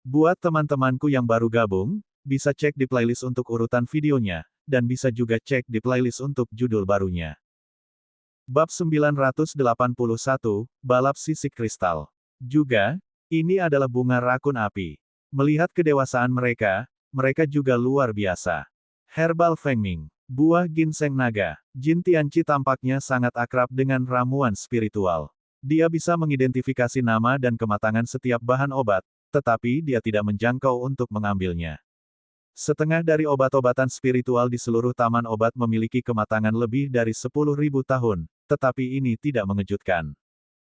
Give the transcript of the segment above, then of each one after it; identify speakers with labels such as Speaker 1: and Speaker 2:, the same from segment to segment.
Speaker 1: Buat teman-temanku yang baru gabung, bisa cek di playlist untuk urutan videonya, dan bisa juga cek di playlist untuk judul barunya. Bab 981, Balap Sisik Kristal. Juga, ini adalah bunga rakun api. Melihat kedewasaan mereka, mereka juga luar biasa. Herbal Fengming. Buah ginseng naga. Jin Tianqi tampaknya sangat akrab dengan ramuan spiritual. Dia bisa mengidentifikasi nama dan kematangan setiap bahan obat, tetapi dia tidak menjangkau untuk mengambilnya. Setengah dari obat-obatan spiritual di seluruh taman obat memiliki kematangan lebih dari 10.000 tahun, tetapi ini tidak mengejutkan.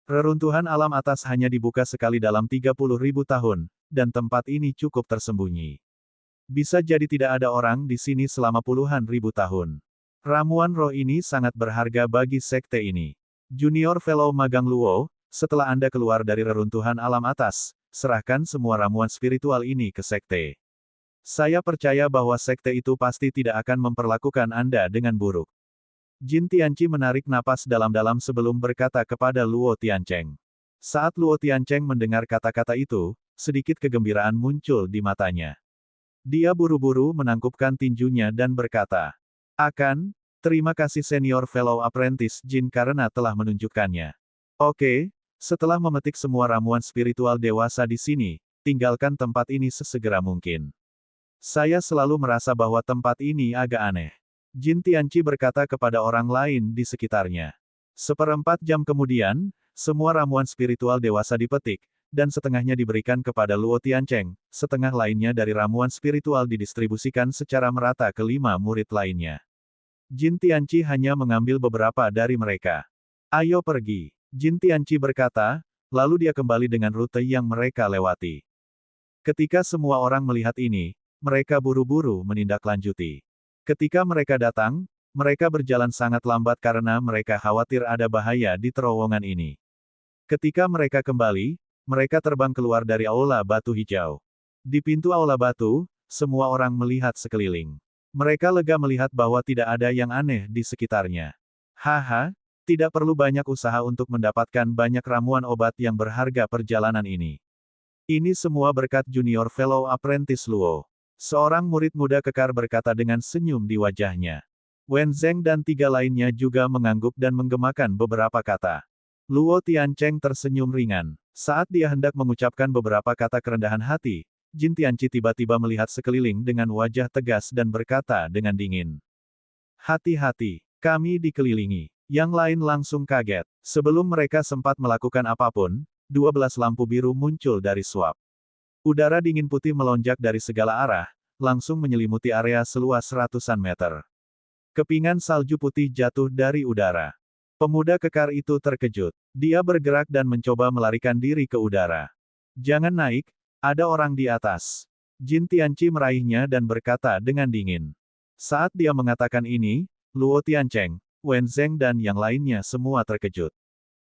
Speaker 1: Reruntuhan alam atas hanya dibuka sekali dalam 30.000 tahun, dan tempat ini cukup tersembunyi. Bisa jadi tidak ada orang di sini selama puluhan ribu tahun. Ramuan roh ini sangat berharga bagi sekte ini. Junior Fellow Magang Luo, setelah Anda keluar dari reruntuhan alam atas, serahkan semua ramuan spiritual ini ke sekte. Saya percaya bahwa sekte itu pasti tidak akan memperlakukan Anda dengan buruk. Jin Tianqi menarik napas dalam-dalam sebelum berkata kepada Luo Tiancheng. Saat Luo Tiancheng mendengar kata-kata itu, sedikit kegembiraan muncul di matanya. Dia buru-buru menangkupkan tinjunya dan berkata, terima kasih Senior Fellow Apprentice Jin karena telah menunjukkannya. Oke, setelah memetik semua ramuan spiritual dewasa di sini, tinggalkan tempat ini sesegera mungkin. Saya selalu merasa bahwa tempat ini agak aneh. Jin Tianqi berkata kepada orang lain di sekitarnya. 1/4 jam kemudian, semua ramuan spiritual dewasa dipetik, dan setengahnya diberikan kepada Luo Tiancheng, setengah lainnya dari ramuan spiritual didistribusikan secara merata ke 5 murid lainnya. Jin Tianqi hanya mengambil beberapa dari mereka. Ayo pergi, Jin Tianqi berkata, lalu dia kembali dengan rute yang mereka lewati. Ketika semua orang melihat ini, mereka buru-buru menindaklanjuti. Ketika mereka datang, mereka berjalan sangat lambat karena mereka khawatir ada bahaya di terowongan ini. Ketika mereka kembali, mereka terbang keluar dari aula batu hijau. Di pintu aula batu, semua orang melihat sekeliling. Mereka lega melihat bahwa tidak ada yang aneh di sekitarnya. Haha, tidak perlu banyak usaha untuk mendapatkan banyak ramuan obat yang berharga perjalanan ini. Ini semua berkat Junior Fellow Apprentice Luo. Seorang murid muda kekar berkata dengan senyum di wajahnya. Wen Zeng dan 3 lainnya juga mengangguk dan menggemakan beberapa kata. Luo Tiancheng tersenyum ringan. Saat dia hendak mengucapkan beberapa kata kerendahan hati, Jin Tianqi tiba-tiba melihat sekeliling dengan wajah tegas dan berkata dengan dingin. Hati-hati, kami dikelilingi. Yang lain langsung kaget. Sebelum mereka sempat melakukan apapun, 12 lampu biru muncul dari suap. Udara dingin putih melonjak dari segala arah, langsung menyelimuti area seluas ratusan meter. Kepingan salju putih jatuh dari udara. Pemuda kekar itu terkejut. Dia bergerak dan mencoba melarikan diri ke udara. Jangan naik, ada orang di atas. Jin Tianqi meraihnya dan berkata dengan dingin. Saat dia mengatakan ini, Luo Tiancheng, Wen Zeng dan yang lainnya semua terkejut.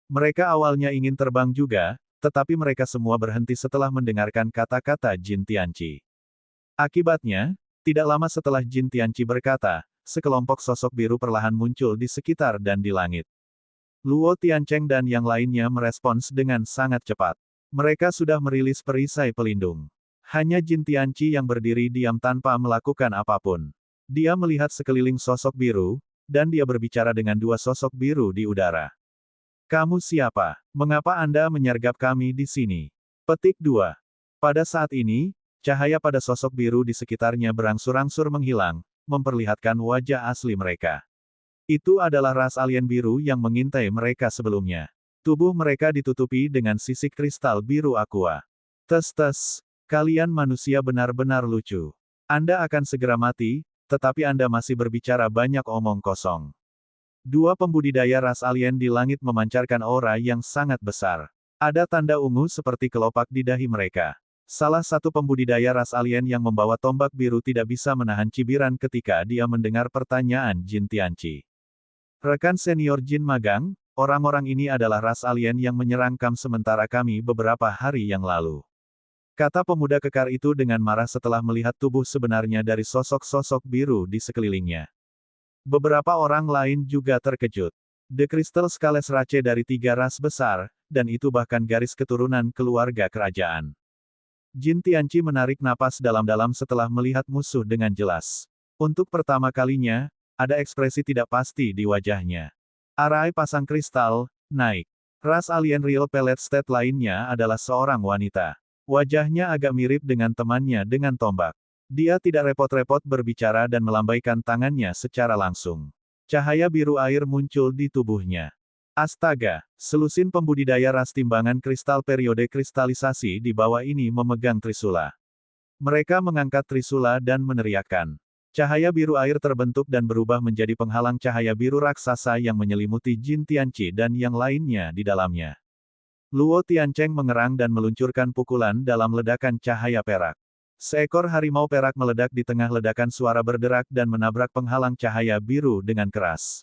Speaker 1: Mereka awalnya ingin terbang juga, tetapi mereka semua berhenti setelah mendengarkan kata-kata Jin Tianqi. Akibatnya, tidak lama setelah Jin Tianqi berkata, sekelompok sosok biru perlahan muncul di sekitar dan di langit. Luo Tiancheng dan yang lainnya merespons dengan sangat cepat. Mereka sudah merilis perisai pelindung. Hanya Jin Tianqi yang berdiri diam tanpa melakukan apapun. Dia melihat sekeliling sosok biru, dan dia berbicara dengan 2 sosok biru di udara. Kamu siapa? Mengapa Anda menyergap kami di sini? Petik 2. Pada saat ini, cahaya pada sosok biru di sekitarnya berangsur-angsur menghilang, memperlihatkan wajah asli mereka. Itu adalah ras alien biru yang mengintai mereka sebelumnya. Tubuh mereka ditutupi dengan sisik kristal biru aqua. Tes, kalian manusia benar-benar lucu. Anda akan segera mati, tetapi Anda masih berbicara banyak omong kosong. 2 pembudidaya ras alien di langit memancarkan aura yang sangat besar. Ada tanda ungu seperti kelopak di dahi mereka. Salah satu pembudidaya ras alien yang membawa tombak biru tidak bisa menahan cibiran ketika dia mendengar pertanyaan Jin Tianqi. Rekan senior Jin Magang, orang-orang ini adalah ras alien yang menyerang Kam sementara kami beberapa hari yang lalu. Kata pemuda kekar itu dengan marah setelah melihat tubuh sebenarnya dari sosok-sosok biru di sekelilingnya. Beberapa orang lain juga terkejut. The Crystal Scales Rache dari 3 ras besar, dan itu bahkan garis keturunan keluarga kerajaan. Jin Tianqi menarik napas dalam-dalam setelah melihat musuh dengan jelas. Untuk pertama kalinya, ada ekspresi tidak pasti di wajahnya. Arai pasang kristal, naik. Ras alien Real Pellet State lainnya adalah seorang wanita. Wajahnya agak mirip dengan temannya dengan tombak. Dia tidak repot-repot berbicara dan melambaikan tangannya secara langsung. Cahaya biru air muncul di tubuhnya. Astaga, selusin pembudidaya ras timbangan kristal periode kristalisasi di bawah ini memegang trisula. Mereka mengangkat trisula dan meneriakkan. Cahaya biru air terbentuk dan berubah menjadi penghalang cahaya biru raksasa yang menyelimuti Jin Tianqi dan yang lainnya di dalamnya. Luo Tiancheng mengerang dan meluncurkan pukulan dalam ledakan cahaya perak. Seekor harimau perak meledak di tengah ledakan suara berderak dan menabrak penghalang cahaya biru dengan keras.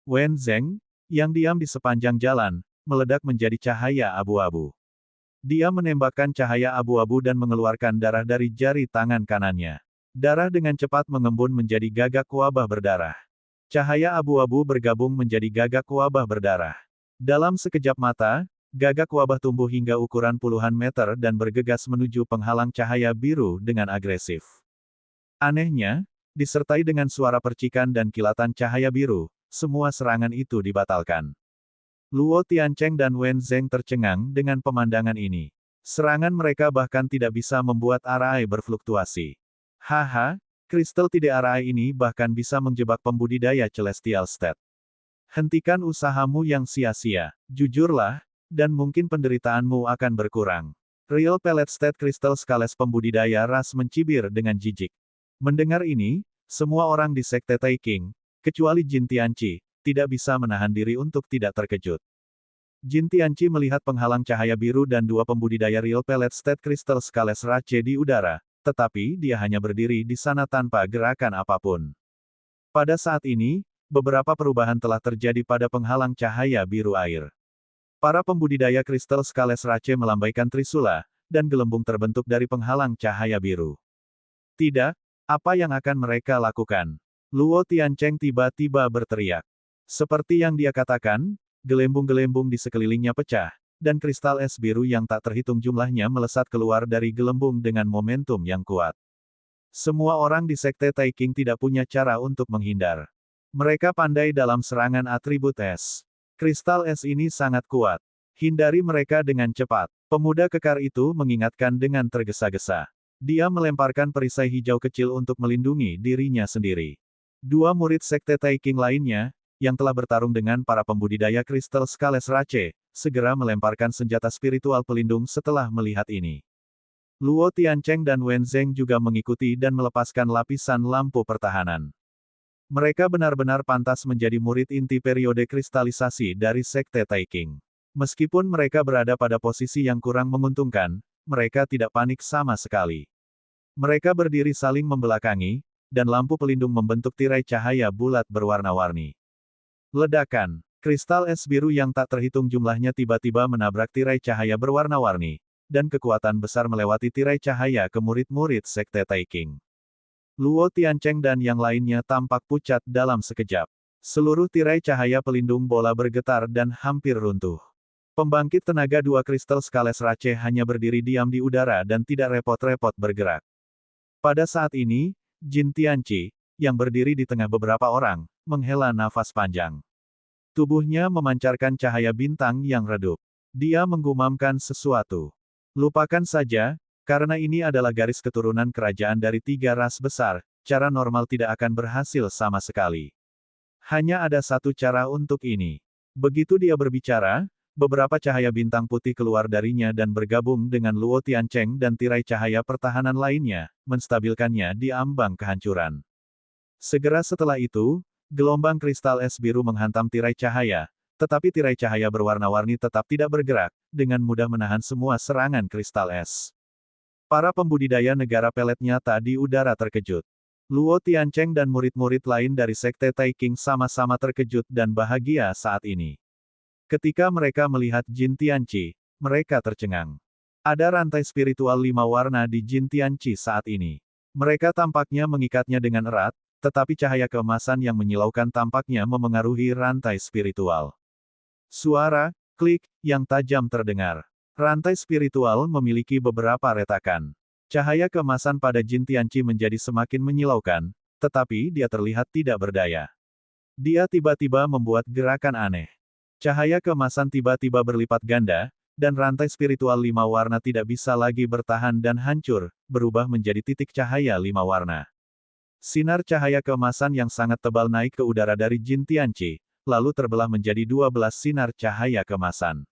Speaker 1: Wen Zeng, yang diam di sepanjang jalan, meledak menjadi cahaya abu-abu. Dia menembakkan cahaya abu-abu dan mengeluarkan darah dari jari tangan kanannya. Darah dengan cepat mengembun menjadi gagak wabah berdarah. Cahaya abu-abu bergabung menjadi gagak wabah berdarah. Dalam sekejap mata, gagak wabah tumbuh hingga ukuran puluhan meter dan bergegas menuju penghalang cahaya biru dengan agresif. Anehnya, disertai dengan suara percikan dan kilatan cahaya biru, semua serangan itu dibatalkan. Luo Tiancheng dan Wen Zeng tercengang dengan pemandangan ini. Serangan mereka bahkan tidak bisa membuat arai berfluktuasi. Haha, kristal tidak arai ini bahkan bisa menjebak pembudidaya Celestial State. Hentikan usahamu yang sia-sia, jujurlah, dan mungkin penderitaanmu akan berkurang. Real Pellet State Crystal Scales pembudidaya ras mencibir dengan jijik. Mendengar ini, semua orang di Sekte Taiking, kecuali Jin Tianqi, tidak bisa menahan diri untuk tidak terkejut. Jin Tianqi melihat penghalang cahaya biru dan dua pembudidaya Real Pellet State Crystal Scales Rache di udara, tetapi dia hanya berdiri di sana tanpa gerakan apapun. Pada saat ini, beberapa perubahan telah terjadi pada penghalang cahaya biru air. Para pembudidaya Crystal Scales Rache melambaikan trisula, dan gelembung terbentuk dari penghalang cahaya biru. Tidak, apa yang akan mereka lakukan? Luo Tiancheng tiba-tiba berteriak. Seperti yang dia katakan, gelembung-gelembung di sekelilingnya pecah, dan kristal es biru yang tak terhitung jumlahnya melesat keluar dari gelembung dengan momentum yang kuat. Semua orang di Sekte Taiking tidak punya cara untuk menghindar. Mereka pandai dalam serangan atribut es. Kristal es ini sangat kuat. Hindari mereka dengan cepat. Pemuda kekar itu mengingatkan dengan tergesa-gesa. Dia melemparkan perisai hijau kecil untuk melindungi dirinya sendiri. Dua murid Sekte Taiking lainnya, yang telah bertarung dengan para pembudidaya kristal Scales Rache, segera melemparkan senjata spiritual pelindung setelah melihat ini. Luo Tiancheng dan Wen Zeng juga mengikuti dan melepaskan lapisan lampu pertahanan. Mereka benar-benar pantas menjadi murid inti periode kristalisasi dari Sekte Taiking. Meskipun mereka berada pada posisi yang kurang menguntungkan, mereka tidak panik sama sekali. Mereka berdiri saling membelakangi, dan lampu pelindung membentuk tirai cahaya bulat berwarna-warni. Ledakan. Kristal es biru yang tak terhitung jumlahnya tiba-tiba menabrak tirai cahaya berwarna-warni, dan kekuatan besar melewati tirai cahaya ke murid-murid Sekte Taiking. Luo Tiancheng dan yang lainnya tampak pucat dalam sekejap. Seluruh tirai cahaya pelindung bola bergetar dan hampir runtuh. Pembangkit tenaga dua kristal Scales Rache hanya berdiri diam di udara dan tidak repot-repot bergerak. Pada saat ini, Jin Tianqi, yang berdiri di tengah beberapa orang, menghela nafas panjang. Tubuhnya memancarkan cahaya bintang yang redup. Dia menggumamkan sesuatu. Lupakan saja, karena ini adalah garis keturunan kerajaan dari tiga ras besar, cara normal tidak akan berhasil sama sekali. Hanya ada satu cara untuk ini. Begitu dia berbicara, beberapa cahaya bintang putih keluar darinya dan bergabung dengan Luo Tiancheng dan tirai cahaya pertahanan lainnya, menstabilkannya di ambang kehancuran. Segera setelah itu, gelombang kristal es biru menghantam tirai cahaya, tetapi tirai cahaya berwarna-warni tetap tidak bergerak, dengan mudah menahan semua serangan kristal es. Para pembudidaya negara pelet nyata di udara terkejut. Luo Tiancheng dan murid-murid lain dari Sekte Taiking sama-sama terkejut dan bahagia saat ini. Ketika mereka melihat Jin Tianqi, mereka tercengang. Ada rantai spiritual 5 warna di Jin Tianqi saat ini. Mereka tampaknya mengikatnya dengan erat, tetapi cahaya keemasan yang menyilaukan tampaknya memengaruhi rantai spiritual. Suara, klik, yang tajam terdengar. Rantai spiritual memiliki beberapa retakan. Cahaya keemasan pada Jin Tianqi menjadi semakin menyilaukan, tetapi dia terlihat tidak berdaya. Dia tiba-tiba membuat gerakan aneh. Cahaya keemasan tiba-tiba berlipat ganda, dan rantai spiritual 5 warna tidak bisa lagi bertahan dan hancur, berubah menjadi titik cahaya 5 warna. Sinar cahaya keemasan yang sangat tebal naik ke udara dari Jin Tianqi, lalu terbelah menjadi 12 sinar cahaya keemasan.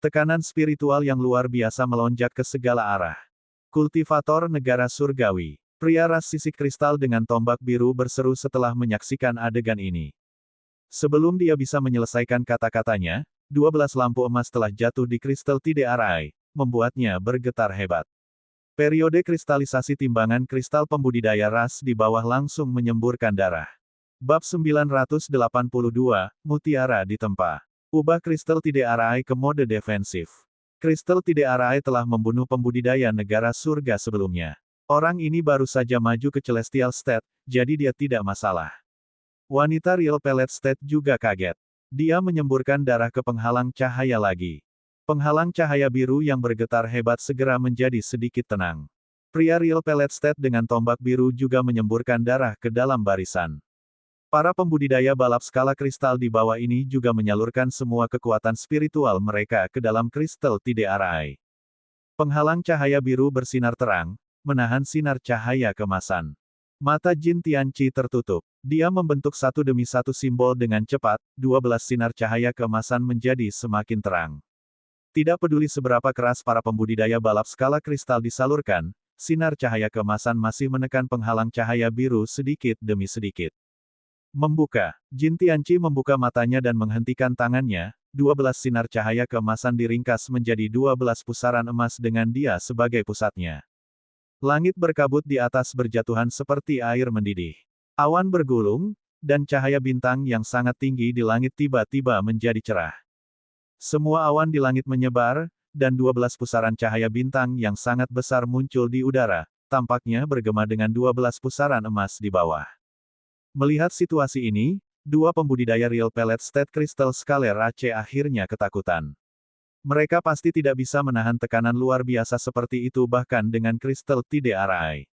Speaker 1: Tekanan spiritual yang luar biasa melonjak ke segala arah. Kultivator negara surgawi. Pria ras sisik kristal dengan tombak biru berseru setelah menyaksikan adegan ini. Sebelum dia bisa menyelesaikan kata-katanya, 12 lampu emas telah jatuh di kristal TDRI, membuatnya bergetar hebat. Periode kristalisasi timbangan kristal pembudidaya ras di bawah langsung menyemburkan darah. Bab 982, Mutiara ditempa. Ubah kristal TDRI ke mode defensif. Kristal TDRI telah membunuh pembudidaya negara surga sebelumnya. Orang ini baru saja maju ke Celestial State, jadi dia tidak masalah. Wanita Real Pellet State juga kaget. Dia menyemburkan darah ke penghalang cahaya lagi. Penghalang cahaya biru yang bergetar hebat segera menjadi sedikit tenang. Pria Real Pellet State dengan tombak biru juga menyemburkan darah ke dalam barisan. Para pembudidaya balap skala kristal di bawah ini juga menyalurkan semua kekuatan spiritual mereka ke dalam kristal TDRI. Penghalang cahaya biru bersinar terang, menahan sinar cahaya keemasan. Mata Jin Tianqi tertutup. Dia membentuk satu demi satu simbol dengan cepat, 12 sinar cahaya keemasan menjadi semakin terang. Tidak peduli seberapa keras para pembudidaya balap skala kristal disalurkan, sinar cahaya keemasan masih menekan penghalang cahaya biru sedikit demi sedikit. Membuka. Jin Tianqi membuka matanya dan menghentikan tangannya, 12 sinar cahaya keemasan diringkas menjadi 12 pusaran emas dengan dia sebagai pusatnya. Langit berkabut di atas berjatuhan seperti air mendidih. Awan bergulung, dan cahaya bintang yang sangat tinggi di langit tiba-tiba menjadi cerah. Semua awan di langit menyebar, dan 12 pusaran cahaya bintang yang sangat besar muncul di udara, tampaknya bergema dengan 12 pusaran emas di bawah. Melihat situasi ini, dua pembudidaya Real Pellet State Crystal Scalar AC akhirnya ketakutan. Mereka pasti tidak bisa menahan tekanan luar biasa seperti itu bahkan dengan kristal TDRI.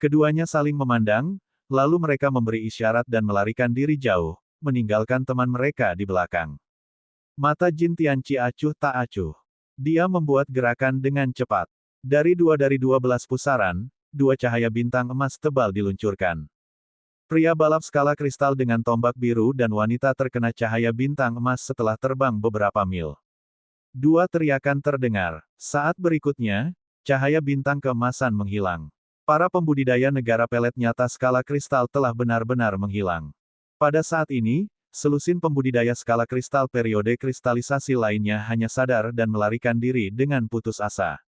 Speaker 1: Keduanya saling memandang, lalu mereka memberi isyarat dan melarikan diri jauh, meninggalkan teman mereka di belakang. Mata Jin Tianqi acuh tak acuh. Dia membuat gerakan dengan cepat. Dari 12 pusaran, 2 cahaya bintang emas tebal diluncurkan. Pria balap skala kristal dengan tombak biru dan wanita terkena cahaya bintang emas setelah terbang beberapa mil. Dua teriakan terdengar. Saat berikutnya, cahaya bintang keemasan menghilang. Para pembudidaya negara pelet nyata skala kristal telah benar-benar menghilang. Pada saat ini, selusin pembudidaya skala kristal periode kristalisasi lainnya hanya sadar dan melarikan diri dengan putus asa.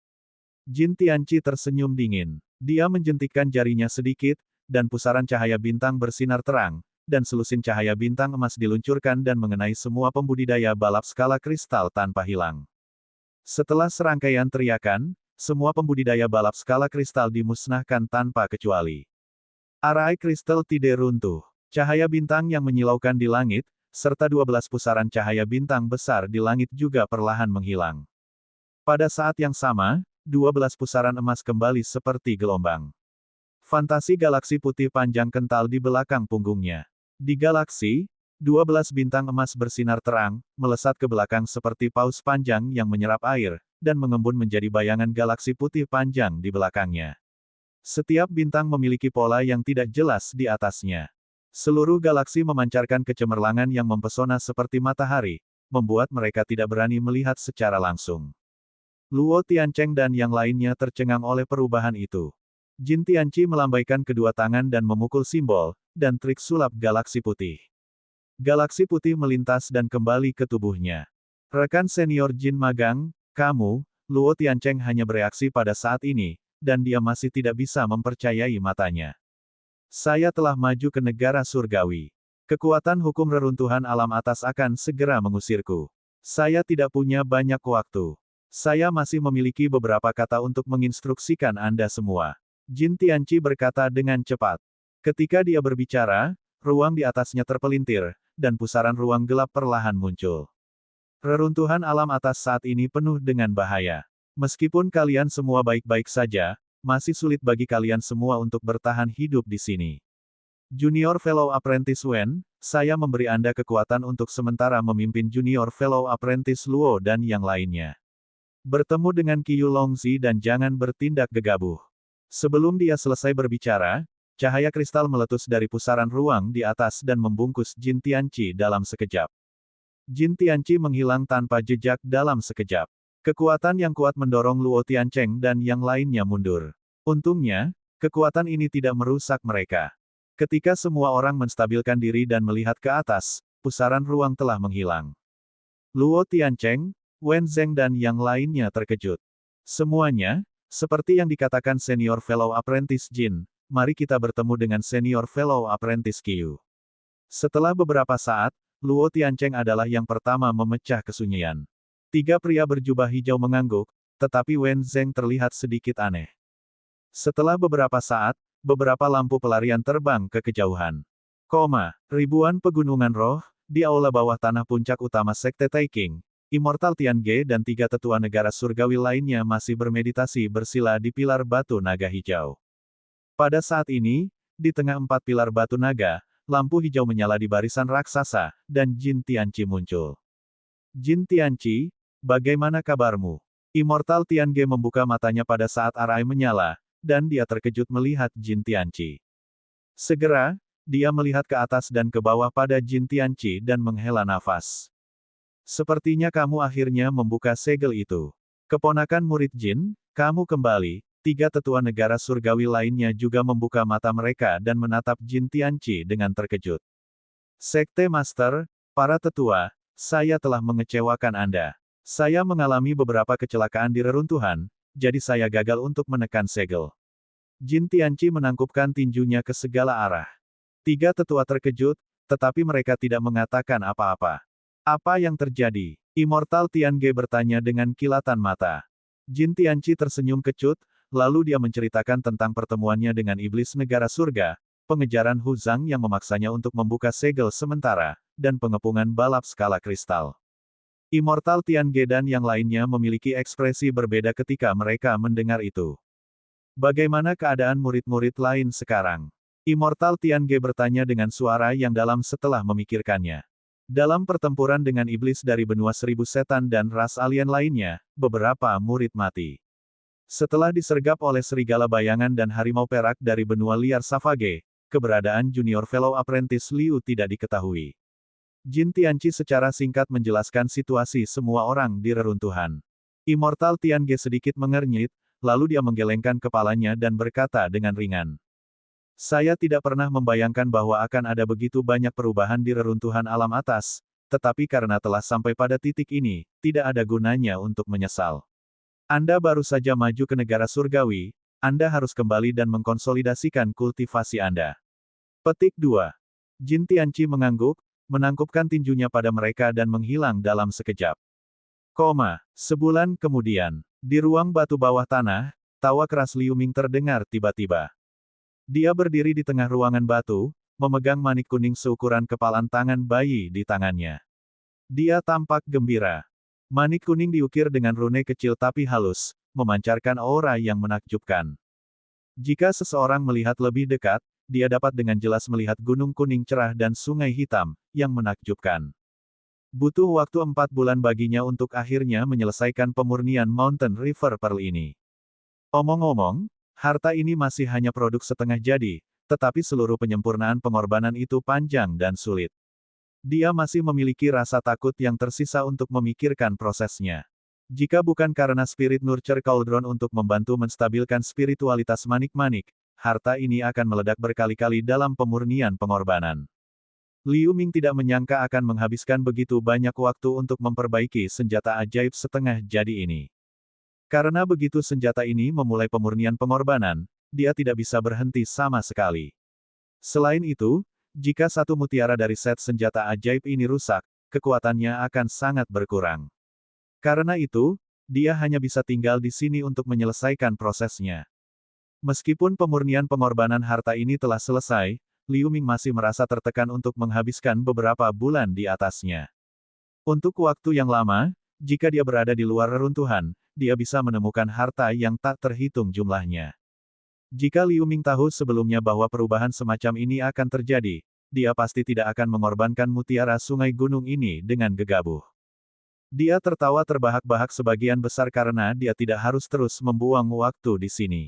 Speaker 1: Jin Tianqi tersenyum dingin. Dia menjentikkan jarinya sedikit, dan pusaran cahaya bintang bersinar terang, dan selusin cahaya bintang emas diluncurkan dan mengenai semua pembudidaya balap skala kristal tanpa hilang. Setelah serangkaian teriakan, semua pembudidaya balap skala kristal dimusnahkan tanpa kecuali. Arai kristal tidak runtuh. Cahaya bintang yang menyilaukan di langit, serta 12 pusaran cahaya bintang besar di langit juga perlahan menghilang. Pada saat yang sama, 12 pusaran emas kembali seperti gelombang. Fantasi galaksi putih panjang kental di belakang punggungnya. Di galaksi, 12 bintang emas bersinar terang, melesat ke belakang seperti paus panjang yang menyerap air, dan mengembun menjadi bayangan galaksi putih panjang di belakangnya. Setiap bintang memiliki pola yang tidak jelas di atasnya. Seluruh galaksi memancarkan kecemerlangan yang mempesona seperti matahari, membuat mereka tidak berani melihat secara langsung. Luo Tiancheng dan yang lainnya tercengang oleh perubahan itu. Jin Tianqi melambaikan kedua tangan dan memukul simbol, dan trik sulap galaksi putih. Galaksi putih melintas dan kembali ke tubuhnya. Rekan senior Jin magang, kamu, Luo Tiancheng hanya bereaksi pada saat ini, dan dia masih tidak bisa mempercayai matanya. Saya telah maju ke negara surgawi. Kekuatan hukum reruntuhan alam atas akan segera mengusirku. Saya tidak punya banyak waktu. Saya masih memiliki beberapa kata untuk menginstruksikan Anda semua. Jin Tianqi berkata dengan cepat. Ketika dia berbicara, ruang di atasnya terpelintir, dan pusaran ruang gelap perlahan muncul. Reruntuhan alam atas saat ini penuh dengan bahaya. Meskipun kalian semua baik-baik saja, masih sulit bagi kalian semua untuk bertahan hidup di sini. Junior Fellow Apprentice Wen, saya memberi Anda kekuatan untuk sementara memimpin Junior Fellow Apprentice Luo dan yang lainnya. Bertemu dengan Qiu Longzi dan jangan bertindak gegabah. Sebelum dia selesai berbicara, cahaya kristal meletus dari pusaran ruang di atas dan membungkus Jin Tianqi dalam sekejap. Jin Tianqi menghilang tanpa jejak dalam sekejap. Kekuatan yang kuat mendorong Luo Tiancheng dan yang lainnya mundur. Untungnya, kekuatan ini tidak merusak mereka. Ketika semua orang menstabilkan diri dan melihat ke atas, pusaran ruang telah menghilang. Luo Tiancheng, Wen Zheng dan yang lainnya terkejut. Semuanya, seperti yang dikatakan Senior Fellow Apprentice Jin, mari kita bertemu dengan Senior Fellow Apprentice Qiu. Setelah beberapa saat, Luo Tiancheng adalah yang pertama memecah kesunyian. 3 pria berjubah hijau mengangguk, tetapi Wen Zheng terlihat sedikit aneh. Setelah beberapa saat, beberapa lampu pelarian terbang ke kejauhan. Ribuan pegunungan roh, di aula bawah tanah puncak utama Sekte Taiking, Immortal Tiange dan 3 tetua negara surgawi lainnya masih bermeditasi bersila di pilar batu naga hijau. Pada saat ini, di tengah 4 pilar batu naga, lampu hijau menyala di barisan raksasa, dan Jin Tianqi muncul. Jin Tianqi, bagaimana kabarmu? Immortal Tiange membuka matanya pada saat arai menyala, dan dia terkejut melihat Jin Tianqi. Segera, dia melihat ke atas dan ke bawah pada Jin Tianqi dan menghela nafas. Sepertinya kamu akhirnya membuka segel itu. Keponakan murid Jin, kamu kembali. 3 tetua negara surgawi lainnya juga membuka mata mereka dan menatap Jin Tianqi dengan terkejut. Sekte Master, para tetua, saya telah mengecewakan Anda. Saya mengalami beberapa kecelakaan di reruntuhan, jadi saya gagal untuk menekan segel. Jin Tianqi menangkupkan tinjunya ke segala arah. 3 tetua terkejut, tetapi mereka tidak mengatakan apa-apa. Apa yang terjadi? Immortal Tiange bertanya dengan kilatan mata. Jin Tianqi tersenyum kecut, lalu dia menceritakan tentang pertemuannya dengan iblis negara surga, pengejaran Hu Zhang yang memaksanya untuk membuka segel sementara, dan pengepungan balap skala kristal. Immortal Tiange dan yang lainnya memiliki ekspresi berbeda ketika mereka mendengar itu. Bagaimana keadaan murid-murid lain sekarang? Immortal Tiange bertanya dengan suara yang dalam setelah memikirkannya. Dalam pertempuran dengan iblis dari benua 1000 setan dan ras alien lainnya, beberapa murid mati. Setelah disergap oleh serigala bayangan dan harimau perak dari benua liar Savage, keberadaan Junior Fellow Apprentice Liu tidak diketahui. Jin Tianqi secara singkat menjelaskan situasi semua orang di reruntuhan. Immortal Tiange sedikit mengernyit, lalu dia menggelengkan kepalanya dan berkata dengan ringan. Saya tidak pernah membayangkan bahwa akan ada begitu banyak perubahan di reruntuhan alam atas, tetapi karena telah sampai pada titik ini, tidak ada gunanya untuk menyesal. Anda baru saja maju ke negara surgawi, Anda harus kembali dan mengkonsolidasikan kultivasi Anda. Petik 2. Jin Tianqi mengangguk, menangkupkan tinjunya pada mereka dan menghilang dalam sekejap. Sebulan kemudian, di ruang batu bawah tanah, tawa keras Liu Ming terdengar tiba-tiba. Dia berdiri di tengah ruangan batu, memegang manik kuning seukuran kepalan tangan bayi di tangannya. Dia tampak gembira. Manik kuning diukir dengan rune kecil tapi halus, memancarkan aura yang menakjubkan. Jika seseorang melihat lebih dekat, dia dapat dengan jelas melihat gunung kuning cerah dan sungai hitam, yang menakjubkan. Butuh waktu 4 bulan baginya untuk akhirnya menyelesaikan pemurnian Mountain River Pearl ini. Omong-omong, harta ini masih hanya produk setengah jadi, tetapi seluruh penyempurnaan pengorbanan itu panjang dan sulit. Dia masih memiliki rasa takut yang tersisa untuk memikirkan prosesnya. Jika bukan karena Spirit Nurture Cauldron untuk membantu menstabilkan spiritualitas manik-manik, harta ini akan meledak berkali-kali dalam pemurnian pengorbanan. Liu Ming tidak menyangka akan menghabiskan begitu banyak waktu untuk memperbaiki senjata ajaib setengah jadi ini. Karena begitu senjata ini memulai pemurnian pengorbanan, dia tidak bisa berhenti sama sekali. Selain itu, jika satu mutiara dari set senjata ajaib ini rusak, kekuatannya akan sangat berkurang. Karena itu, dia hanya bisa tinggal di sini untuk menyelesaikan prosesnya. Meskipun pemurnian pengorbanan harta ini telah selesai, Liu Ming masih merasa tertekan untuk menghabiskan beberapa bulan di atasnya. Untuk waktu yang lama, jika dia berada di luar reruntuhan, dia bisa menemukan harta yang tak terhitung jumlahnya. Jika Liu Ming tahu sebelumnya bahwa perubahan semacam ini akan terjadi, dia pasti tidak akan mengorbankan mutiara sungai gunung ini dengan gegabah. Dia tertawa terbahak-bahak sebagian besar karena dia tidak harus terus membuang waktu di sini.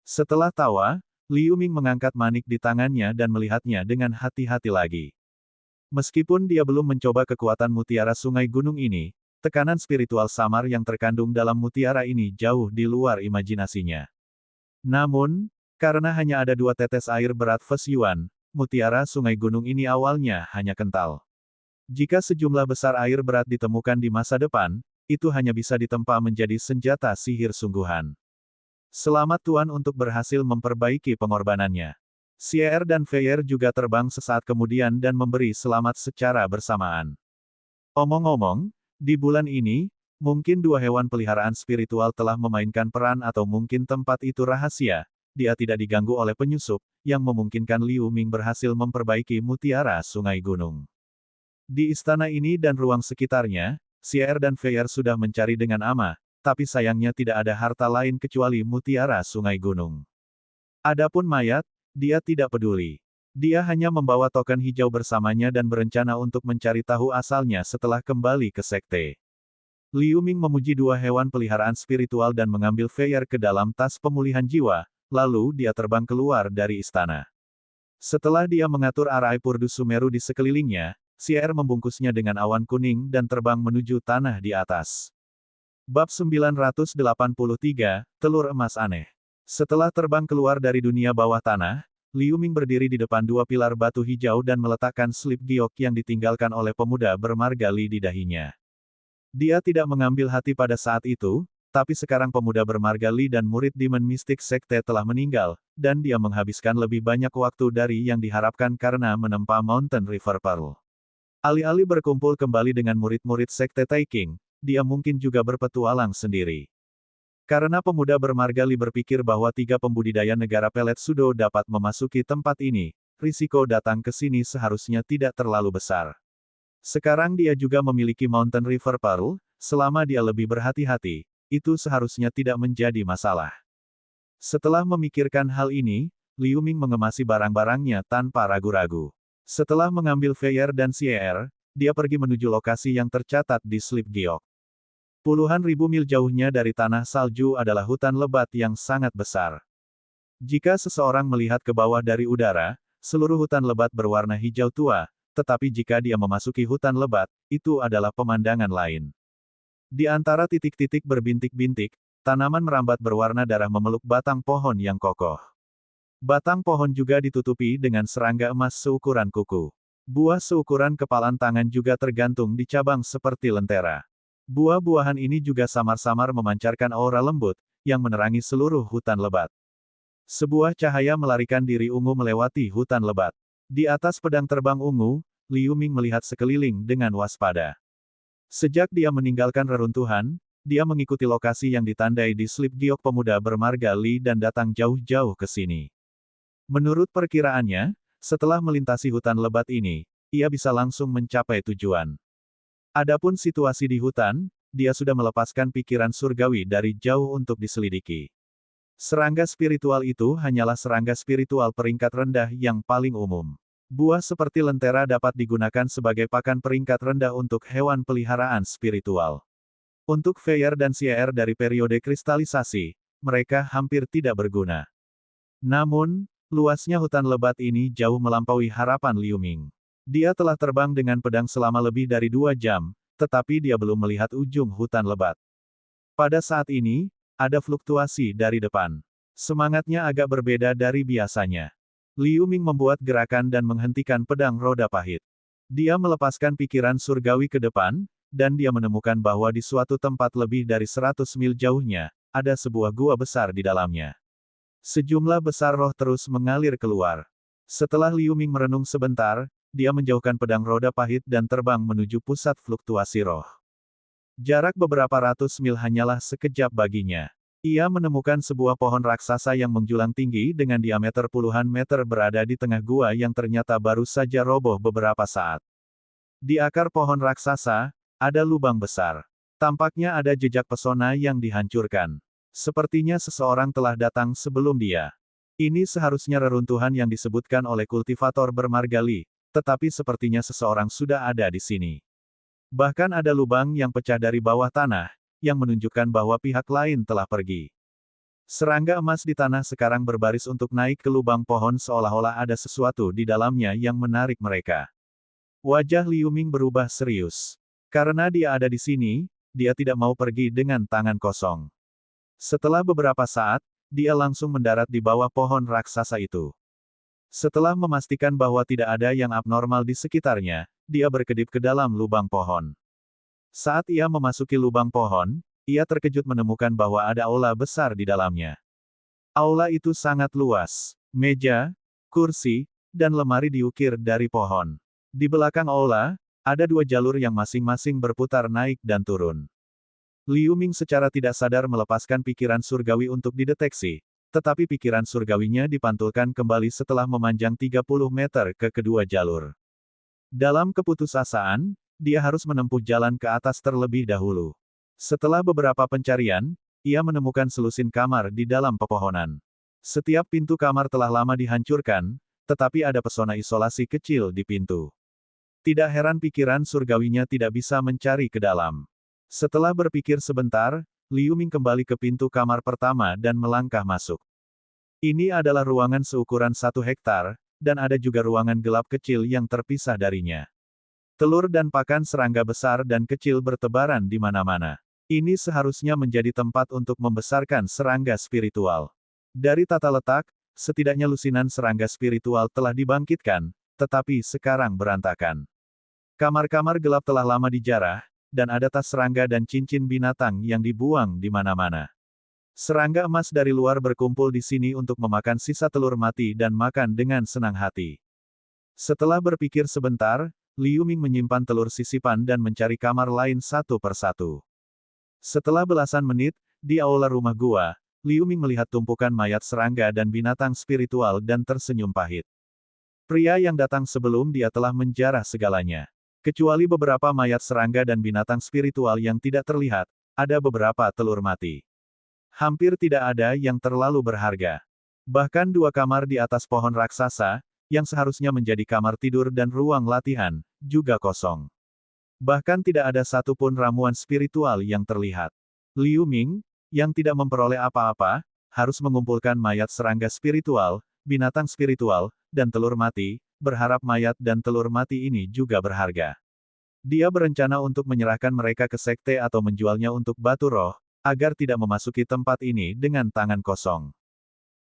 Speaker 1: Setelah tawa, Liu Ming mengangkat manik di tangannya dan melihatnya dengan hati-hati lagi. Meskipun dia belum mencoba kekuatan mutiara sungai gunung ini, tekanan spiritual samar yang terkandung dalam mutiara ini jauh di luar imajinasinya. Namun, karena hanya ada 2 tetes air berat Fes Yuan, mutiara sungai gunung ini awalnya hanya kental. Jika sejumlah besar air berat ditemukan di masa depan, itu hanya bisa ditempa menjadi senjata sihir sungguhan. Selamat Tuan untuk berhasil memperbaiki pengorbanannya. Xier dan Feier juga terbang sesaat kemudian dan memberi selamat secara bersamaan. Omong-omong, di bulan ini, mungkin 2 hewan peliharaan spiritual telah memainkan peran atau mungkin tempat itu rahasia, dia tidak diganggu oleh penyusup, yang memungkinkan Liu Ming berhasil memperbaiki mutiara sungai gunung. Di istana ini dan ruang sekitarnya, Xier dan Feier sudah mencari dengan ama, tapi sayangnya tidak ada harta lain kecuali mutiara sungai gunung. Adapun mayat, dia tidak peduli. Dia hanya membawa token hijau bersamanya dan berencana untuk mencari tahu asalnya setelah kembali ke sekte. Liu Ming memuji 2 hewan peliharaan spiritual dan mengambil Feier ke dalam tas pemulihan jiwa, lalu dia terbang keluar dari istana. Setelah dia mengatur arah Purdu Sumeru di sekelilingnya, Xier membungkusnya dengan awan kuning dan terbang menuju tanah di atas. Bab 983, Telur Emas Aneh. Setelah terbang keluar dari dunia bawah tanah, Liu Ming berdiri di depan 2 pilar batu hijau dan meletakkan slip giok yang ditinggalkan oleh pemuda bermarga Li di dahinya. Dia tidak mengambil hati pada saat itu, tapi sekarang pemuda bermarga Li dan murid Demon Mystic Sekte telah meninggal, dan dia menghabiskan lebih banyak waktu dari yang diharapkan karena menempa Mountain River Pearl. Alih-alih berkumpul kembali dengan murid-murid Sekte Taikang, dia mungkin juga berpetualang sendiri. Karena pemuda bermarga Li berpikir bahwa 3 pembudidaya negara pelet Sudo dapat memasuki tempat ini, risiko datang ke sini seharusnya tidak terlalu besar. Sekarang dia juga memiliki Mountain River Pearl, selama dia lebih berhati-hati, itu seharusnya tidak menjadi masalah. Setelah memikirkan hal ini, Liu Ming mengemasi barang-barangnya tanpa ragu-ragu. Setelah mengambil Feier dan Xier, dia pergi menuju lokasi yang tercatat di slip giok. Puluhan ribu mil jauhnya dari tanah salju adalah hutan lebat yang sangat besar. Jika seseorang melihat ke bawah dari udara, seluruh hutan lebat berwarna hijau tua, tetapi jika dia memasuki hutan lebat, itu adalah pemandangan lain. Di antara titik-titik berbintik-bintik, tanaman merambat berwarna darah memeluk batang pohon yang kokoh. Batang pohon juga ditutupi dengan serangga emas seukuran kuku. Buah seukuran kepalan tangan juga tergantung di cabang seperti lentera. Buah-buahan ini juga samar-samar memancarkan aura lembut, yang menerangi seluruh hutan lebat. Sebuah cahaya melarikan diri ungu melewati hutan lebat. Di atas pedang terbang ungu, Liu Ming melihat sekeliling dengan waspada. Sejak dia meninggalkan reruntuhan, dia mengikuti lokasi yang ditandai di slip giok pemuda bermarga Li dan datang jauh-jauh ke sini. Menurut perkiraannya, setelah melintasi hutan lebat ini, ia bisa langsung mencapai tujuan. Adapun situasi di hutan, dia sudah melepaskan pikiran surgawi dari jauh untuk diselidiki. Serangga spiritual itu hanyalah serangga spiritual peringkat rendah yang paling umum. Buah seperti lentera dapat digunakan sebagai pakan peringkat rendah untuk hewan peliharaan spiritual. Untuk Feier dan Xier dari periode kristalisasi, mereka hampir tidak berguna. Namun, luasnya hutan lebat ini jauh melampaui harapan Liu Ming. Dia telah terbang dengan pedang selama lebih dari 2 jam, tetapi dia belum melihat ujung hutan lebat. Pada saat ini, ada fluktuasi dari depan. Semangatnya agak berbeda dari biasanya. Liu Ming membuat gerakan dan menghentikan pedang roda pahit. Dia melepaskan pikiran surgawi ke depan, dan dia menemukan bahwa di suatu tempat lebih dari 100 mil jauhnya, ada sebuah gua besar di dalamnya. Sejumlah besar roh terus mengalir keluar. Setelah Liu Ming merenung sebentar, dia menjauhkan pedang roda pahit dan terbang menuju pusat fluktuasi roh. Jarak beberapa ratus mil hanyalah sekejap baginya. Ia menemukan sebuah pohon raksasa yang menjulang tinggi dengan diameter puluhan meter berada di tengah gua yang ternyata baru saja roboh beberapa saat. Di akar pohon raksasa, ada lubang besar. Tampaknya ada jejak pesona yang dihancurkan. Sepertinya seseorang telah datang sebelum dia. Ini seharusnya reruntuhan yang disebutkan oleh kultivator bermargali, tetapi sepertinya seseorang sudah ada di sini. Bahkan ada lubang yang pecah dari bawah tanah, yang menunjukkan bahwa pihak lain telah pergi. Serangga emas di tanah sekarang berbaris untuk naik ke lubang pohon seolah-olah ada sesuatu di dalamnya yang menarik mereka. Wajah Liu Ming berubah serius. Karena dia ada di sini, dia tidak mau pergi dengan tangan kosong. Setelah beberapa saat, dia langsung mendarat di bawah pohon raksasa itu. Setelah memastikan bahwa tidak ada yang abnormal di sekitarnya, dia berkedip ke dalam lubang pohon. Saat ia memasuki lubang pohon, ia terkejut menemukan bahwa ada aula besar di dalamnya. Aula itu sangat luas. Meja, kursi, dan lemari diukir dari pohon. Di belakang aula, ada dua jalur yang masing-masing berputar naik dan turun. Liu Ming secara tidak sadar melepaskan pikiran surgawi untuk dideteksi, tetapi pikiran surgawinya dipantulkan kembali setelah memanjang 30 meter ke kedua jalur. Dalam keputusasaan, dia harus menempuh jalan ke atas terlebih dahulu. Setelah beberapa pencarian, ia menemukan selusin kamar di dalam pepohonan. Setiap pintu kamar telah lama dihancurkan, tetapi ada pesona isolasi kecil di pintu. Tidak heran pikiran surgawinya tidak bisa mencari ke dalam. Setelah berpikir sebentar, Liu Ming kembali ke pintu kamar pertama dan melangkah masuk. Ini adalah ruangan seukuran 1 hektar, dan ada juga ruangan gelap kecil yang terpisah darinya. Telur dan pakan serangga besar dan kecil bertebaran di mana-mana. Ini seharusnya menjadi tempat untuk membesarkan serangga spiritual. Dari tata letak, setidaknya lusinan serangga spiritual telah dibangkitkan, tetapi sekarang berantakan. Kamar-kamar gelap telah lama dijarah, dan ada tas serangga dan cincin binatang yang dibuang di mana-mana. Serangga emas dari luar berkumpul di sini untuk memakan sisa telur mati dan makan dengan senang hati. Setelah berpikir sebentar, Liu Ming menyimpan telur sisipan dan mencari kamar lain satu persatu. Setelah belasan menit, di aula rumah gua, Liu Ming melihat tumpukan mayat serangga dan binatang spiritual dan tersenyum pahit. Pria yang datang sebelum dia telah menjarah segalanya. Kecuali beberapa mayat serangga dan binatang spiritual yang tidak terlihat, ada beberapa telur mati. Hampir tidak ada yang terlalu berharga. Bahkan dua kamar di atas pohon raksasa, yang seharusnya menjadi kamar tidur dan ruang latihan, juga kosong. Bahkan tidak ada satupun ramuan spiritual yang terlihat. Liu Ming, yang tidak memperoleh apa-apa, harus mengumpulkan mayat serangga spiritual, binatang spiritual, dan telur mati, berharap mayat dan telur mati ini juga berharga. Dia berencana untuk menyerahkan mereka ke sekte atau menjualnya untuk batu roh, agar tidak memasuki tempat ini dengan tangan kosong.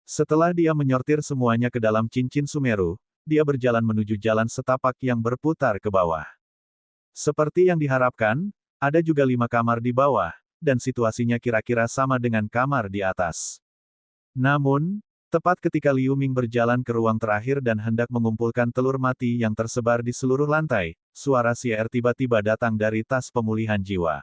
Speaker 1: Setelah dia menyortir semuanya ke dalam cincin Sumeru, dia berjalan menuju jalan setapak yang berputar ke bawah. Seperti yang diharapkan, ada juga 5 kamar di bawah, dan situasinya kira-kira sama dengan kamar di atas. Namun, tepat ketika Liu Ming berjalan ke ruang terakhir dan hendak mengumpulkan telur mati yang tersebar di seluruh lantai, suara Xier tiba-tiba datang dari tas pemulihan jiwa.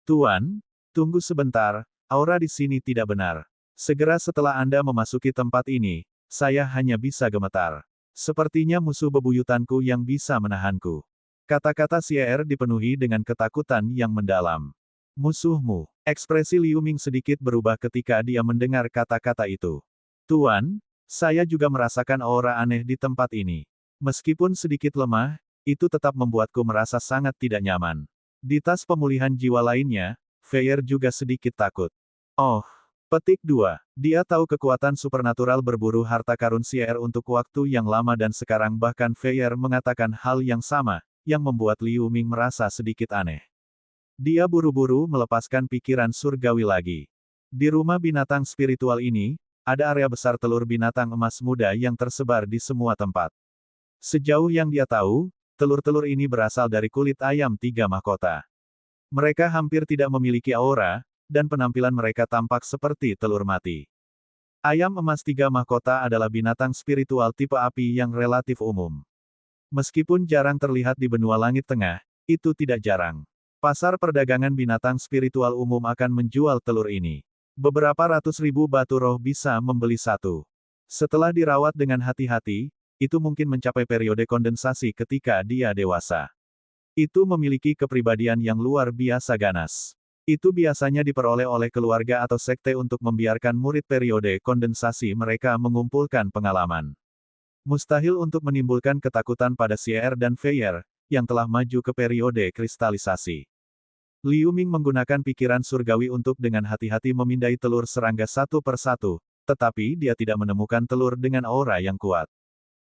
Speaker 1: Tuan, tunggu sebentar, aura di sini tidak benar. Segera setelah Anda memasuki tempat ini, saya hanya bisa gemetar. Sepertinya musuh bebuyutanku yang bisa menahanku. Kata-kata Xier dipenuhi dengan ketakutan yang mendalam. Musuhmu. Ekspresi Liu Ming sedikit berubah ketika dia mendengar kata-kata itu. Tuan, saya juga merasakan aura aneh di tempat ini. Meskipun sedikit lemah, itu tetap membuatku merasa sangat tidak nyaman. Di tas pemulihan jiwa lainnya, Feier juga sedikit takut. Oh, petik 2. Dia tahu kekuatan supernatural berburu harta karun Xier untuk waktu yang lama dan sekarang bahkan Feier mengatakan hal yang sama, yang membuat Liu Ming merasa sedikit aneh. Dia buru-buru melepaskan pikiran surgawi lagi. Di rumah binatang spiritual ini, ada area besar telur binatang emas muda yang tersebar di semua tempat. Sejauh yang dia tahu, telur-telur ini berasal dari kulit ayam 3 mahkota. Mereka hampir tidak memiliki aura, dan penampilan mereka tampak seperti telur mati. Ayam emas 3 mahkota adalah binatang spiritual tipe api yang relatif umum. Meskipun jarang terlihat di benua langit tengah, itu tidak jarang. Pasar perdagangan binatang spiritual umum akan menjual telur ini. Beberapa ratus ribu batu roh bisa membeli satu. Setelah dirawat dengan hati-hati, itu mungkin mencapai periode kondensasi ketika dia dewasa. Itu memiliki kepribadian yang luar biasa ganas. Itu biasanya diperoleh oleh keluarga atau sekte untuk membiarkan murid periode kondensasi mereka mengumpulkan pengalaman. Mustahil untuk menimbulkan ketakutan pada Xier dan Feier, yang telah maju ke periode kristalisasi. Liu Ming menggunakan pikiran surgawi untuk dengan hati-hati memindai telur serangga satu persatu, tetapi dia tidak menemukan telur dengan aura yang kuat.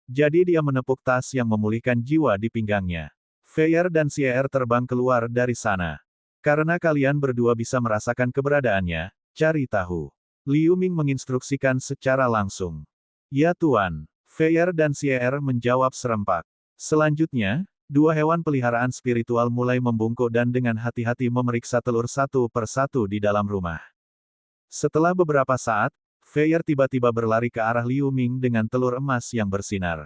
Speaker 1: Jadi dia menepuk tas yang memulihkan jiwa di pinggangnya. Feier dan Xier terbang keluar dari sana. Karena kalian berdua bisa merasakan keberadaannya, cari tahu. Liu Ming menginstruksikan secara langsung. Ya Tuan. Feier dan Xier menjawab serempak. Selanjutnya, dua hewan peliharaan spiritual mulai membungkuk dan dengan hati-hati memeriksa telur satu persatu di dalam rumah. Setelah beberapa saat, Feier tiba-tiba berlari ke arah Liu Ming dengan telur emas yang bersinar.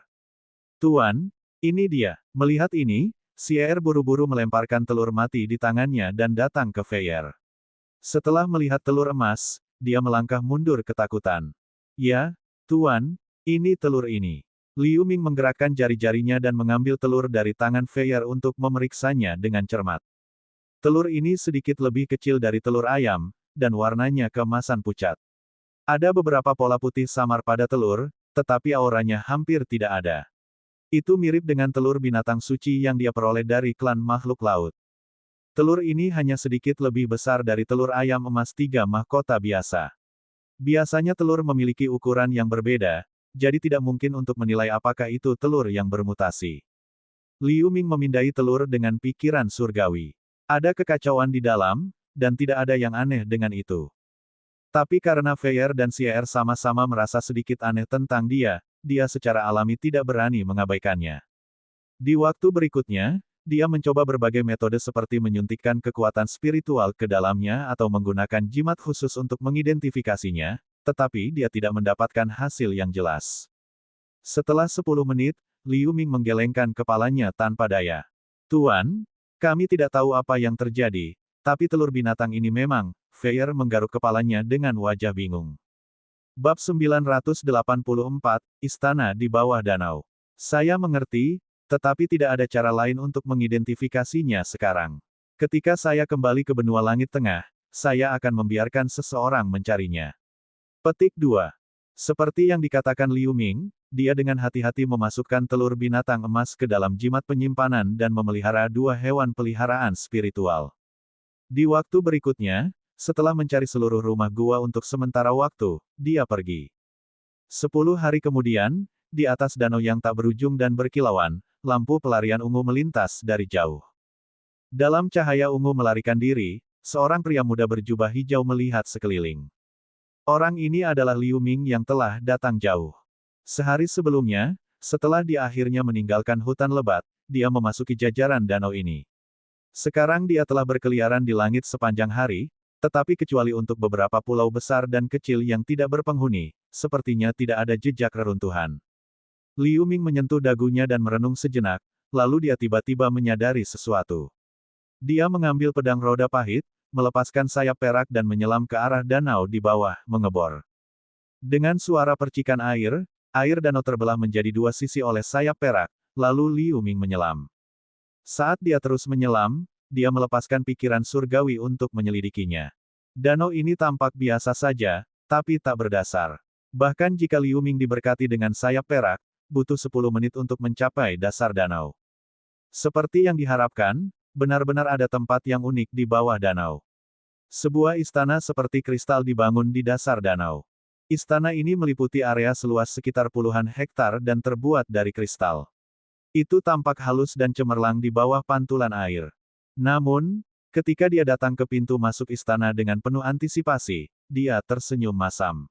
Speaker 1: Tuan, ini dia. Melihat ini, Xier buru-buru melemparkan telur mati di tangannya dan datang ke Feier. Setelah melihat telur emas, dia melangkah mundur ketakutan. Ya, Tuan, ini telur ini. Liu Ming menggerakkan jari-jarinya dan mengambil telur dari tangan Feier untuk memeriksanya dengan cermat. Telur ini sedikit lebih kecil dari telur ayam, dan warnanya keemasan pucat. Ada beberapa pola putih samar pada telur, tetapi auranya hampir tidak ada. Itu mirip dengan telur binatang suci yang dia peroleh dari klan makhluk laut. Telur ini hanya sedikit lebih besar dari telur ayam emas 3 mahkota biasa. Biasanya telur memiliki ukuran yang berbeda, jadi tidak mungkin untuk menilai apakah itu telur yang bermutasi. Liu Ming memindai telur dengan pikiran surgawi. Ada kekacauan di dalam, dan tidak ada yang aneh dengan itu. Tapi karena Feier dan Xier sama-sama merasa sedikit aneh tentang dia secara alami tidak berani mengabaikannya. Di waktu berikutnya, dia mencoba berbagai metode seperti menyuntikkan kekuatan spiritual ke dalamnya atau menggunakan jimat khusus untuk mengidentifikasinya, tetapi dia tidak mendapatkan hasil yang jelas. Setelah 10 menit, Liu Ming menggelengkan kepalanya tanpa daya. Tuan, kami tidak tahu apa yang terjadi, tapi telur binatang ini memang, Feier menggaruk kepalanya dengan wajah bingung. Bab 984, Istana di Bawah Danau. Saya mengerti, tetapi tidak ada cara lain untuk mengidentifikasinya sekarang. Ketika saya kembali ke benua langit tengah, saya akan membiarkan seseorang mencarinya. Petik 2. Seperti yang dikatakan Liu Ming, dia dengan hati-hati memasukkan telur binatang emas ke dalam jimat penyimpanan dan memelihara dua hewan peliharaan spiritual. Di waktu berikutnya, setelah mencari seluruh rumah gua untuk sementara waktu, dia pergi. 10 hari kemudian, di atas danau yang tak berujung dan berkilauan, lampu pelarian ungu melintas dari jauh. Dalam cahaya ungu melarikan diri, seorang pria muda berjubah hijau melihat sekeliling. Orang ini adalah Liu Ming yang telah datang jauh. Sehari sebelumnya, setelah dia akhirnya meninggalkan hutan lebat, dia memasuki jajaran danau ini. Sekarang dia telah berkeliaran di langit sepanjang hari, tetapi kecuali untuk beberapa pulau besar dan kecil yang tidak berpenghuni, sepertinya tidak ada jejak reruntuhan. Liu Ming menyentuh dagunya dan merenung sejenak, lalu dia tiba-tiba menyadari sesuatu. Dia mengambil pedang roda pahit, melepaskan sayap perak dan menyelam ke arah danau di bawah, mengebor. Dengan suara percikan air danau terbelah menjadi dua sisi oleh sayap perak, lalu Liu Ming menyelam. Saat dia terus menyelam, dia melepaskan pikiran surgawi untuk menyelidikinya. Danau ini tampak biasa saja, tapi tak berdasar. Bahkan jika Liu Ming diberkati dengan sayap perak, butuh 10 menit untuk mencapai dasar danau. Seperti yang diharapkan, benar-benar ada tempat yang unik di bawah danau. Sebuah istana seperti kristal dibangun di dasar danau. Istana ini meliputi area seluas sekitar puluhan hektar dan terbuat dari kristal. Itu tampak halus dan cemerlang di bawah pantulan air. Namun, ketika dia datang ke pintu masuk istana dengan penuh antisipasi, dia tersenyum masam.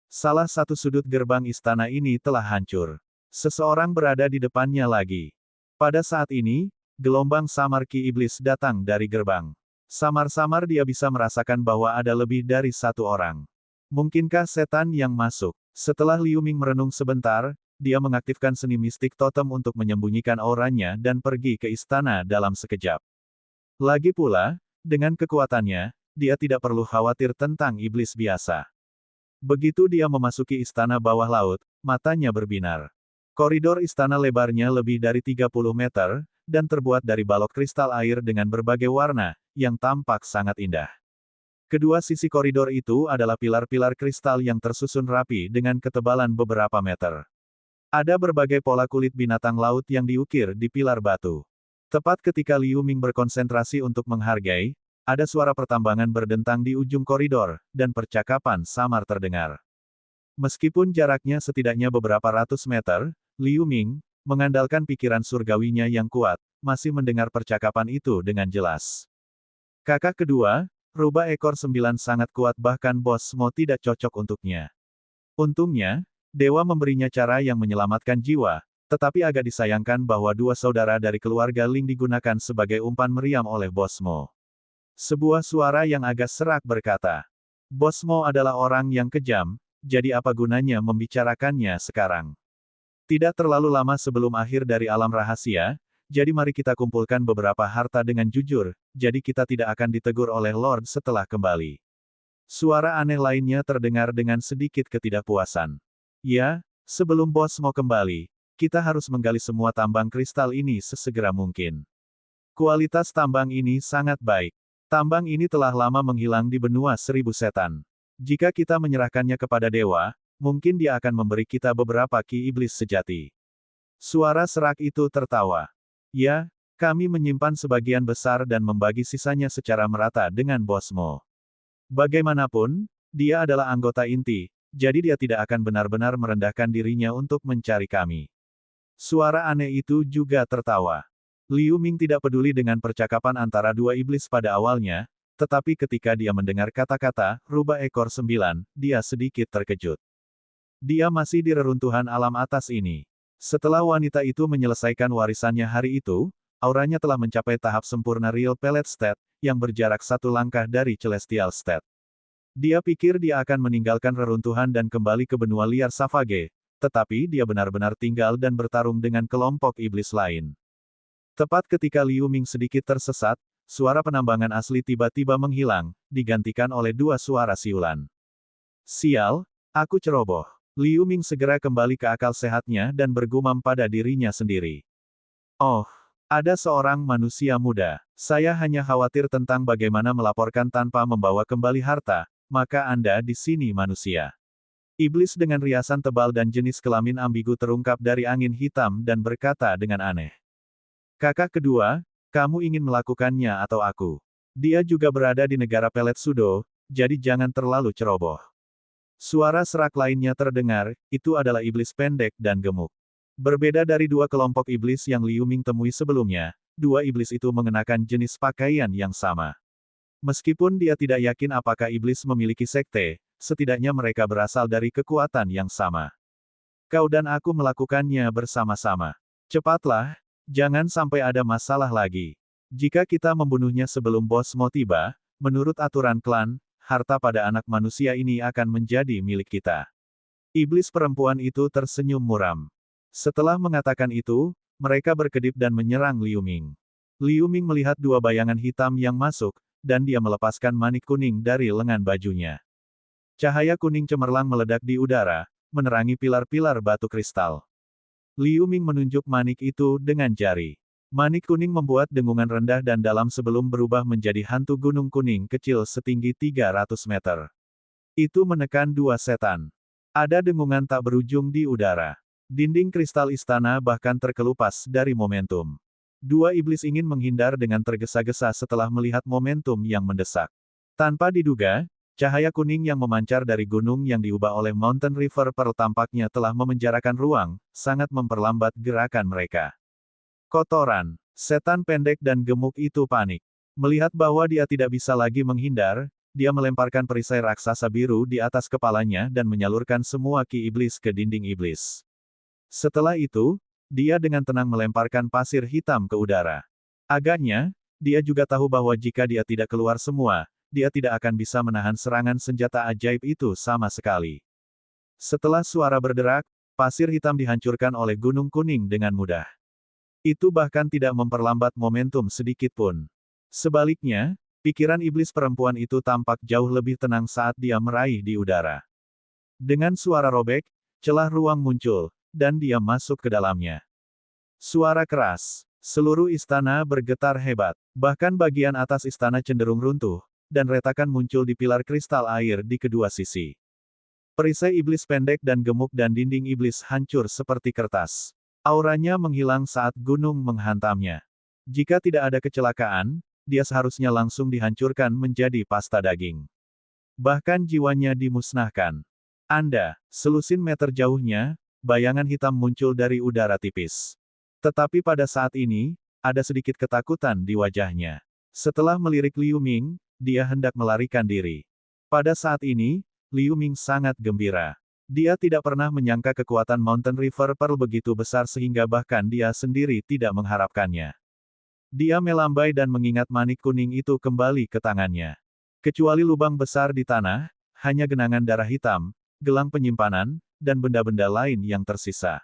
Speaker 1: Salah satu sudut gerbang istana ini telah hancur. Seseorang berada di depannya lagi. Pada saat ini, gelombang samar ki iblis datang dari gerbang. Samar-samar dia bisa merasakan bahwa ada lebih dari satu orang. Mungkinkah setan yang masuk? Setelah Liu Ming merenung sebentar, dia mengaktifkan seni mistik totem untuk menyembunyikan auranya dan pergi ke istana dalam sekejap. Lagi pula, dengan kekuatannya, dia tidak perlu khawatir tentang iblis biasa. Begitu dia memasuki istana bawah laut, matanya berbinar. Koridor istana lebarnya lebih dari 30 meter, dan terbuat dari balok kristal air dengan berbagai warna, yang tampak sangat indah. Kedua sisi koridor itu adalah pilar-pilar kristal yang tersusun rapi dengan ketebalan beberapa meter. Ada berbagai pola kulit binatang laut yang diukir di pilar batu. Tepat ketika Liu Ming berkonsentrasi untuk menghargai, ada suara pertambangan berdentang di ujung koridor, dan percakapan samar terdengar. Meskipun jaraknya setidaknya beberapa ratus meter, Liu Ming, mengandalkan pikiran surgawinya yang kuat, masih mendengar percakapan itu dengan jelas. Kakak kedua, rubah ekor 9 sangat kuat bahkan Bos Mo tidak cocok untuknya. Untungnya, Dewa memberinya cara yang menyelamatkan jiwa, tetapi agak disayangkan bahwa dua saudara dari keluarga Ling digunakan sebagai umpan meriam oleh Bos Mo. Sebuah suara yang agak serak berkata, Bos Mo adalah orang yang kejam, jadi apa gunanya membicarakannya sekarang? Tidak terlalu lama sebelum akhir dari alam rahasia, jadi mari kita kumpulkan beberapa harta dengan jujur, jadi kita tidak akan ditegur oleh Lord setelah kembali. Suara aneh lainnya terdengar dengan sedikit ketidakpuasan. Ya, sebelum Bos Mo kembali, kita harus menggali semua tambang kristal ini sesegera mungkin. Kualitas tambang ini sangat baik. Tambang ini telah lama menghilang di benua 1000 setan. Jika kita menyerahkannya kepada dewa, mungkin dia akan memberi kita beberapa ki iblis sejati. Suara serak itu tertawa. Ya, kami menyimpan sebagian besar dan membagi sisanya secara merata dengan Bos Mo. Bagaimanapun, dia adalah anggota inti, jadi dia tidak akan benar-benar merendahkan dirinya untuk mencari kami. Suara aneh itu juga tertawa. Liu Ming tidak peduli dengan percakapan antara dua iblis pada awalnya, tetapi ketika dia mendengar kata-kata, rubah ekor 9, dia sedikit terkejut. Dia masih di reruntuhan alam atas ini. Setelah wanita itu menyelesaikan warisannya hari itu, auranya telah mencapai tahap sempurna Real Pellet State, yang berjarak satu langkah dari Celestial State. Dia pikir dia akan meninggalkan reruntuhan dan kembali ke benua liar Savage, tetapi dia benar-benar tinggal dan bertarung dengan kelompok iblis lain. Tepat ketika Liu Ming sedikit tersesat, suara penambangan asli tiba-tiba menghilang, digantikan oleh dua suara siulan. Sial, aku ceroboh. Liu Ming segera kembali ke akal sehatnya dan bergumam pada dirinya sendiri. Oh, ada seorang manusia muda. Saya hanya khawatir tentang bagaimana melaporkan tanpa membawa kembali harta, maka Anda di sini manusia. Iblis dengan riasan tebal dan jenis kelamin ambigu terungkap dari angin hitam dan berkata dengan aneh. Kakak kedua, kamu ingin melakukannya atau aku? Dia juga berada di negara pelet Sudo, jadi jangan terlalu ceroboh. Suara serak lainnya terdengar, itu adalah iblis pendek dan gemuk. Berbeda dari dua kelompok iblis yang Liu Ming temui sebelumnya, dua iblis itu mengenakan jenis pakaian yang sama. Meskipun dia tidak yakin apakah iblis memiliki sekte, setidaknya mereka berasal dari kekuatan yang sama. Kau dan aku melakukannya bersama-sama. Cepatlah, jangan sampai ada masalah lagi. Jika kita membunuhnya sebelum Bos Mo tiba, menurut aturan klan, harta pada anak manusia ini akan menjadi milik kita. Iblis perempuan itu tersenyum muram. Setelah mengatakan itu, mereka berkedip dan menyerang Liu Ming. Liu Ming melihat dua bayangan hitam yang masuk, dan dia melepaskan manik kuning dari lengan bajunya. Cahaya kuning cemerlang meledak di udara, menerangi pilar-pilar batu kristal. Liu Ming menunjuk manik itu dengan jari. Manik kuning membuat dengungan rendah dan dalam sebelum berubah menjadi hantu gunung kuning kecil setinggi 300 meter. Itu menekan dua setan. Ada dengungan tak berujung di udara. Dinding kristal istana bahkan terkelupas dari momentum. Dua iblis ingin menghindar dengan tergesa-gesa setelah melihat momentum yang mendesak. Tanpa diduga, cahaya kuning yang memancar dari gunung yang diubah oleh Mountain River Pearl tampaknya telah memenjarakan ruang, sangat memperlambat gerakan mereka. Kotoran. Setan pendek dan gemuk itu panik. Melihat bahwa dia tidak bisa lagi menghindar, dia melemparkan perisai raksasa biru di atas kepalanya dan menyalurkan semua ki iblis ke dinding iblis. Setelah itu, dia dengan tenang melemparkan pasir hitam ke udara. Agaknya, dia juga tahu bahwa jika dia tidak keluar semua, dia tidak akan bisa menahan serangan senjata ajaib itu sama sekali. Setelah suara berderak, pasir hitam dihancurkan oleh gunung kuning dengan mudah. Itu bahkan tidak memperlambat momentum sedikit pun. Sebaliknya, pikiran iblis perempuan itu tampak jauh lebih tenang saat dia meraih di udara. Dengan suara robek, celah ruang muncul, dan dia masuk ke dalamnya. Suara keras. Seluruh istana bergetar hebat. Bahkan bagian atas istana cenderung runtuh, dan retakan muncul di pilar kristal air di kedua sisi. Perisai iblis pendek dan gemuk dan dinding iblis hancur seperti kertas. Auranya menghilang saat gunung menghantamnya. Jika tidak ada kecelakaan, dia seharusnya langsung dihancurkan menjadi pasta daging. Bahkan jiwanya dimusnahkan. Selusin meter jauhnya, bayangan hitam muncul dari udara tipis. Tetapi pada saat ini, ada sedikit ketakutan di wajahnya. Setelah melirik Liu Ming, dia hendak melarikan diri. Pada saat ini, Liu Ming sangat gembira. Dia tidak pernah menyangka kekuatan Mountain River Pearl begitu besar sehingga bahkan dia sendiri tidak mengharapkannya. Dia melambai dan mengingat manik kuning itu kembali ke tangannya. Kecuali lubang besar di tanah, hanya genangan darah hitam, gelang penyimpanan, dan benda-benda lain yang tersisa.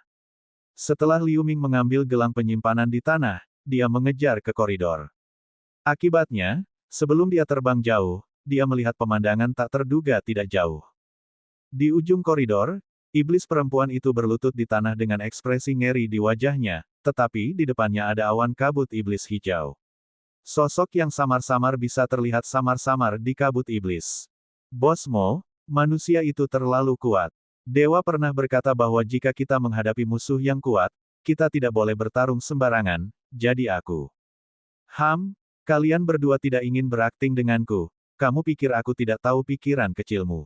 Speaker 1: Setelah Liu Ming mengambil gelang penyimpanan di tanah, dia mengejar ke koridor. Akibatnya, sebelum dia terbang jauh, dia melihat pemandangan tak terduga tidak jauh. Di ujung koridor, iblis perempuan itu berlutut di tanah dengan ekspresi ngeri di wajahnya, tetapi di depannya ada awan kabut iblis hijau. Sosok yang samar-samar bisa terlihat samar-samar di kabut iblis. Bos Mo, manusia itu terlalu kuat. Dewa pernah berkata bahwa jika kita menghadapi musuh yang kuat, kita tidak boleh bertarung sembarangan, jadi aku. Kalian berdua tidak ingin berakting denganku. Kamu pikir aku tidak tahu pikiran kecilmu.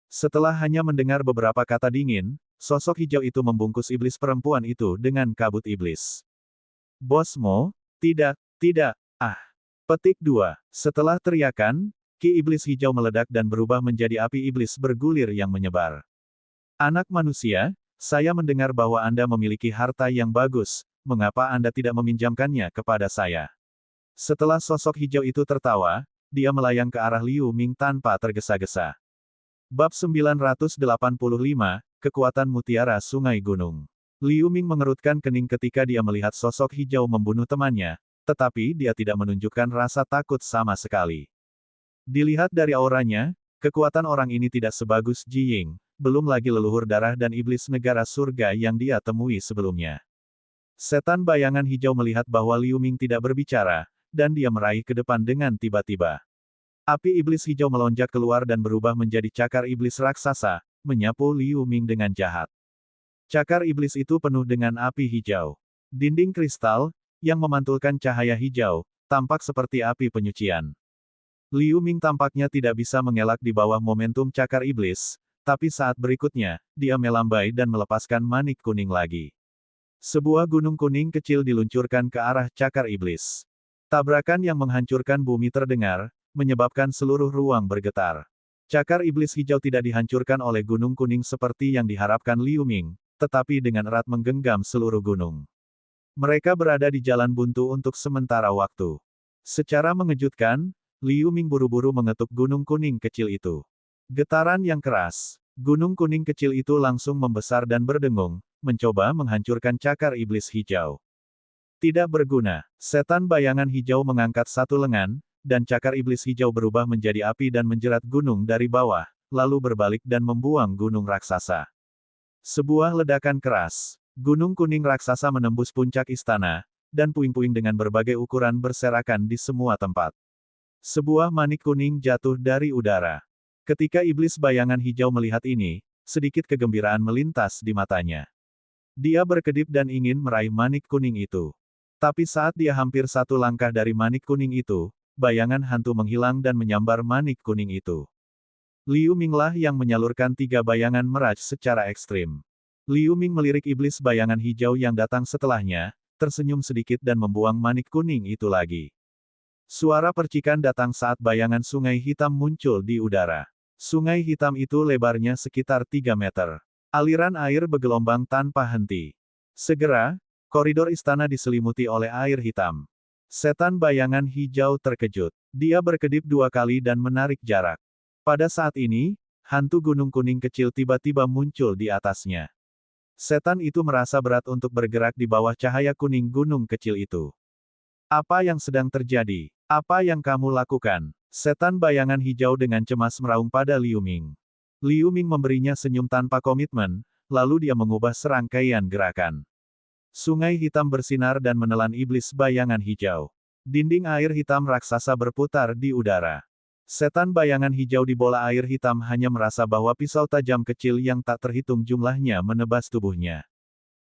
Speaker 1: Setelah hanya mendengar beberapa kata dingin, sosok hijau itu membungkus iblis perempuan itu dengan kabut iblis. Bos Mo, tidak. Petik 2. Setelah teriakan, ki iblis hijau meledak dan berubah menjadi api iblis bergulir yang menyebar. Anak manusia, saya mendengar bahwa Anda memiliki harta yang bagus, mengapa Anda tidak meminjamkannya kepada saya? Setelah sosok hijau itu tertawa, dia melayang ke arah Liu Ming tanpa tergesa-gesa. Bab 985, Kekuatan Mutiara Sungai Gunung. Liu Ming mengerutkan kening ketika dia melihat sosok hijau membunuh temannya, tetapi dia tidak menunjukkan rasa takut sama sekali. Dilihat dari auranya, kekuatan orang ini tidak sebagus Ji Ying, belum lagi leluhur darah dan iblis negara surga yang dia temui sebelumnya. Setan bayangan hijau melihat bahwa Liu Ming tidak berbicara, dan dia meraih ke depan dengan tiba-tiba. Api iblis hijau melonjak keluar dan berubah menjadi cakar iblis raksasa, menyapu Liu Ming dengan jahat. Cakar iblis itu penuh dengan api hijau. Dinding kristal, yang memantulkan cahaya hijau, tampak seperti api penyucian. Liu Ming tampaknya tidak bisa mengelak di bawah momentum cakar iblis, tapi saat berikutnya, dia melambai dan melepaskan manik kuning lagi. Sebuah gunung kuning kecil diluncurkan ke arah cakar iblis. Tabrakan yang menghancurkan bumi terdengar, menyebabkan seluruh ruang bergetar. Cakar iblis hijau tidak dihancurkan oleh gunung kuning seperti yang diharapkan Liu Ming, tetapi dengan erat menggenggam seluruh gunung. Mereka berada di jalan buntu untuk sementara waktu. Secara mengejutkan, Liu Ming buru-buru mengetuk gunung kuning kecil itu. Getaran yang keras. Gunung kuning kecil itu langsung membesar dan berdengung, mencoba menghancurkan cakar iblis hijau. Tidak berguna. Setan bayangan hijau mengangkat satu lengan, dan cakar iblis hijau berubah menjadi api dan menjerat gunung dari bawah, lalu berbalik dan membuang gunung raksasa. Sebuah ledakan keras. Gunung kuning raksasa menembus puncak istana, dan puing-puing dengan berbagai ukuran berserakan di semua tempat. Sebuah manik kuning jatuh dari udara. Ketika iblis bayangan hijau melihat ini, sedikit kegembiraan melintas di matanya. Dia berkedip dan ingin meraih manik kuning itu. Tapi saat dia hampir satu langkah dari manik kuning itu, bayangan hantu menghilang dan menyambar manik kuning itu. Liu Minglah yang menyalurkan 3 bayangan meraj secara ekstrim. Liu Ming melirik iblis bayangan hijau yang datang setelahnya, tersenyum sedikit dan membuang manik kuning itu lagi. Suara percikan datang saat bayangan sungai hitam muncul di udara. Sungai hitam itu lebarnya sekitar 3 meter. Aliran air bergelombang tanpa henti. Segera, koridor istana diselimuti oleh air hitam. Setan bayangan hijau terkejut. Dia berkedip 2 kali dan menarik jarak. Pada saat ini, hantu gunung kuning kecil tiba-tiba muncul di atasnya. Setan itu merasa berat untuk bergerak di bawah cahaya kuning gunung kecil itu. Apa yang sedang terjadi? Apa yang kamu lakukan? Setan bayangan hijau dengan cemas meraung pada Liu Ming. Liu Ming memberinya senyum tanpa komitmen, lalu dia mengubah serangkaian gerakan. Sungai hitam bersinar dan menelan iblis bayangan hijau. Dinding air hitam raksasa berputar di udara. Setan bayangan hijau di bola air hitam hanya merasa bahwa pisau tajam kecil yang tak terhitung jumlahnya menebas tubuhnya.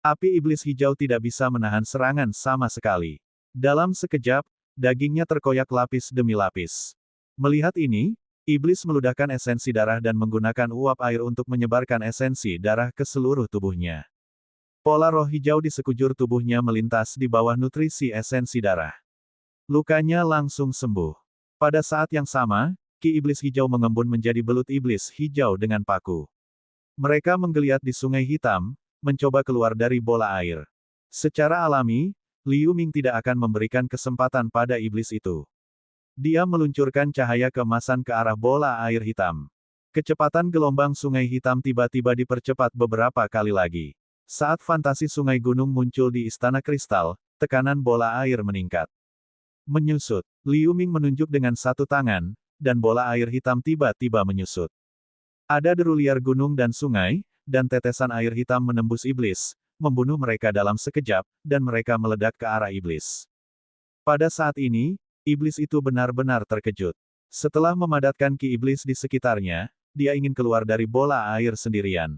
Speaker 1: Api iblis hijau tidak bisa menahan serangan sama sekali. Dalam sekejap, dagingnya terkoyak lapis demi lapis. Melihat ini, iblis meludahkan esensi darah dan menggunakan uap air untuk menyebarkan esensi darah ke seluruh tubuhnya. Pola roh hijau di sekujur tubuhnya melintas di bawah nutrisi esensi darah. Lukanya langsung sembuh. Pada saat yang sama, ki iblis hijau mengembun menjadi belut iblis hijau dengan paku. Mereka menggeliat di sungai hitam, mencoba keluar dari bola air. Secara alami, Liu Ming tidak akan memberikan kesempatan pada iblis itu. Dia meluncurkan cahaya keemasan ke arah bola air hitam. Kecepatan gelombang sungai hitam tiba-tiba dipercepat beberapa kali lagi. Saat fantasi sungai gunung muncul di Istana Kristal, tekanan bola air meningkat. Menyusut, Liu Ming menunjuk dengan satu tangan, dan bola air hitam tiba-tiba menyusut. Ada deru liar gunung dan sungai, dan tetesan air hitam menembus iblis, membunuh mereka dalam sekejap, dan mereka meledak ke arah iblis. Pada saat ini, iblis itu benar-benar terkejut. Setelah memadatkan ki iblis di sekitarnya, dia ingin keluar dari bola air sendirian.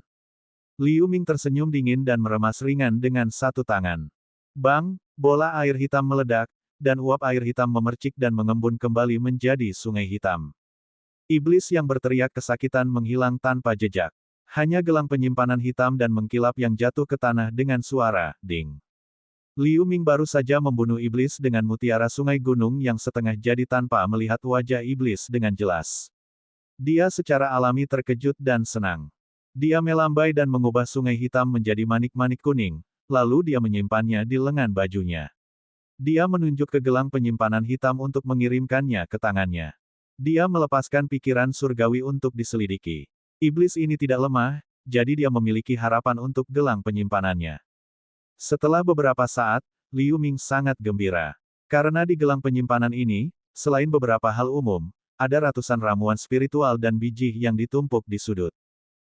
Speaker 1: Liu Ming tersenyum dingin dan meremas ringan dengan satu tangan. Bang, bola air hitam meledak, dan uap air hitam memercik dan mengembun kembali menjadi sungai hitam. Iblis yang berteriak kesakitan menghilang tanpa jejak. Hanya gelang penyimpanan hitam dan mengkilap yang jatuh ke tanah dengan suara ding. Liu Ming baru saja membunuh iblis dengan mutiara sungai gunung yang setengah jadi tanpa melihat wajah iblis dengan jelas. Dia secara alami terkejut dan senang. Dia melambai dan mengubah sungai hitam menjadi manik-manik kuning, lalu dia menyimpannya di lengan bajunya. Dia menunjuk ke gelang penyimpanan hitam untuk mengirimkannya ke tangannya. Dia melepaskan pikiran surgawi untuk diselidiki. Iblis ini tidak lemah, jadi dia memiliki harapan untuk gelang penyimpanannya. Setelah beberapa saat, Liu Ming sangat gembira. Karena di gelang penyimpanan ini, selain beberapa hal umum, ada ratusan ramuan spiritual dan biji yang ditumpuk di sudut.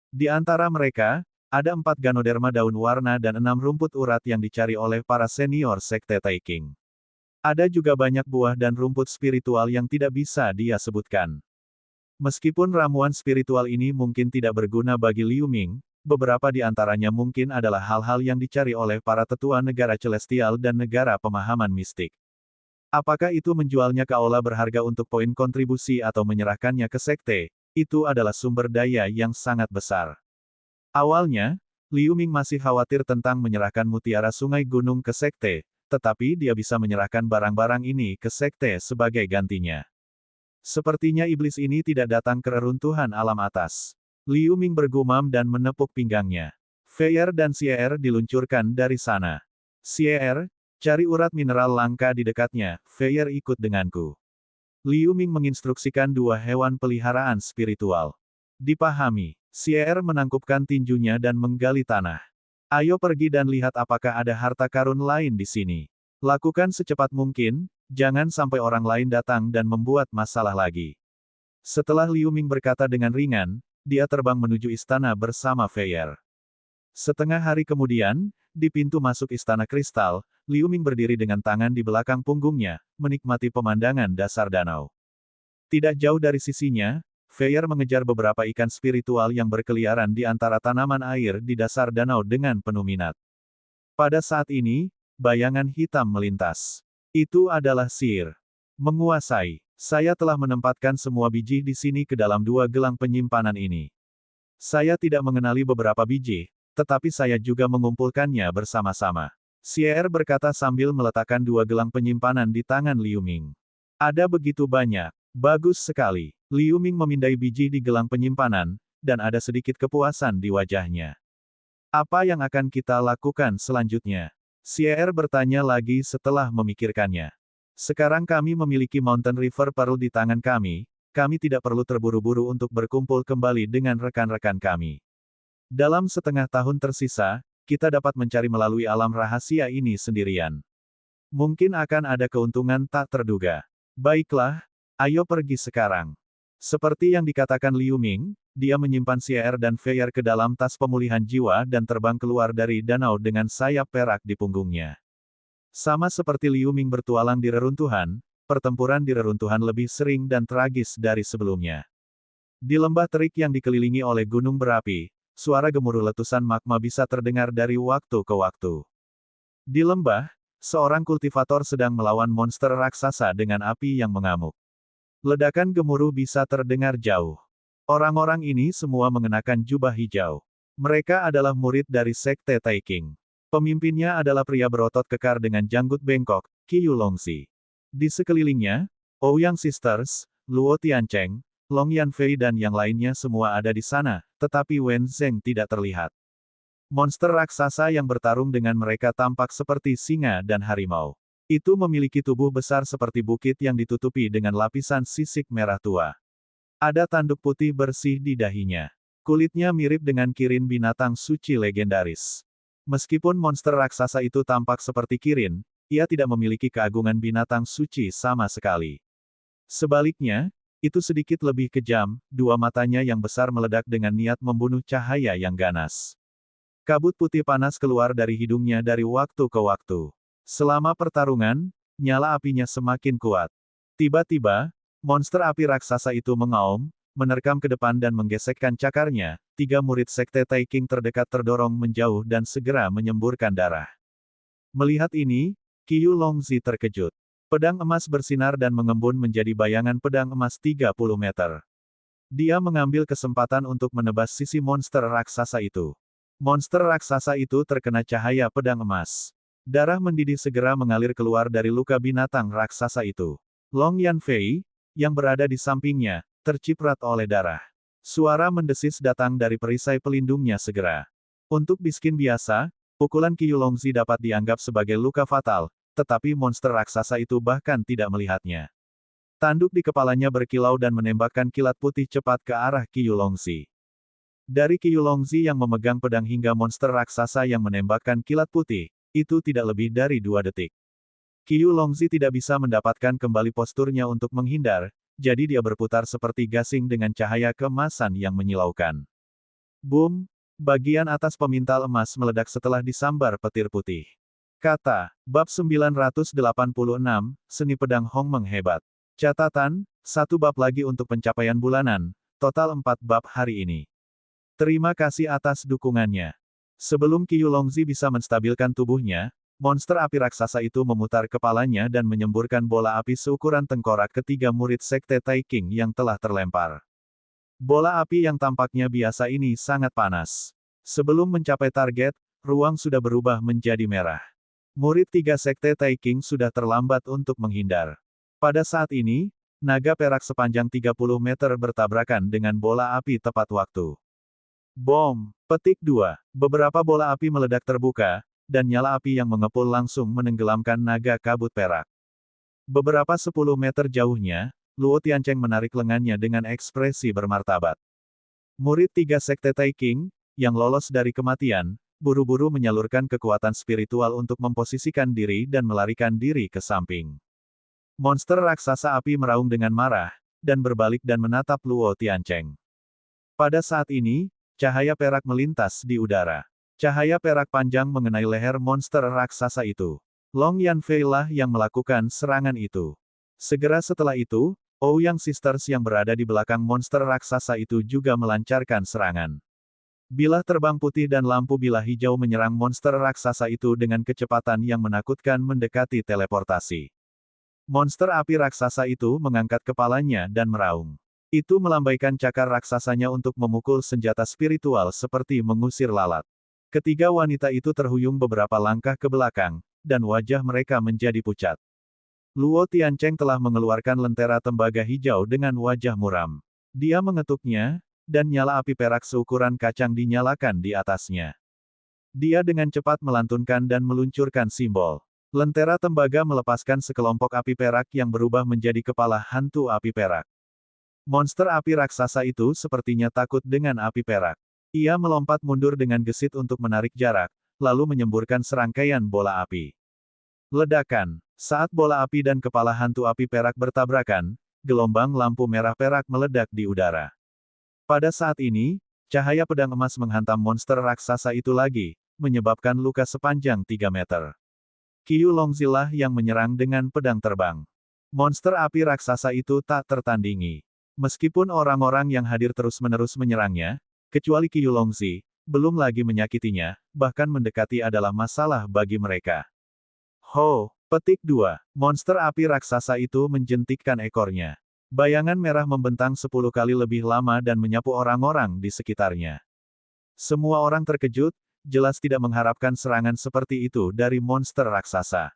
Speaker 1: Di antara mereka, ada 4 ganoderma daun warna dan 6 rumput urat yang dicari oleh para senior sekte Taiking. Ada juga banyak buah dan rumput spiritual yang tidak bisa dia sebutkan. Meskipun ramuan spiritual ini mungkin tidak berguna bagi Liu Ming, beberapa di antaranya mungkin adalah hal-hal yang dicari oleh para tetua negara celestial dan negara pemahaman mistik. Apakah itu menjualnya ke aula berharga untuk poin kontribusi atau menyerahkannya ke sekte? Itu adalah sumber daya yang sangat besar. Awalnya, Liu Ming masih khawatir tentang menyerahkan mutiara sungai gunung ke sekte, tetapi dia bisa menyerahkan barang-barang ini ke sekte sebagai gantinya. Sepertinya iblis ini tidak datang ke reruntuhan alam atas. Liu Ming bergumam dan menepuk pinggangnya. Feier dan Xier diluncurkan dari sana. Xier, cari urat mineral langka di dekatnya, Feier ikut denganku. Liu Ming menginstruksikan 2 hewan peliharaan spiritual. Dipahami. Xier menangkupkan tinjunya dan menggali tanah. Ayo pergi dan lihat apakah ada harta karun lain di sini. Lakukan secepat mungkin, jangan sampai orang lain datang dan membuat masalah lagi. Setelah Liu Ming berkata dengan ringan, dia terbang menuju istana bersama Feier. Setengah hari kemudian, di pintu masuk Istana Kristal, Liu Ming berdiri dengan tangan di belakang punggungnya, menikmati pemandangan dasar danau. Tidak jauh dari sisinya, Feier mengejar beberapa ikan spiritual yang berkeliaran di antara tanaman air di dasar danau dengan penuh minat. Pada saat ini, bayangan hitam melintas. Itu adalah sihir. Menguasai. Saya telah menempatkan semua biji di sini ke dalam 2 gelang penyimpanan ini. Saya tidak mengenali beberapa biji, tetapi saya juga mengumpulkannya bersama-sama. Xier berkata sambil meletakkan 2 gelang penyimpanan di tangan Liu Ming. Ada begitu banyak. Bagus sekali. Liu Ming memindai biji di gelang penyimpanan, dan ada sedikit kepuasan di wajahnya. Apa yang akan kita lakukan selanjutnya? Xier bertanya lagi setelah memikirkannya. Sekarang kami memiliki Mountain River Pearl di tangan kami tidak perlu terburu-buru untuk berkumpul kembali dengan rekan-rekan kami. Dalam setengah tahun tersisa, kita dapat mencari melalui alam rahasia ini sendirian. Mungkin akan ada keuntungan tak terduga. Baiklah, ayo pergi sekarang. Seperti yang dikatakan Liu Ming, dia menyimpan Xier dan Feier ke dalam tas pemulihan jiwa dan terbang keluar dari danau dengan sayap perak di punggungnya. Sama seperti Liu Ming bertualang di reruntuhan, pertempuran di reruntuhan lebih sering dan tragis dari sebelumnya. Di lembah terik yang dikelilingi oleh gunung berapi, suara gemuruh letusan magma bisa terdengar dari waktu ke waktu. Di lembah, seorang kultivator sedang melawan monster raksasa dengan api yang mengamuk. Ledakan gemuruh bisa terdengar jauh. Orang-orang ini semua mengenakan jubah hijau. Mereka adalah murid dari Sekte Taiking. Pemimpinnya adalah pria berotot kekar dengan janggut bengkok, Qiyu Longxi. Di sekelilingnya, Ouyang Sisters, Luo Tiancheng, Long Yanfei dan yang lainnya semua ada di sana, tetapi Wen Zheng tidak terlihat. Monster raksasa yang bertarung dengan mereka tampak seperti singa dan harimau. Itu memiliki tubuh besar seperti bukit yang ditutupi dengan lapisan sisik merah tua. Ada tanduk putih bersih di dahinya. Kulitnya mirip dengan kirin binatang suci legendaris. Meskipun monster raksasa itu tampak seperti kirin, ia tidak memiliki keagungan binatang suci sama sekali. Sebaliknya, itu sedikit lebih kejam, dua matanya yang besar meledak dengan niat membunuh cahaya yang ganas. Kabut putih panas keluar dari hidungnya dari waktu ke waktu. Selama pertarungan, nyala apinya semakin kuat. Tiba-tiba, monster api raksasa itu mengaum, menerkam ke depan dan menggesekkan cakarnya. Tiga murid Sekte Taiking terdekat terdorong menjauh dan segera menyemburkan darah. Melihat ini, Qiyu Longxi terkejut. Pedang emas bersinar dan mengembun menjadi bayangan pedang emas 30 meter. Dia mengambil kesempatan untuk menebas sisi monster raksasa itu. Monster raksasa itu terkena cahaya pedang emas. Darah mendidih segera mengalir keluar dari luka binatang raksasa itu. Long Yanfei, yang berada di sampingnya, terciprat oleh darah. Suara mendesis datang dari perisai pelindungnya segera. Untuk biskin biasa, pukulan Qiyu Longxi dapat dianggap sebagai luka fatal, tetapi monster raksasa itu bahkan tidak melihatnya. Tanduk di kepalanya berkilau dan menembakkan kilat putih cepat ke arah Qiyu Longxi. Dari Qiyu Longxi yang memegang pedang hingga monster raksasa yang menembakkan kilat putih, itu tidak lebih dari 2 detik. Qiyu Longxi tidak bisa mendapatkan kembali posturnya untuk menghindar, jadi dia berputar seperti gasing dengan cahaya keemasan yang menyilaukan. Boom! Bagian atas pemintal emas meledak setelah disambar petir putih. Kata, Bab 986, Seni Pedang Hongmeng Hebat. Catatan, 1 bab lagi untuk pencapaian bulanan, total 4 bab hari ini. Terima kasih atas dukungannya. Sebelum Qiyu Longxi bisa menstabilkan tubuhnya, monster api raksasa itu memutar kepalanya dan menyemburkan bola api seukuran tengkorak ke 3 murid Sekte Taiking yang telah terlempar. Bola api yang tampaknya biasa ini sangat panas. Sebelum mencapai target, ruang sudah berubah menjadi merah. Murid 3 Sekte Taiking sudah terlambat untuk menghindar. Pada saat ini, naga perak sepanjang 30 meter bertabrakan dengan bola api tepat waktu. Bom! Petik 2. Beberapa bola api meledak terbuka, dan nyala api yang mengepul langsung menenggelamkan naga kabut perak. Beberapa 10 meter jauhnya, Luo Tiancheng menarik lengannya dengan ekspresi bermartabat. Murid 3 Sekte Taiking, yang lolos dari kematian, buru-buru menyalurkan kekuatan spiritual untuk memposisikan diri dan melarikan diri ke samping. Monster raksasa api meraung dengan marah, dan berbalik dan menatap Luo Tiancheng. Pada saat ini, cahaya perak melintas di udara. Cahaya perak panjang mengenai leher monster raksasa itu. Long Yanfei lah yang melakukan serangan itu. Segera setelah itu, Ouyang Sisters yang berada di belakang monster raksasa itu juga melancarkan serangan. Bilah terbang putih dan lampu bilah hijau menyerang monster raksasa itu dengan kecepatan yang menakutkan mendekati teleportasi. Monster api raksasa itu mengangkat kepalanya dan meraung. Itu melambaikan cakar raksasanya untuk memukul senjata spiritual seperti mengusir lalat. Ketiga wanita itu terhuyung beberapa langkah ke belakang, dan wajah mereka menjadi pucat. Luo Tiancheng telah mengeluarkan lentera tembaga hijau dengan wajah muram. Dia mengetuknya, dan nyala api perak seukuran kacang dinyalakan di atasnya. Dia dengan cepat melantunkan dan meluncurkan simbol. Lentera tembaga melepaskan sekelompok api perak yang berubah menjadi kepala hantu api perak. Monster api raksasa itu sepertinya takut dengan api perak. Ia melompat mundur dengan gesit untuk menarik jarak, lalu menyemburkan serangkaian bola api. Ledakan. Saat bola api dan kepala hantu api perak bertabrakan, gelombang lampu merah perak meledak di udara. Pada saat ini, cahaya pedang emas menghantam monster raksasa itu lagi, menyebabkan luka sepanjang 3 meter. Qiu Longzi lah yang menyerang dengan pedang terbang. Monster api raksasa itu tak tertandingi. Meskipun orang-orang yang hadir terus-menerus menyerangnya, kecuali Qiu Longzi, belum lagi menyakitinya, bahkan mendekati adalah masalah bagi mereka. Ho! Petik 2. Monster api raksasa itu menjentikkan ekornya. Bayangan merah membentang 10 kali lebih lama dan menyapu orang-orang di sekitarnya. Semua orang terkejut, jelas tidak mengharapkan serangan seperti itu dari monster raksasa.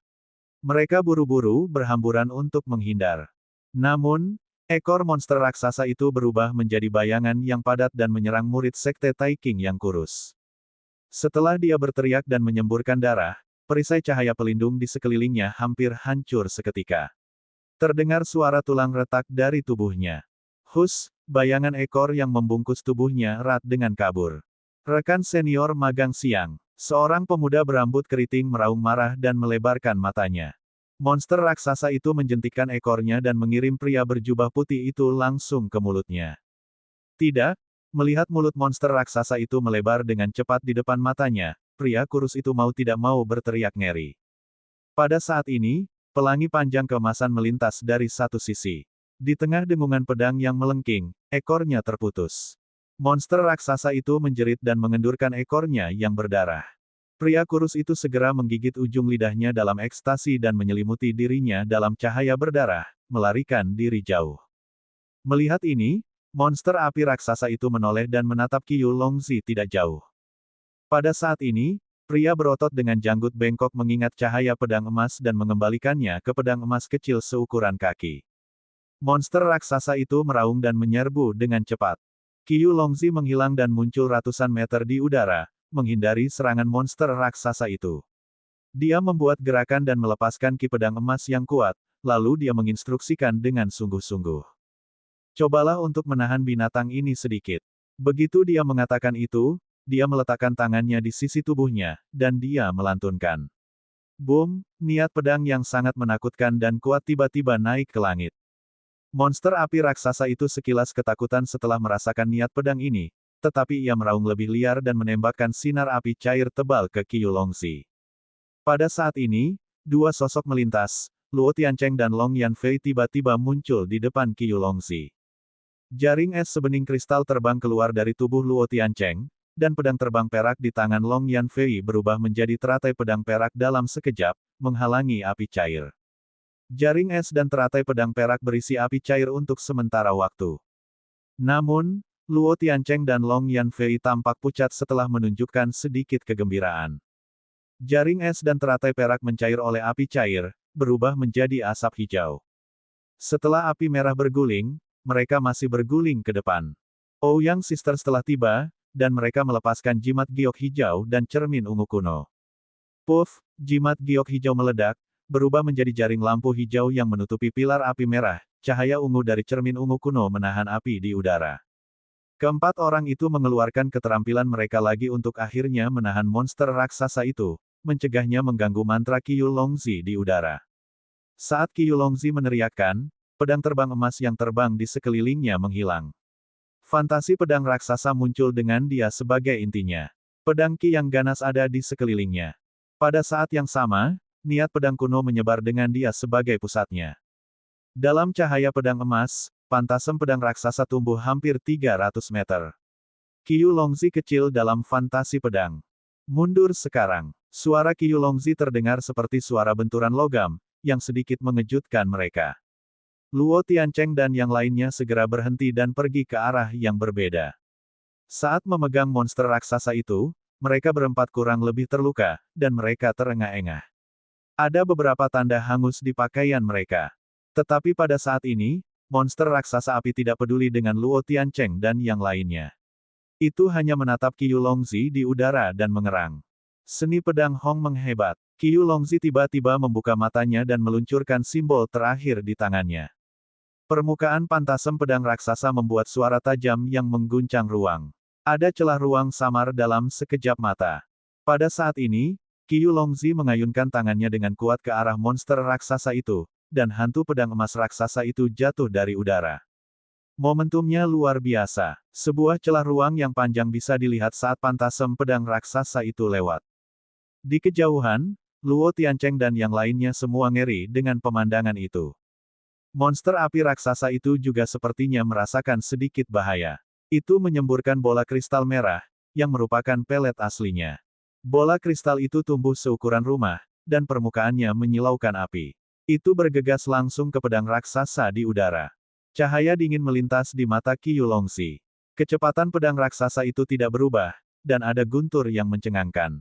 Speaker 1: Mereka buru-buru berhamburan untuk menghindar. Namun, ekor monster raksasa itu berubah menjadi bayangan yang padat dan menyerang murid sekte Taiking yang kurus. Setelah dia berteriak dan menyemburkan darah, perisai cahaya pelindung di sekelilingnya hampir hancur seketika. Terdengar suara tulang retak dari tubuhnya. Hus, bayangan ekor yang membungkus tubuhnya erat dengan kabur. Rekan senior magang siang, seorang pemuda berambut keriting meraung marah dan melebarkan matanya. Monster raksasa itu menjentikkan ekornya dan mengirim pria berjubah putih itu langsung ke mulutnya. Tidak, melihat mulut monster raksasa itu melebar dengan cepat di depan matanya, pria kurus itu mau tidak mau berteriak ngeri. Pada saat ini, pelangi panjang keemasan melintas dari satu sisi. Di tengah dengungan pedang yang melengking, ekornya terputus. Monster raksasa itu menjerit dan mengendurkan ekornya yang berdarah. Pria kurus itu segera menggigit ujung lidahnya dalam ekstasi dan menyelimuti dirinya dalam cahaya berdarah, melarikan diri jauh. Melihat ini, monster api raksasa itu menoleh dan menatap Qiu Longzi tidak jauh. Pada saat ini, pria berotot dengan janggut bengkok mengingat cahaya pedang emas dan mengembalikannya ke pedang emas kecil seukuran kaki. Monster raksasa itu meraung dan menyerbu dengan cepat. Qiu Longzi menghilang dan muncul ratusan meter di udara, menghindari serangan monster raksasa itu. Dia membuat gerakan dan melepaskan ki pedang emas yang kuat, lalu dia menginstruksikan dengan sungguh-sungguh. Cobalah untuk menahan binatang ini sedikit. Begitu dia mengatakan itu, dia meletakkan tangannya di sisi tubuhnya, dan dia melantunkan. Boom, niat pedang yang sangat menakutkan dan kuat tiba-tiba naik ke langit. Monster api raksasa itu sekilas ketakutan setelah merasakan niat pedang ini, tetapi ia meraung lebih liar dan menembakkan sinar api cair tebal ke Qiu Longzi. Pada saat ini, dua sosok melintas, Luo Tiancheng dan Long Yanfei tiba-tiba muncul di depan Qiu Longzi. Jaring es sebening kristal terbang keluar dari tubuh Luo Tiancheng, dan pedang terbang perak di tangan Long Yanfei berubah menjadi teratai pedang perak dalam sekejap, menghalangi api cair. Jaring es dan teratai pedang perak berisi api cair untuk sementara waktu. Namun, Luo Tiancheng dan Long Yanfei tampak pucat setelah menunjukkan sedikit kegembiraan. Jaring es dan teratai perak mencair oleh api cair, berubah menjadi asap hijau. Setelah api merah berguling, mereka masih berguling ke depan. Ouyang Sisters telah tiba, dan mereka melepaskan jimat giok hijau dan cermin ungu kuno. Puff, jimat giok hijau meledak, berubah menjadi jaring lampu hijau yang menutupi pilar api merah, cahaya ungu dari cermin ungu kuno menahan api di udara. Keempat orang itu mengeluarkan keterampilan mereka lagi untuk akhirnya menahan monster raksasa itu, mencegahnya mengganggu mantra Qiu Longzi di udara. Saat Qiu Longzi meneriakkan, pedang terbang emas yang terbang di sekelilingnya menghilang. Fantasi pedang raksasa muncul dengan dia sebagai intinya. Pedang ki yang ganas ada di sekelilingnya. Pada saat yang sama, niat pedang kuno menyebar dengan dia sebagai pusatnya. Dalam cahaya pedang emas, pantasem pedang raksasa tumbuh hampir 300 meter. Qiu Longzi kecil dalam fantasi pedang. Mundur sekarang. Suara Qiu Longzi terdengar seperti suara benturan logam, yang sedikit mengejutkan mereka. Luo Tiancheng dan yang lainnya segera berhenti dan pergi ke arah yang berbeda. Saat memegang monster raksasa itu, mereka berempat kurang lebih terluka, dan mereka terengah-engah. Ada beberapa tanda hangus di pakaian mereka. Tetapi pada saat ini, monster raksasa api tidak peduli dengan Luo Tiancheng dan yang lainnya. Itu hanya menatap Qiu Longzi di udara dan mengerang. Seni pedang Hong menghebat. Qiu Longzi tiba-tiba membuka matanya dan meluncurkan simbol terakhir di tangannya. Permukaan pantasem pedang raksasa membuat suara tajam yang mengguncang ruang. Ada celah ruang samar dalam sekejap mata. Pada saat ini, Qiu Longzi mengayunkan tangannya dengan kuat ke arah monster raksasa itu, dan hantu pedang emas raksasa itu jatuh dari udara. Momentumnya luar biasa. Sebuah celah ruang yang panjang bisa dilihat saat pantasem pedang raksasa itu lewat. Di kejauhan, Luo Tiancheng dan yang lainnya semua ngeri dengan pemandangan itu. Monster api raksasa itu juga sepertinya merasakan sedikit bahaya. Itu menyemburkan bola kristal merah, yang merupakan pelet aslinya. Bola kristal itu tumbuh seukuran rumah, dan permukaannya menyilaukan api. Itu bergegas langsung ke pedang raksasa di udara. Cahaya dingin melintas di mata Qiu Longxi. Kecepatan pedang raksasa itu tidak berubah, dan ada guntur yang mencengangkan.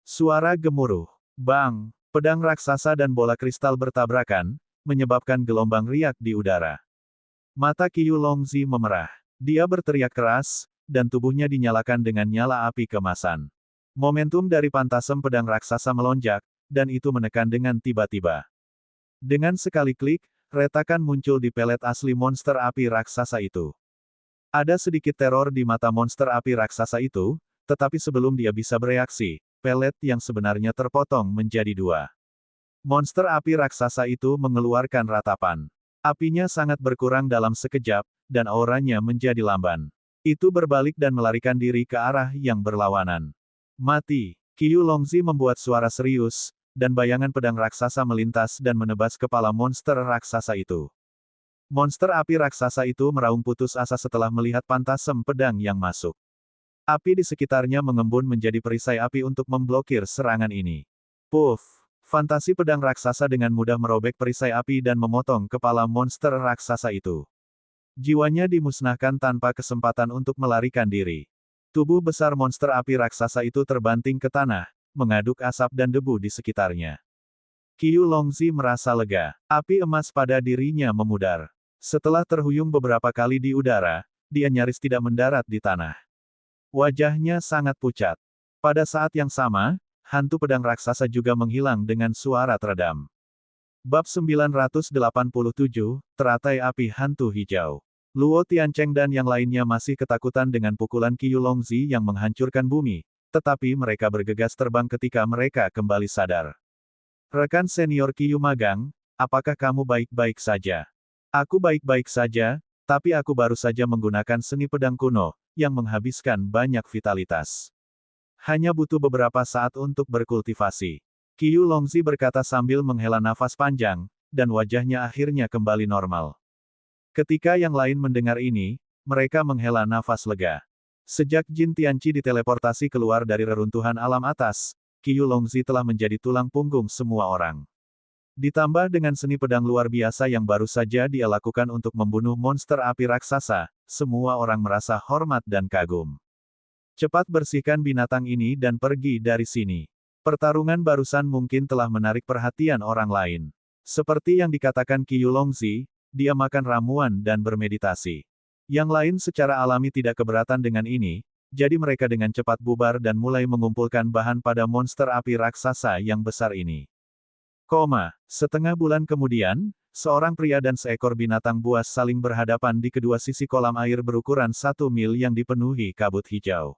Speaker 1: Suara gemuruh. Bang! Pedang raksasa dan bola kristal bertabrakan, menyebabkan gelombang riak di udara. Mata Qiu Longxi memerah. Dia berteriak keras, dan tubuhnya dinyalakan dengan nyala api kemasan. Momentum dari pantasem pedang raksasa melonjak, dan itu menekan dengan tiba-tiba. Dengan sekali klik, retakan muncul di pelet asli monster api raksasa itu. Ada sedikit teror di mata monster api raksasa itu, tetapi sebelum dia bisa bereaksi, pelet yang sebenarnya terpotong menjadi dua. Monster api raksasa itu mengeluarkan ratapan. Apinya sangat berkurang dalam sekejap, dan auranya menjadi lamban. Itu berbalik dan melarikan diri ke arah yang berlawanan. Mati! Qiu Longxi membuat suara serius, dan bayangan pedang raksasa melintas dan menebas kepala monster raksasa itu. Monster api raksasa itu meraung putus asa setelah melihat pantasem pedang yang masuk. Api di sekitarnya mengembun menjadi perisai api untuk memblokir serangan ini. Puff! Fantasi pedang raksasa dengan mudah merobek perisai api dan memotong kepala monster raksasa itu. Jiwanya dimusnahkan tanpa kesempatan untuk melarikan diri. Tubuh besar monster api raksasa itu terbanting ke tanah, mengaduk asap dan debu di sekitarnya. Qiu Longxi merasa lega. Api emas pada dirinya memudar. Setelah terhuyung beberapa kali di udara, dia nyaris tidak mendarat di tanah. Wajahnya sangat pucat. Pada saat yang sama, hantu pedang raksasa juga menghilang dengan suara teredam. Bab 987, Teratai Api Hantu Hijau. Luo Tiancheng dan yang lainnya masih ketakutan dengan pukulan Qiu Longxi yang menghancurkan bumi. Tetapi mereka bergegas terbang ketika mereka kembali sadar. Rekan senior Qiu Magang, apakah kamu baik-baik saja? Aku baik-baik saja, tapi aku baru saja menggunakan seni pedang kuno, yang menghabiskan banyak vitalitas. Hanya butuh beberapa saat untuk berkultivasi. Qiu Longxi berkata sambil menghela nafas panjang, dan wajahnya akhirnya kembali normal. Ketika yang lain mendengar ini, mereka menghela nafas lega. Sejak Jin Tianqi diteleportasi keluar dari reruntuhan alam atas, Qiu Longxi telah menjadi tulang punggung semua orang. Ditambah dengan seni pedang luar biasa yang baru saja dia lakukan untuk membunuh monster api raksasa, semua orang merasa hormat dan kagum. Cepat bersihkan binatang ini dan pergi dari sini. Pertarungan barusan mungkin telah menarik perhatian orang lain. Seperti yang dikatakan Qiu Longxi, dia makan ramuan dan bermeditasi. Yang lain secara alami tidak keberatan dengan ini, jadi mereka dengan cepat bubar dan mulai mengumpulkan bahan pada monster api raksasa yang besar ini. Setengah bulan kemudian, seorang pria dan seekor binatang buas saling berhadapan di kedua sisi kolam air berukuran 1 mil yang dipenuhi kabut hijau.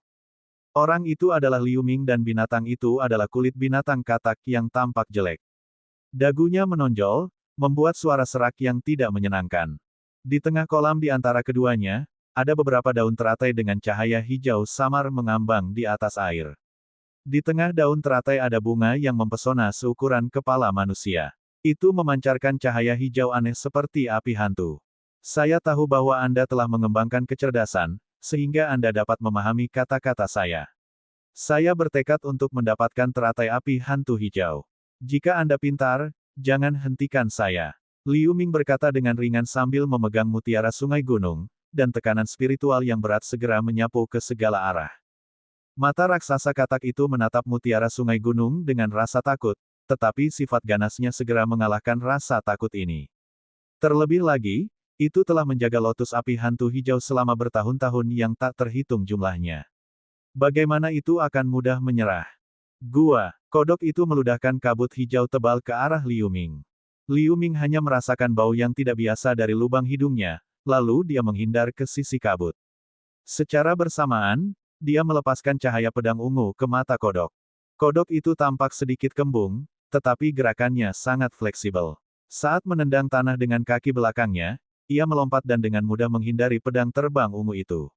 Speaker 1: Orang itu adalah Liu Ming dan binatang itu adalah kulit binatang katak yang tampak jelek. Dagunya menonjol, membuat suara serak yang tidak menyenangkan. Di tengah kolam di antara keduanya, ada beberapa daun teratai dengan cahaya hijau samar mengambang di atas air. Di tengah daun teratai ada bunga yang mempesona seukuran kepala manusia. Itu memancarkan cahaya hijau aneh seperti api hantu. Saya tahu bahwa Anda telah mengembangkan kecerdasan, sehingga Anda dapat memahami kata-kata saya. Saya bertekad untuk mendapatkan teratai api hantu hijau. Jika Anda pintar, jangan hentikan saya. Liu Ming berkata dengan ringan sambil memegang mutiara sungai gunung, dan tekanan spiritual yang berat segera menyapu ke segala arah. Mata raksasa katak itu menatap mutiara sungai gunung dengan rasa takut, tetapi sifat ganasnya segera mengalahkan rasa takut ini. Terlebih lagi, itu telah menjaga lotus api hantu hijau selama bertahun-tahun yang tak terhitung jumlahnya. Bagaimana itu akan mudah menyerah? Kodok itu meludahkan kabut hijau tebal ke arah Liu Ming. Liu Ming hanya merasakan bau yang tidak biasa dari lubang hidungnya, lalu dia menghindar ke sisi kabut. Secara bersamaan, dia melepaskan cahaya pedang ungu ke mata kodok. Kodok itu tampak sedikit kembung, tetapi gerakannya sangat fleksibel. Saat menendang tanah dengan kaki belakangnya, ia melompat dan dengan mudah menghindari pedang terbang ungu itu.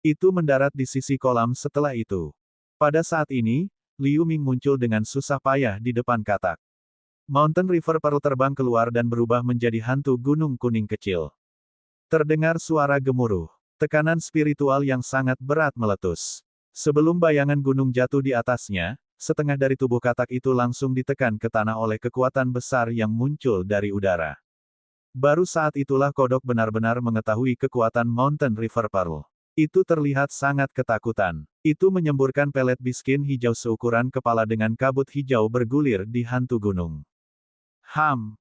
Speaker 1: Itu mendarat di sisi kolam setelah itu. Pada saat ini, Liu Ming muncul dengan susah payah di depan katak. Mountain River Pearl terbang keluar dan berubah menjadi hantu gunung kuning kecil. Terdengar suara gemuruh. Tekanan spiritual yang sangat berat meletus. Sebelum bayangan gunung jatuh di atasnya, setengah dari tubuh katak itu langsung ditekan ke tanah oleh kekuatan besar yang muncul dari udara. Baru saat itulah kodok benar-benar mengetahui kekuatan Mountain River Pearl. Itu terlihat sangat ketakutan. Itu menyemburkan pelet biskin hijau seukuran kepala dengan kabut hijau bergulir di hantu gunung.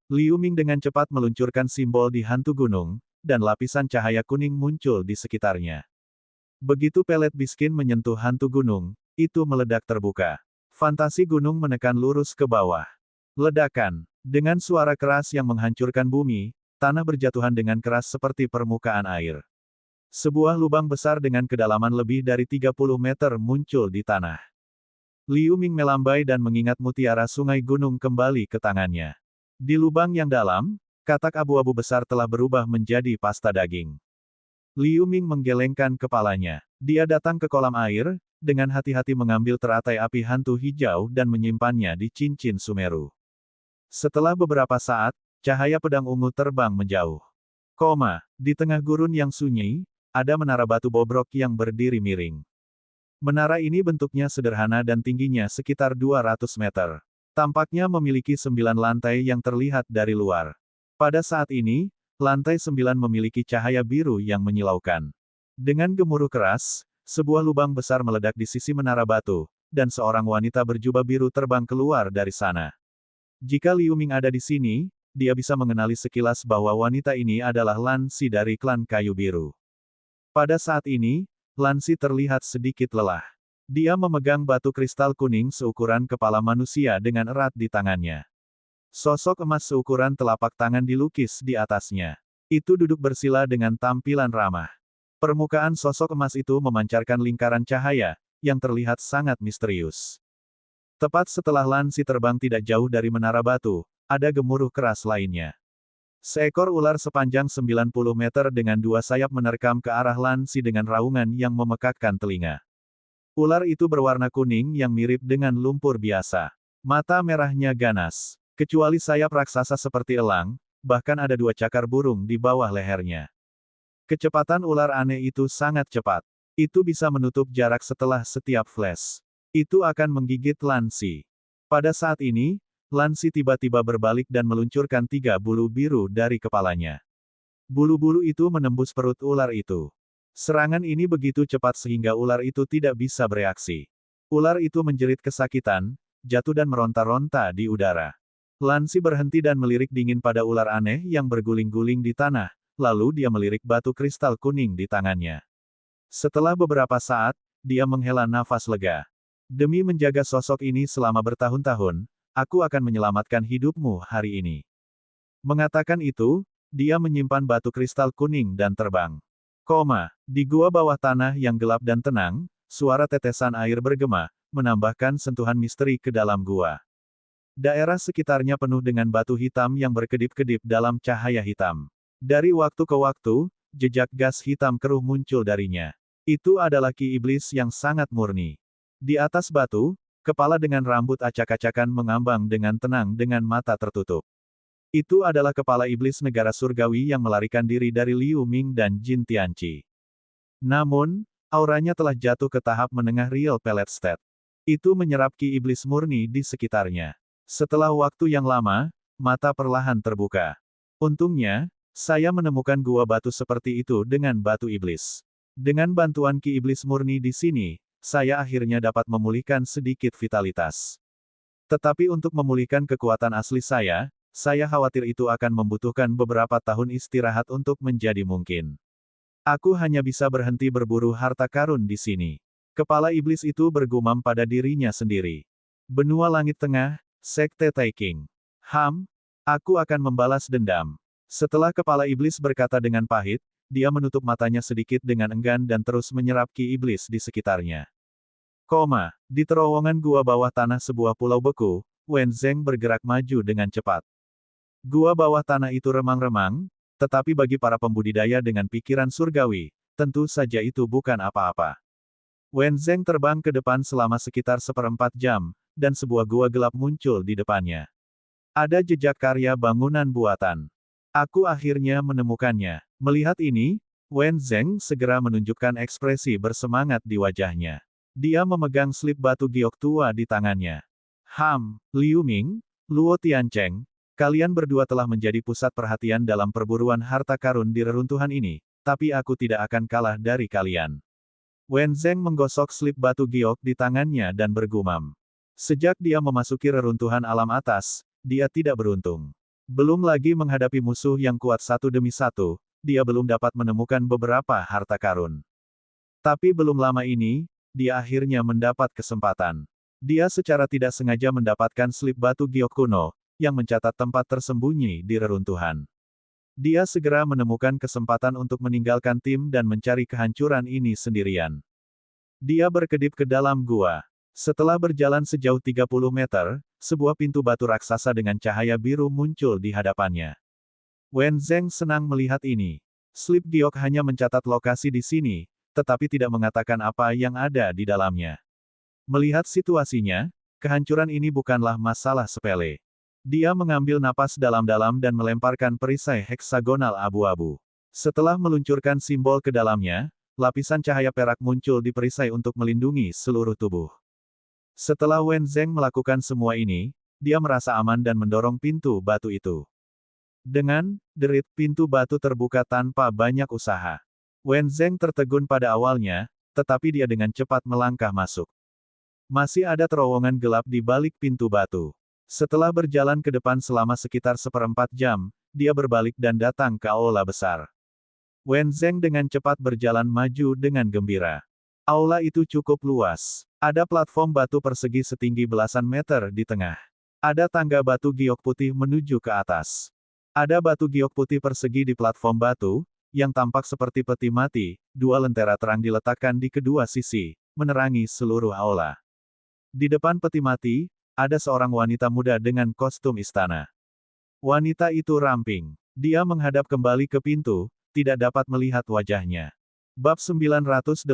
Speaker 1: Liu Ming dengan cepat meluncurkan simbol di hantu gunung, dan lapisan cahaya kuning muncul di sekitarnya. Begitu pelet biskin menyentuh hantu gunung, itu meledak terbuka. Fantasi gunung menekan lurus ke bawah. Ledakan. Dengan suara keras yang menghancurkan bumi, tanah berjatuhan dengan keras seperti permukaan air. Sebuah lubang besar dengan kedalaman lebih dari 30 meter muncul di tanah. Liu Ming melambai dan mengingat mutiara sungai gunung kembali ke tangannya. Di lubang yang dalam, katak abu-abu besar telah berubah menjadi pasta daging. Liu Ming menggelengkan kepalanya. Dia datang ke kolam air, dengan hati-hati mengambil teratai api hantu hijau dan menyimpannya di cincin Sumeru. Setelah beberapa saat, cahaya pedang ungu terbang menjauh. Di tengah gurun yang sunyi, ada menara batu bobrok yang berdiri miring. Menara ini bentuknya sederhana dan tingginya sekitar 200 meter. Tampaknya memiliki 9 lantai yang terlihat dari luar. Pada saat ini, lantai 9 memiliki cahaya biru yang menyilaukan. Dengan gemuruh keras, sebuah lubang besar meledak di sisi menara batu, dan seorang wanita berjubah biru terbang keluar dari sana. Jika Liu Ming ada di sini, dia bisa mengenali sekilas bahwa wanita ini adalah Lan Si dari klan kayu biru. Pada saat ini, Lan Si terlihat sedikit lelah. Dia memegang batu kristal kuning seukuran kepala manusia dengan erat di tangannya. Sosok emas seukuran telapak tangan dilukis di atasnya. Itu duduk bersila dengan tampilan ramah. Permukaan sosok emas itu memancarkan lingkaran cahaya, yang terlihat sangat misterius. Tepat setelah Lan Si terbang tidak jauh dari menara batu, ada gemuruh keras lainnya. Seekor ular sepanjang 90 meter dengan 2 sayap menerkam ke arah Lan Si dengan raungan yang memekakkan telinga. Ular itu berwarna kuning yang mirip dengan lumpur biasa. Mata merahnya ganas. Kecuali sayap raksasa seperti elang, bahkan ada 2 cakar burung di bawah lehernya. Kecepatan ular aneh itu sangat cepat. Itu bisa menutup jarak setelah setiap flash. Itu akan menggigit Lan Si. Pada saat ini, Lan Si tiba-tiba berbalik dan meluncurkan 3 bulu biru dari kepalanya. Bulu-bulu itu menembus perut ular itu. Serangan ini begitu cepat sehingga ular itu tidak bisa bereaksi. Ular itu menjerit kesakitan, jatuh dan meronta-ronta di udara. Lan Si berhenti dan melirik dingin pada ular aneh yang berguling-guling di tanah, lalu dia melirik batu kristal kuning di tangannya. Setelah beberapa saat, dia menghela nafas lega. Demi menjaga sosok ini selama bertahun-tahun, aku akan menyelamatkan hidupmu hari ini. Mengatakan itu, dia menyimpan batu kristal kuning dan terbang. Di gua bawah tanah yang gelap dan tenang, suara tetesan air bergema, menambahkan sentuhan misteri ke dalam gua. Daerah sekitarnya penuh dengan batu hitam yang berkedip-kedip dalam cahaya hitam. Dari waktu ke waktu, jejak gas hitam keruh muncul darinya. Itu adalah ki iblis yang sangat murni. Di atas batu, kepala dengan rambut acak-acakan mengambang dengan tenang dengan mata tertutup. Itu adalah kepala iblis negara surgawi yang melarikan diri dari Liu Ming dan Jin Tianqi. Namun, auranya telah jatuh ke tahap menengah real pellet state. Itu menyerap ki iblis murni di sekitarnya. Setelah waktu yang lama, mata perlahan terbuka. Untungnya, saya menemukan gua batu seperti itu dengan batu iblis. Dengan bantuan ki iblis murni di sini, saya akhirnya dapat memulihkan sedikit vitalitas. Tetapi untuk memulihkan kekuatan asli saya khawatir itu akan membutuhkan beberapa tahun istirahat untuk menjadi mungkin. Aku hanya bisa berhenti berburu harta karun di sini. Kepala iblis itu bergumam pada dirinya sendiri. Benua Langit Tengah, Sekte Taikang. Aku akan membalas dendam. Setelah kepala iblis berkata dengan pahit, dia menutup matanya sedikit dengan enggan dan terus menyerap ki iblis di sekitarnya. Di terowongan gua bawah tanah sebuah pulau beku, Wen Zheng bergerak maju dengan cepat. Gua bawah tanah itu remang-remang, tetapi bagi para pembudidaya dengan pikiran surgawi, tentu saja itu bukan apa-apa. Wen Zeng terbang ke depan selama sekitar 1/4 jam, dan sebuah gua gelap muncul di depannya. Ada jejak karya bangunan buatan. Aku akhirnya menemukannya. Melihat ini, Wen Zeng segera menunjukkan ekspresi bersemangat di wajahnya. Dia memegang slip batu giok tua di tangannya. Liu Ming, Luo Tiancheng, kalian berdua telah menjadi pusat perhatian dalam perburuan harta karun di reruntuhan ini, tapi aku tidak akan kalah dari kalian. Wen Zeng menggosok slip batu giok di tangannya dan bergumam. Sejak dia memasuki reruntuhan alam atas, dia tidak beruntung. Belum lagi menghadapi musuh yang kuat satu demi satu, dia belum dapat menemukan beberapa harta karun. Tapi belum lama ini, dia akhirnya mendapat kesempatan. Dia secara tidak sengaja mendapatkan slip batu giok kuno, yang mencatat tempat tersembunyi di reruntuhan. Dia segera menemukan kesempatan untuk meninggalkan tim dan mencari kehancuran ini sendirian. Dia berkedip ke dalam gua. Setelah berjalan sejauh 30 meter, sebuah pintu batu raksasa dengan cahaya biru muncul di hadapannya. Wen Zeng senang melihat ini. Slip giok hanya mencatat lokasi di sini, tetapi tidak mengatakan apa yang ada di dalamnya. Melihat situasinya, kehancuran ini bukanlah masalah sepele. Dia mengambil napas dalam-dalam dan melemparkan perisai heksagonal abu-abu. Setelah meluncurkan simbol ke dalamnya, lapisan cahaya perak muncul di perisai untuk melindungi seluruh tubuh. Setelah Wen Zeng melakukan semua ini, dia merasa aman dan mendorong pintu batu itu. Dengan derit, pintu batu terbuka tanpa banyak usaha. Wen Zeng tertegun pada awalnya, tetapi dia dengan cepat melangkah masuk. Masih ada terowongan gelap di balik pintu batu. Setelah berjalan ke depan selama sekitar 1/4 jam, dia berbalik dan datang ke aula besar. Wen Zeng dengan cepat berjalan maju dengan gembira. Aula itu cukup luas. Ada platform batu persegi setinggi belasan meter di tengah. Ada tangga batu giok putih menuju ke atas. Ada batu giok putih persegi di platform batu, yang tampak seperti peti mati, 2 lentera terang diletakkan di kedua sisi, menerangi seluruh aula. Di depan peti mati, ada seorang wanita muda dengan kostum istana. Wanita itu ramping. Dia menghadap kembali ke pintu, tidak dapat melihat wajahnya. Bab 988,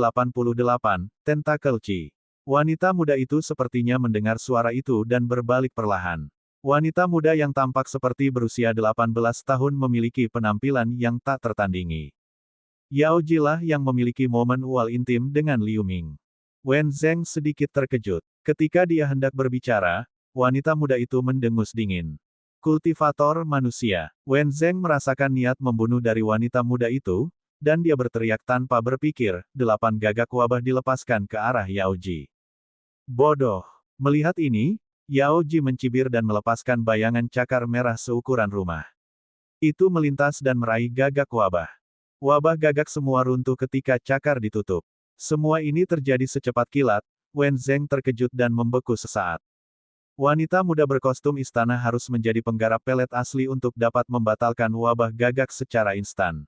Speaker 1: Tentakel Chi. Wanita muda itu sepertinya mendengar suara itu dan berbalik perlahan. Wanita muda yang tampak seperti berusia 18 tahun memiliki penampilan yang tak tertandingi. Yao Ji lah yang memiliki momen ual intim dengan Liu Ming. Wen Zeng sedikit terkejut. Ketika dia hendak berbicara, wanita muda itu mendengus dingin. Kultivator manusia. Wen Zeng merasakan niat membunuh dari wanita muda itu, dan dia berteriak tanpa berpikir, 8 gagak wabah dilepaskan ke arah Yao Ji. Bodoh. Melihat ini, Yao Ji mencibir dan melepaskan bayangan cakar merah seukuran rumah. Itu melintas dan meraih gagak wabah. Wabah gagak semua runtuh ketika cakar ditutup. Semua ini terjadi secepat kilat, Wen Zeng terkejut dan membeku sesaat. Wanita muda berkostum istana harus menjadi penggarap pelet asli untuk dapat membatalkan wabah gagak secara instan.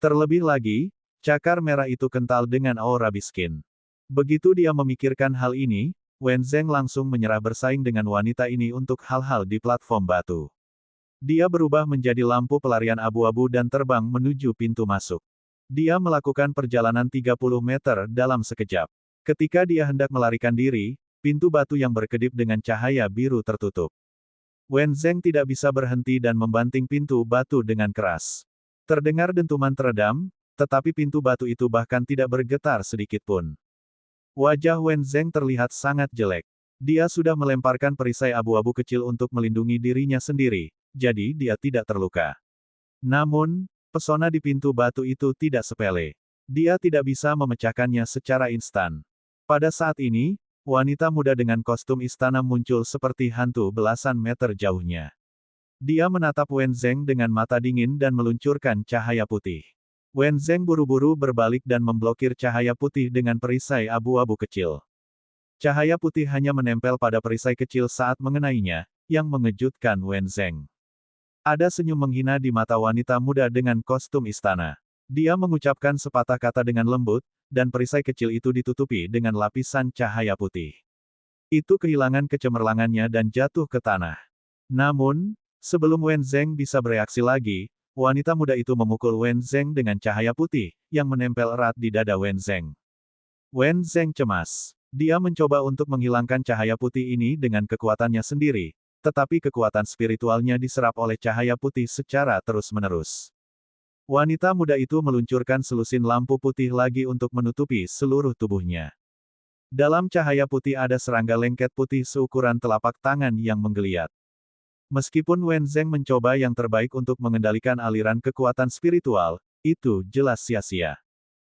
Speaker 1: Terlebih lagi, cakar merah itu kental dengan aura biskin. Begitu dia memikirkan hal ini, Wen Zeng langsung menyerah bersaing dengan wanita ini untuk hal-hal di platform batu. Dia berubah menjadi lampu pelarian abu-abu dan terbang menuju pintu masuk. Dia melakukan perjalanan 30 meter dalam sekejap. Ketika dia hendak melarikan diri, pintu batu yang berkedip dengan cahaya biru tertutup. Wen Zeng tidak bisa berhenti dan membanting pintu batu dengan keras. Terdengar dentuman teredam, tetapi pintu batu itu bahkan tidak bergetar sedikit pun. Wajah Wen Zeng terlihat sangat jelek. Dia sudah melemparkan perisai abu-abu kecil untuk melindungi dirinya sendiri, jadi dia tidak terluka. Namun, pesona di pintu batu itu tidak sepele. Dia tidak bisa memecahkannya secara instan. Pada saat ini, wanita muda dengan kostum istana muncul seperti hantu belasan meter jauhnya. Dia menatap Wen Zeng dengan mata dingin dan meluncurkan cahaya putih. Wen Zeng buru-buru berbalik dan memblokir cahaya putih dengan perisai abu-abu kecil. Cahaya putih hanya menempel pada perisai kecil saat mengenainya, yang mengejutkan Wen Zeng. Ada senyum menghina di mata wanita muda dengan kostum istana. Dia mengucapkan sepatah kata dengan lembut, dan perisai kecil itu ditutupi dengan lapisan cahaya putih. Itu kehilangan kecemerlangannya dan jatuh ke tanah. Namun, Sebelum Wen Zheng bisa bereaksi lagi, wanita muda itu memukul Wen Zheng dengan cahaya putih, yang menempel erat di dada Wen Zheng. Wen Zheng cemas. Dia mencoba untuk menghilangkan cahaya putih ini dengan kekuatannya sendiri, tetapi kekuatan spiritualnya diserap oleh cahaya putih secara terus-menerus. Wanita muda itu meluncurkan selusin lampu putih lagi untuk menutupi seluruh tubuhnya. Dalam cahaya putih ada serangga lengket putih seukuran telapak tangan yang menggeliat. Meskipun Wen Zheng mencoba yang terbaik untuk mengendalikan aliran kekuatan spiritual, itu jelas sia-sia.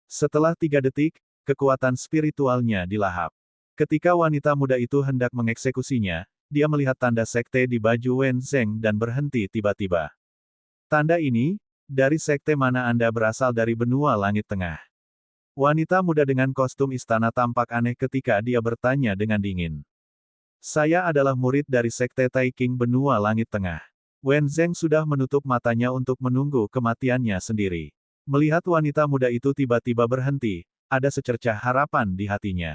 Speaker 1: Setelah 3 detik, kekuatan spiritualnya dilahap. Ketika wanita muda itu hendak mengeksekusinya, dia melihat tanda sekte di baju Wen Zheng dan berhenti tiba-tiba. Tanda ini, dari sekte mana Anda berasal? Dari benua langit tengah. Wanita muda dengan kostum istana tampak aneh ketika dia bertanya dengan dingin. Saya adalah murid dari sekte Taiking benua langit tengah. Wen Zheng sudah menutup matanya untuk menunggu kematiannya sendiri. Melihat wanita muda itu tiba-tiba berhenti, ada secercah harapan di hatinya.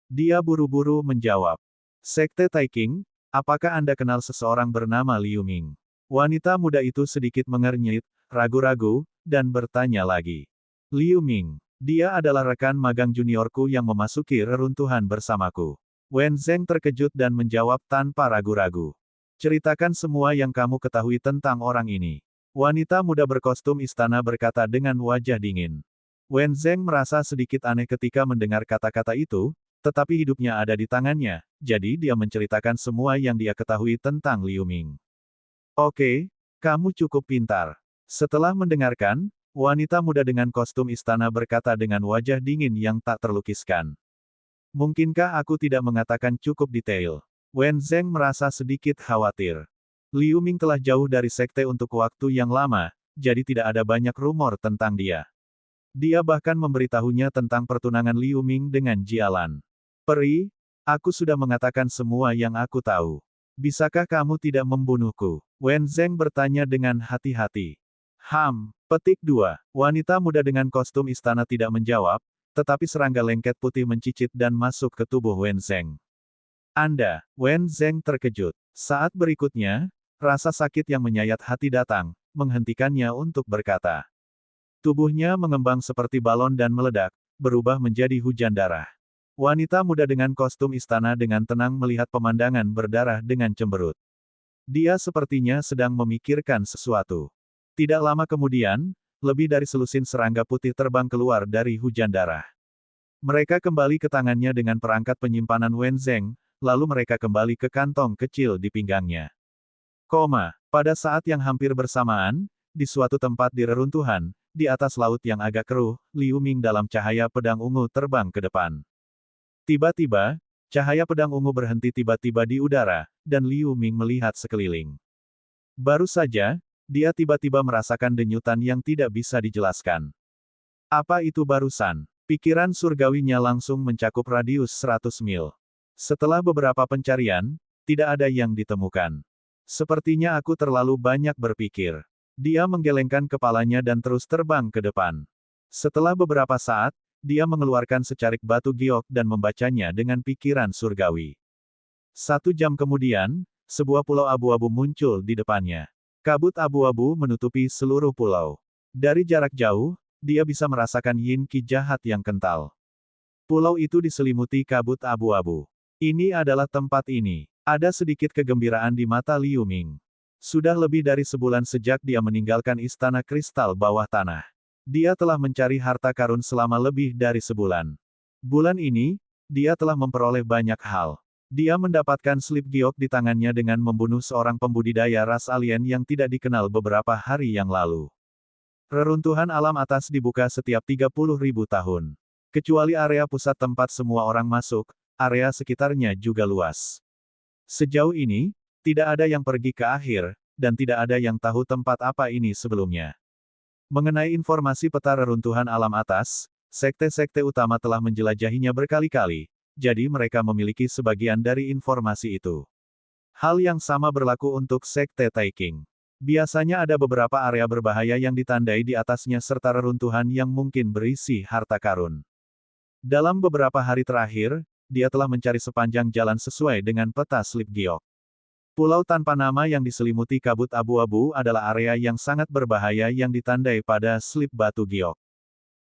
Speaker 1: Dia buru-buru menjawab. Sekte Taiking, apakah Anda kenal seseorang bernama Liu Ming? Wanita muda itu sedikit mengernyit, ragu-ragu, dan bertanya lagi. Liu Ming, dia adalah rekan magang juniorku yang memasuki reruntuhan bersamaku. Wen Zheng terkejut dan menjawab tanpa ragu-ragu. Ceritakan semua yang kamu ketahui tentang orang ini. Wanita muda berkostum istana berkata dengan wajah dingin. Wen Zheng merasa sedikit aneh ketika mendengar kata-kata itu, tetapi hidupnya ada di tangannya, jadi dia menceritakan semua yang dia ketahui tentang Liu Ming. Oke, kamu cukup pintar. Setelah mendengarkan, wanita muda dengan kostum istana berkata dengan wajah dingin yang tak terlukiskan. Mungkinkah aku tidak mengatakan cukup detail? Wen Zheng merasa sedikit khawatir. Liu Ming telah jauh dari sekte untuk waktu yang lama, jadi tidak ada banyak rumor tentang dia. Dia bahkan memberitahunya tentang pertunangan Liu Ming dengan Jialan. Peri, aku sudah mengatakan semua yang aku tahu. Bisakah kamu tidak membunuhku? Wen Zheng bertanya dengan hati-hati. Petik 2. Wanita muda dengan kostum istana tidak menjawab, tetapi serangga lengket putih mencicit dan masuk ke tubuh Wen Zheng. Anda, Wen Zheng terkejut. Saat berikutnya, rasa sakit yang menyayat hati datang, menghentikannya untuk berkata. Tubuhnya mengembang seperti balon dan meledak, berubah menjadi hujan darah. Wanita muda dengan kostum istana dengan tenang melihat pemandangan berdarah dengan cemberut. Dia sepertinya sedang memikirkan sesuatu. Tidak lama kemudian, lebih dari selusin serangga putih terbang keluar dari hujan darah. Mereka kembali ke tangannya dengan perangkat penyimpanan Wen Zheng, lalu mereka kembali ke kantong kecil di pinggangnya. Pada saat yang hampir bersamaan, di suatu tempat di reruntuhan, di atas laut yang agak keruh, Liu Ming dalam cahaya pedang ungu terbang ke depan. Tiba-tiba, cahaya pedang ungu berhenti tiba-tiba di udara, dan Liu Ming melihat sekeliling. Baru saja, dia tiba-tiba merasakan denyutan yang tidak bisa dijelaskan. Apa itu barusan? Pikiran surgawinya langsung mencakup radius 100 mil. Setelah beberapa pencarian, tidak ada yang ditemukan. Sepertinya aku terlalu banyak berpikir. Dia menggelengkan kepalanya dan terus terbang ke depan. Setelah beberapa saat, dia mengeluarkan secarik batu giok dan membacanya dengan pikiran surgawi. 1 jam kemudian, sebuah pulau abu-abu muncul di depannya. Kabut abu-abu menutupi seluruh pulau. Dari jarak jauh, dia bisa merasakan yin qi jahat yang kental. Pulau itu diselimuti kabut abu-abu. Ini adalah tempat ini. Ada sedikit kegembiraan di mata Liu Ming. Sudah lebih dari sebulan sejak dia meninggalkan istana kristal bawah tanah. Dia telah mencari harta karun selama lebih dari sebulan. Bulan ini, dia telah memperoleh banyak hal. Dia mendapatkan slip giok di tangannya dengan membunuh seorang pembudidaya ras alien yang tidak dikenal beberapa hari yang lalu. Reruntuhan alam atas dibuka setiap 30.000 tahun. Kecuali area pusat tempat semua orang masuk, area sekitarnya juga luas. Sejauh ini, tidak ada yang pergi ke akhir, dan tidak ada yang tahu tempat apa ini sebelumnya. Mengenai informasi peta reruntuhan alam atas, sekte-sekte utama telah menjelajahinya berkali-kali, jadi mereka memiliki sebagian dari informasi itu. Hal yang sama berlaku untuk sekte Taiking. Biasanya ada beberapa area berbahaya yang ditandai di atasnya serta reruntuhan yang mungkin berisi harta karun. Dalam beberapa hari terakhir, dia telah mencari sepanjang jalan sesuai dengan peta slip giok. Pulau tanpa nama yang diselimuti kabut abu-abu adalah area yang sangat berbahaya yang ditandai pada slip batu giok.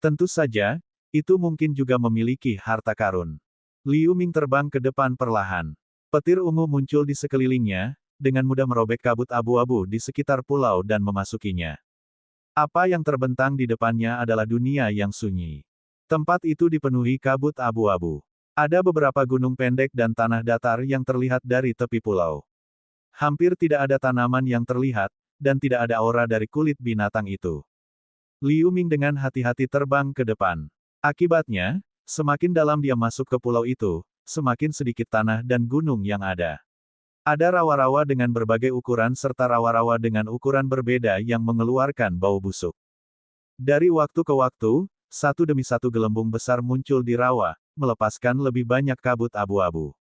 Speaker 1: Tentu saja, itu mungkin juga memiliki harta karun. Liu Ming terbang ke depan perlahan. Petir ungu muncul di sekelilingnya, dengan mudah merobek kabut abu-abu di sekitar pulau dan memasukinya. Apa yang terbentang di depannya adalah dunia yang sunyi. Tempat itu dipenuhi kabut abu-abu. Ada beberapa gunung pendek dan tanah datar yang terlihat dari tepi pulau. Hampir tidak ada tanaman yang terlihat, dan tidak ada aura dari kulit binatang itu. Liu Ming dengan hati-hati terbang ke depan. Akibatnya, semakin dalam dia masuk ke pulau itu, semakin sedikit tanah dan gunung yang ada. Ada rawa-rawa dengan berbagai ukuran serta rawa-rawa dengan ukuran berbeda yang mengeluarkan bau busuk. Dari waktu ke waktu, satu demi satu gelembung besar muncul di rawa, melepaskan lebih banyak kabut abu-abu.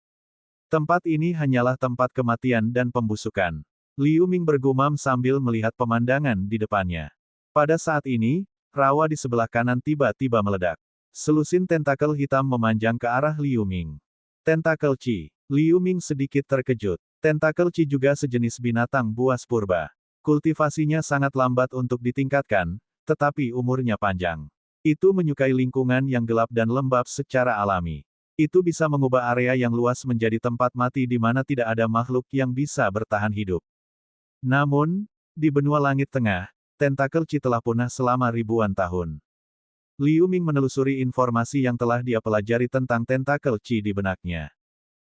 Speaker 1: Tempat ini hanyalah tempat kematian dan pembusukan. Liu Ming bergumam sambil melihat pemandangan di depannya. Pada saat ini, rawa di sebelah kanan tiba-tiba meledak. Selusin tentakel hitam memanjang ke arah Liu Ming. Tentakel Qi. Liu Ming sedikit terkejut. Tentakel Qi juga sejenis binatang buas purba. Kultivasinya sangat lambat untuk ditingkatkan, tetapi umurnya panjang. Itu menyukai lingkungan yang gelap dan lembab secara alami. Itu bisa mengubah area yang luas menjadi tempat mati di mana tidak ada makhluk yang bisa bertahan hidup. Namun, di benua langit tengah, tentakel Qi telah punah selama ribuan tahun. Liu Ming menelusuri informasi yang telah dia pelajari tentang tentakel Qi di benaknya.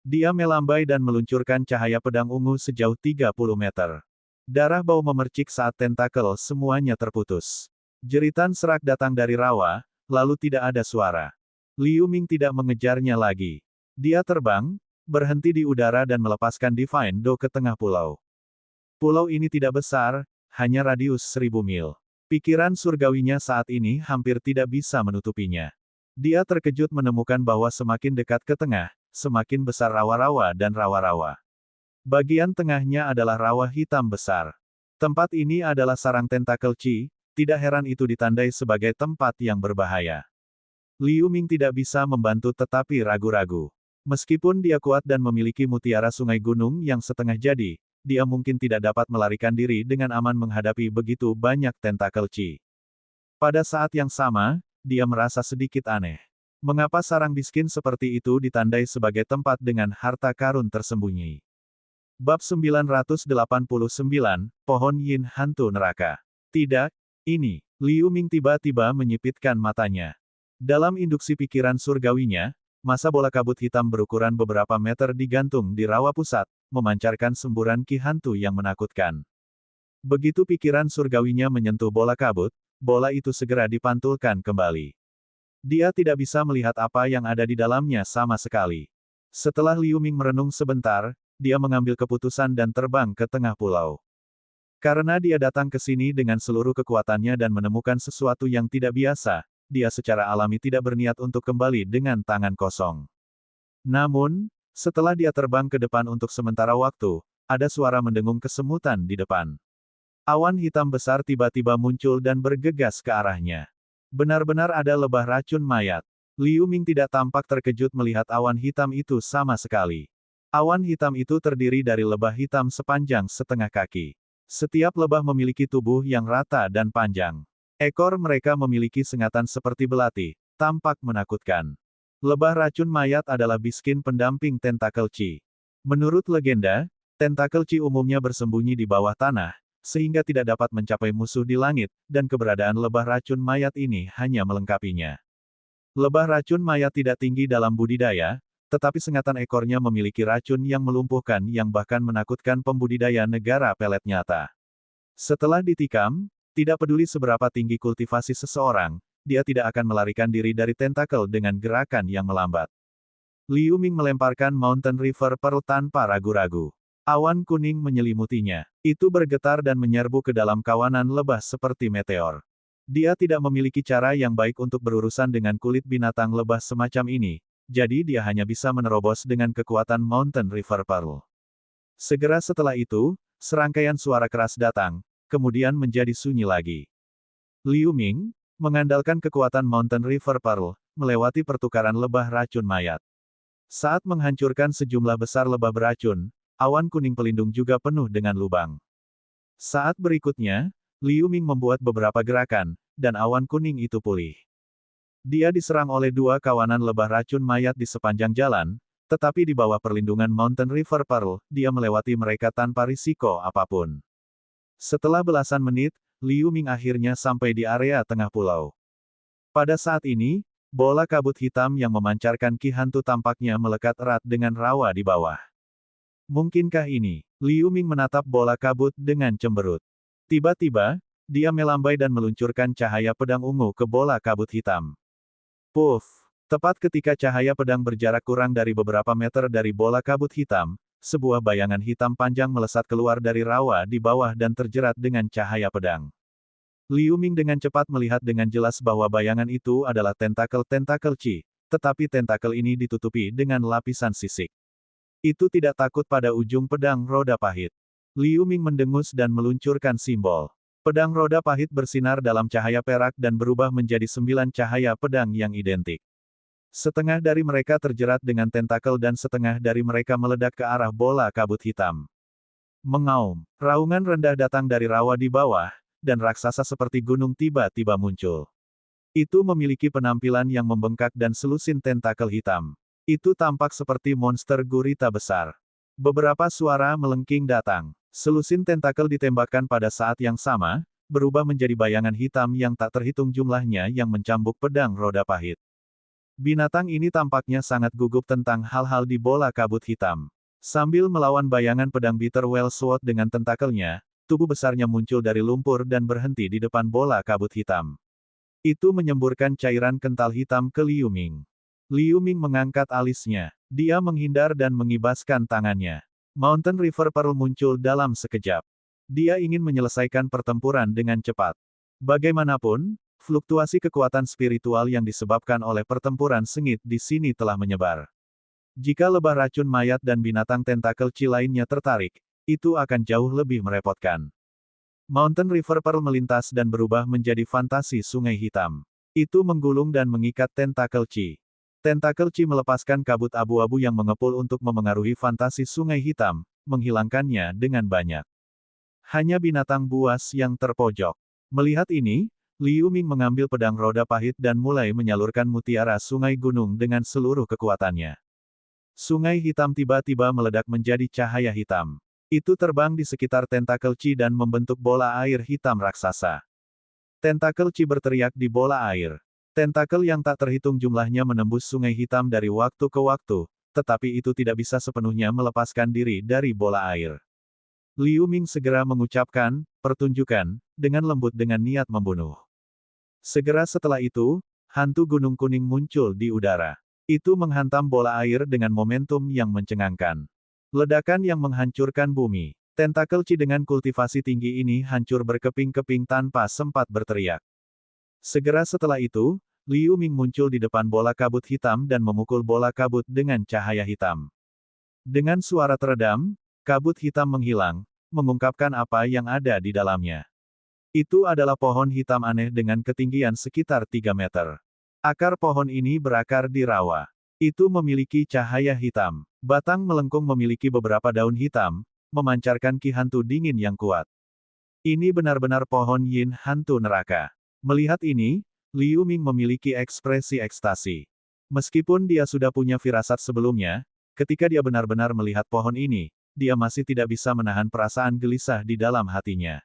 Speaker 1: Dia melambai dan meluncurkan cahaya pedang ungu sejauh 30 meter. Darah bau memercik saat tentakel semuanya terputus. Jeritan serak datang dari rawa, lalu tidak ada suara. Liu Ming tidak mengejarnya lagi. Dia terbang, berhenti di udara dan melepaskan Divine Do ke tengah pulau. Pulau ini tidak besar, hanya radius 1000 mil. Pikiran surgawinya saat ini hampir tidak bisa menutupinya. Dia terkejut menemukan bahwa semakin dekat ke tengah, semakin besar rawa-rawa dan rawa-rawa. Bagian tengahnya adalah rawa hitam besar. Tempat ini adalah sarang tentakel Qi. Tidak heran itu ditandai sebagai tempat yang berbahaya. Liu Ming tidak bisa membantu tetapi ragu-ragu. Meskipun dia kuat dan memiliki mutiara sungai gunung yang setengah jadi, dia mungkin tidak dapat melarikan diri dengan aman menghadapi begitu banyak tentakel Qi. Pada saat yang sama, dia merasa sedikit aneh. Mengapa sarang miskin seperti itu ditandai sebagai tempat dengan harta karun tersembunyi? Bab 989, Pohon Yin Hantu Neraka. Tidak, ini. Liu Ming tiba-tiba menyipitkan matanya. Dalam induksi pikiran surgawinya, masa bola kabut hitam berukuran beberapa meter digantung di rawa pusat, memancarkan semburan ki hantu yang menakutkan. Begitu pikiran surgawinya menyentuh bola kabut, bola itu segera dipantulkan kembali. Dia tidak bisa melihat apa yang ada di dalamnya sama sekali. Setelah Liu Ming merenung sebentar, dia mengambil keputusan dan terbang ke tengah pulau. Karena dia datang ke sini dengan seluruh kekuatannya dan menemukan sesuatu yang tidak biasa, dia secara alami tidak berniat untuk kembali dengan tangan kosong. Namun, setelah dia terbang ke depan untuk sementara waktu, ada suara mendengung kesemutan di depan. Awan hitam besar tiba-tiba muncul dan bergegas ke arahnya. Benar-benar ada lebah racun mayat. Liu Ming tidak tampak terkejut melihat awan hitam itu sama sekali. Awan hitam itu terdiri dari lebah hitam sepanjang setengah kaki. Setiap lebah memiliki tubuh yang rata dan panjang. Ekor mereka memiliki sengatan seperti belati, tampak menakutkan. Lebah racun mayat adalah biskin pendamping tentakel Qi. Menurut legenda, tentakel Qi umumnya bersembunyi di bawah tanah, sehingga tidak dapat mencapai musuh di langit, dan keberadaan lebah racun mayat ini hanya melengkapinya. Lebah racun mayat tidak tinggi dalam budidaya, tetapi sengatan ekornya memiliki racun yang melumpuhkan yang bahkan menakutkan pembudidaya negara pelet nyata. Setelah ditikam, tidak peduli seberapa tinggi kultivasi seseorang, dia tidak akan melarikan diri dari tentakel dengan gerakan yang melambat. Liu Ming melemparkan Mountain River Pearl tanpa ragu-ragu. Awan kuning menyelimutinya. Itu bergetar dan menyerbu ke dalam kawanan lebah seperti meteor. Dia tidak memiliki cara yang baik untuk berurusan dengan kulit binatang lebah semacam ini, jadi dia hanya bisa menerobos dengan kekuatan Mountain River Pearl. Segera setelah itu, serangkaian suara keras datang, kemudian menjadi sunyi lagi. Liu Ming, mengandalkan kekuatan Mountain River Pearl, melewati pertukaran lebah racun mayat. Saat menghancurkan sejumlah besar lebah beracun, awan kuning pelindung juga penuh dengan lubang. Saat berikutnya, Liu Ming membuat beberapa gerakan, dan awan kuning itu pulih. Dia diserang oleh dua kawanan lebah racun mayat di sepanjang jalan, tetapi di bawah perlindungan Mountain River Pearl, dia melewati mereka tanpa risiko apapun. Setelah belasan menit, Liu Ming akhirnya sampai di area tengah pulau. Pada saat ini, bola kabut hitam yang memancarkan ki hantu tampaknya melekat erat dengan rawa di bawah. Mungkinkah ini? Liu Ming menatap bola kabut dengan cemberut. Tiba-tiba, dia melambai dan meluncurkan cahaya pedang ungu ke bola kabut hitam. Puff! Tepat ketika cahaya pedang berjarak kurang dari beberapa meter dari bola kabut hitam, sebuah bayangan hitam panjang melesat keluar dari rawa di bawah dan terjerat dengan cahaya pedang. Liu Ming dengan cepat melihat dengan jelas bahwa bayangan itu adalah tentakel-tentakel Qi, tetapi tentakel ini ditutupi dengan lapisan sisik. Itu tidak takut pada ujung pedang roda pahit. Liu Ming mendengus dan meluncurkan simbol. Pedang roda pahit bersinar dalam cahaya perak dan berubah menjadi 9 cahaya pedang yang identik. Setengah dari mereka terjerat dengan tentakel dan setengah dari mereka meledak ke arah bola kabut hitam. Mengaum, raungan rendah datang dari rawa di bawah, dan raksasa seperti gunung tiba-tiba muncul. Itu memiliki penampilan yang membengkak dan selusin tentakel hitam. Itu tampak seperti monster gurita besar. Beberapa suara melengking datang. Selusin tentakel ditembakkan pada saat yang sama, berubah menjadi bayangan hitam yang tak terhitung jumlahnya yang mencambuk pedang roda pahit. Binatang ini tampaknya sangat gugup tentang hal-hal di bola kabut hitam. Sambil melawan bayangan pedang Bitterwell Sword dengan tentakelnya, tubuh besarnya muncul dari lumpur dan berhenti di depan bola kabut hitam. Itu menyemburkan cairan kental hitam ke Liu Ming. Liu Ming mengangkat alisnya. Dia menghindar dan mengibaskan tangannya. Mountain River Pearl muncul dalam sekejap. Dia ingin menyelesaikan pertempuran dengan cepat. Bagaimanapun, fluktuasi kekuatan spiritual yang disebabkan oleh pertempuran sengit di sini telah menyebar. Jika lebah racun mayat dan binatang tentakel Qi lainnya tertarik, itu akan jauh lebih merepotkan. Mountain River Pearl melintas dan berubah menjadi fantasi sungai hitam. Itu menggulung dan mengikat tentakel Qi. Tentakel Qi melepaskan kabut abu-abu yang mengepul untuk memengaruhi fantasi sungai hitam, menghilangkannya dengan banyak. Hanya binatang buas yang terpojok. Melihat ini, Liu Ming mengambil pedang roda pahit dan mulai menyalurkan mutiara sungai gunung dengan seluruh kekuatannya. Sungai hitam tiba-tiba meledak menjadi cahaya hitam. Itu terbang di sekitar tentakel Qi dan membentuk bola air hitam raksasa. Tentakel Qi berteriak di bola air. Tentakel yang tak terhitung jumlahnya menembus sungai hitam dari waktu ke waktu, tetapi itu tidak bisa sepenuhnya melepaskan diri dari bola air. Liu Ming segera mengucapkan, pertunjukan, dengan lembut dengan niat membunuh. Segera setelah itu, hantu gunung kuning muncul di udara. Itu menghantam bola air dengan momentum yang mencengangkan. Ledakan yang menghancurkan bumi. Tentakel Qi dengan kultivasi tinggi ini hancur berkeping-keping tanpa sempat berteriak. Segera setelah itu, Liu Ming muncul di depan bola kabut hitam dan memukul bola kabut dengan cahaya hitam. Dengan suara teredam, kabut hitam menghilang, mengungkapkan apa yang ada di dalamnya. Itu adalah pohon hitam aneh dengan ketinggian sekitar 3 meter. Akar pohon ini berakar di rawa. Itu memiliki cahaya hitam. Batang melengkung memiliki beberapa daun hitam, memancarkan ki hantu dingin yang kuat. Ini benar-benar pohon yin hantu neraka. Melihat ini, Liu Ming memiliki ekspresi ekstasi. Meskipun dia sudah punya firasat sebelumnya, ketika dia benar-benar melihat pohon ini, dia masih tidak bisa menahan perasaan gelisah di dalam hatinya.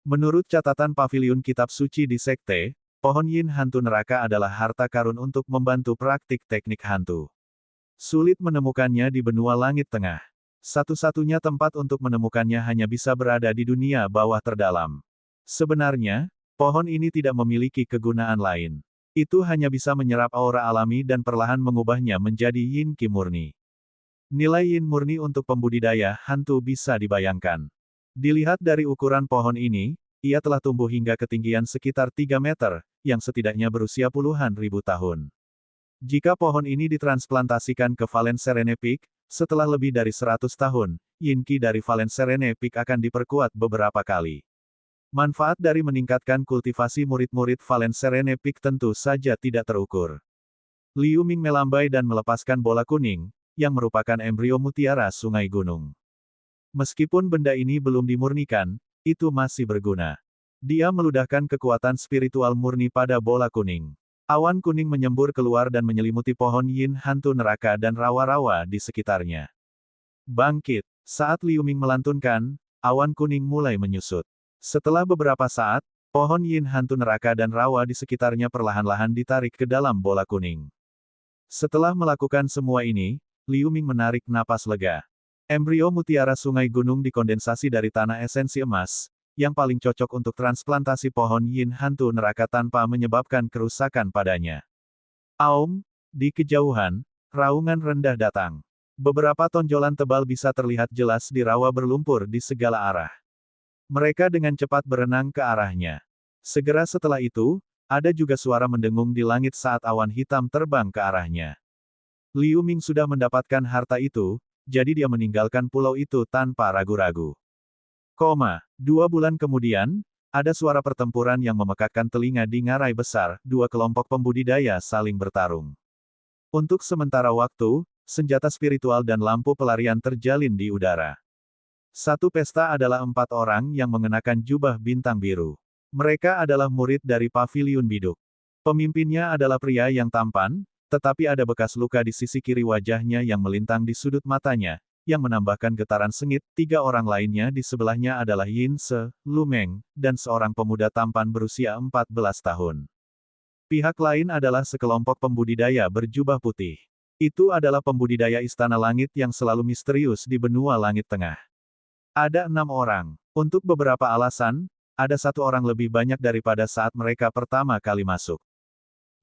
Speaker 1: Menurut catatan Paviliun Kitab Suci di Sekte, pohon yin hantu neraka adalah harta karun untuk membantu praktik teknik hantu. Sulit menemukannya di benua langit tengah. Satu-satunya tempat untuk menemukannya hanya bisa berada di dunia bawah terdalam. Sebenarnya, pohon ini tidak memiliki kegunaan lain. Itu hanya bisa menyerap aura alami dan perlahan mengubahnya menjadi yin qi murni. Nilai yin murni untuk pembudidaya hantu bisa dibayangkan. Dilihat dari ukuran pohon ini, ia telah tumbuh hingga ketinggian sekitar 3 meter, yang setidaknya berusia puluhan ribu tahun. Jika pohon ini ditransplantasikan ke Valen Serene Peak, setelah lebih dari 100 tahun, yin qi dari Valen Serene Peak akan diperkuat beberapa kali. Manfaat dari meningkatkan kultivasi murid-murid Valen Serene Peak tentu saja tidak terukur. Liu Ming melambai dan melepaskan bola kuning, yang merupakan embrio mutiara sungai gunung. Meskipun benda ini belum dimurnikan, itu masih berguna. Dia meludahkan kekuatan spiritual murni pada bola kuning. Awan kuning menyembur keluar dan menyelimuti pohon yin hantu neraka dan rawa-rawa di sekitarnya. Bangkit. Saat Liu Ming melantunkan, awan kuning mulai menyusut. Setelah beberapa saat, pohon yin hantu neraka dan rawa di sekitarnya perlahan-lahan ditarik ke dalam bola kuning. Setelah melakukan semua ini, Liu Ming menarik napas lega. Embrio mutiara sungai gunung dikondensasi dari tanah esensi emas, yang paling cocok untuk transplantasi pohon yin hantu neraka tanpa menyebabkan kerusakan padanya. Aum, di kejauhan, raungan rendah datang. Beberapa tonjolan tebal bisa terlihat jelas di rawa berlumpur di segala arah. Mereka dengan cepat berenang ke arahnya. Segera setelah itu, ada juga suara mendengung di langit saat awan hitam terbang ke arahnya. Liu Ming sudah mendapatkan harta itu, jadi dia meninggalkan pulau itu tanpa ragu-ragu. 2 bulan kemudian, ada suara pertempuran yang memekakkan telinga di ngarai besar, dua kelompok pembudidaya saling bertarung. Untuk sementara waktu, senjata spiritual dan lampu pelarian terjalin di udara. Satu pesta adalah 4 orang yang mengenakan jubah bintang biru. Mereka adalah murid dari Paviliun Biduk. Pemimpinnya adalah pria yang tampan, tetapi ada bekas luka di sisi kiri wajahnya yang melintang di sudut matanya, yang menambahkan getaran sengit. 3 orang lainnya di sebelahnya adalah Yin Se, Lu Meng, dan seorang pemuda tampan berusia 14 tahun. Pihak lain adalah sekelompok pembudidaya berjubah putih. Itu adalah pembudidaya Istana Langit yang selalu misterius di benua Langit Tengah. Ada 6 orang. Untuk beberapa alasan, ada 1 orang lebih banyak daripada saat mereka pertama kali masuk.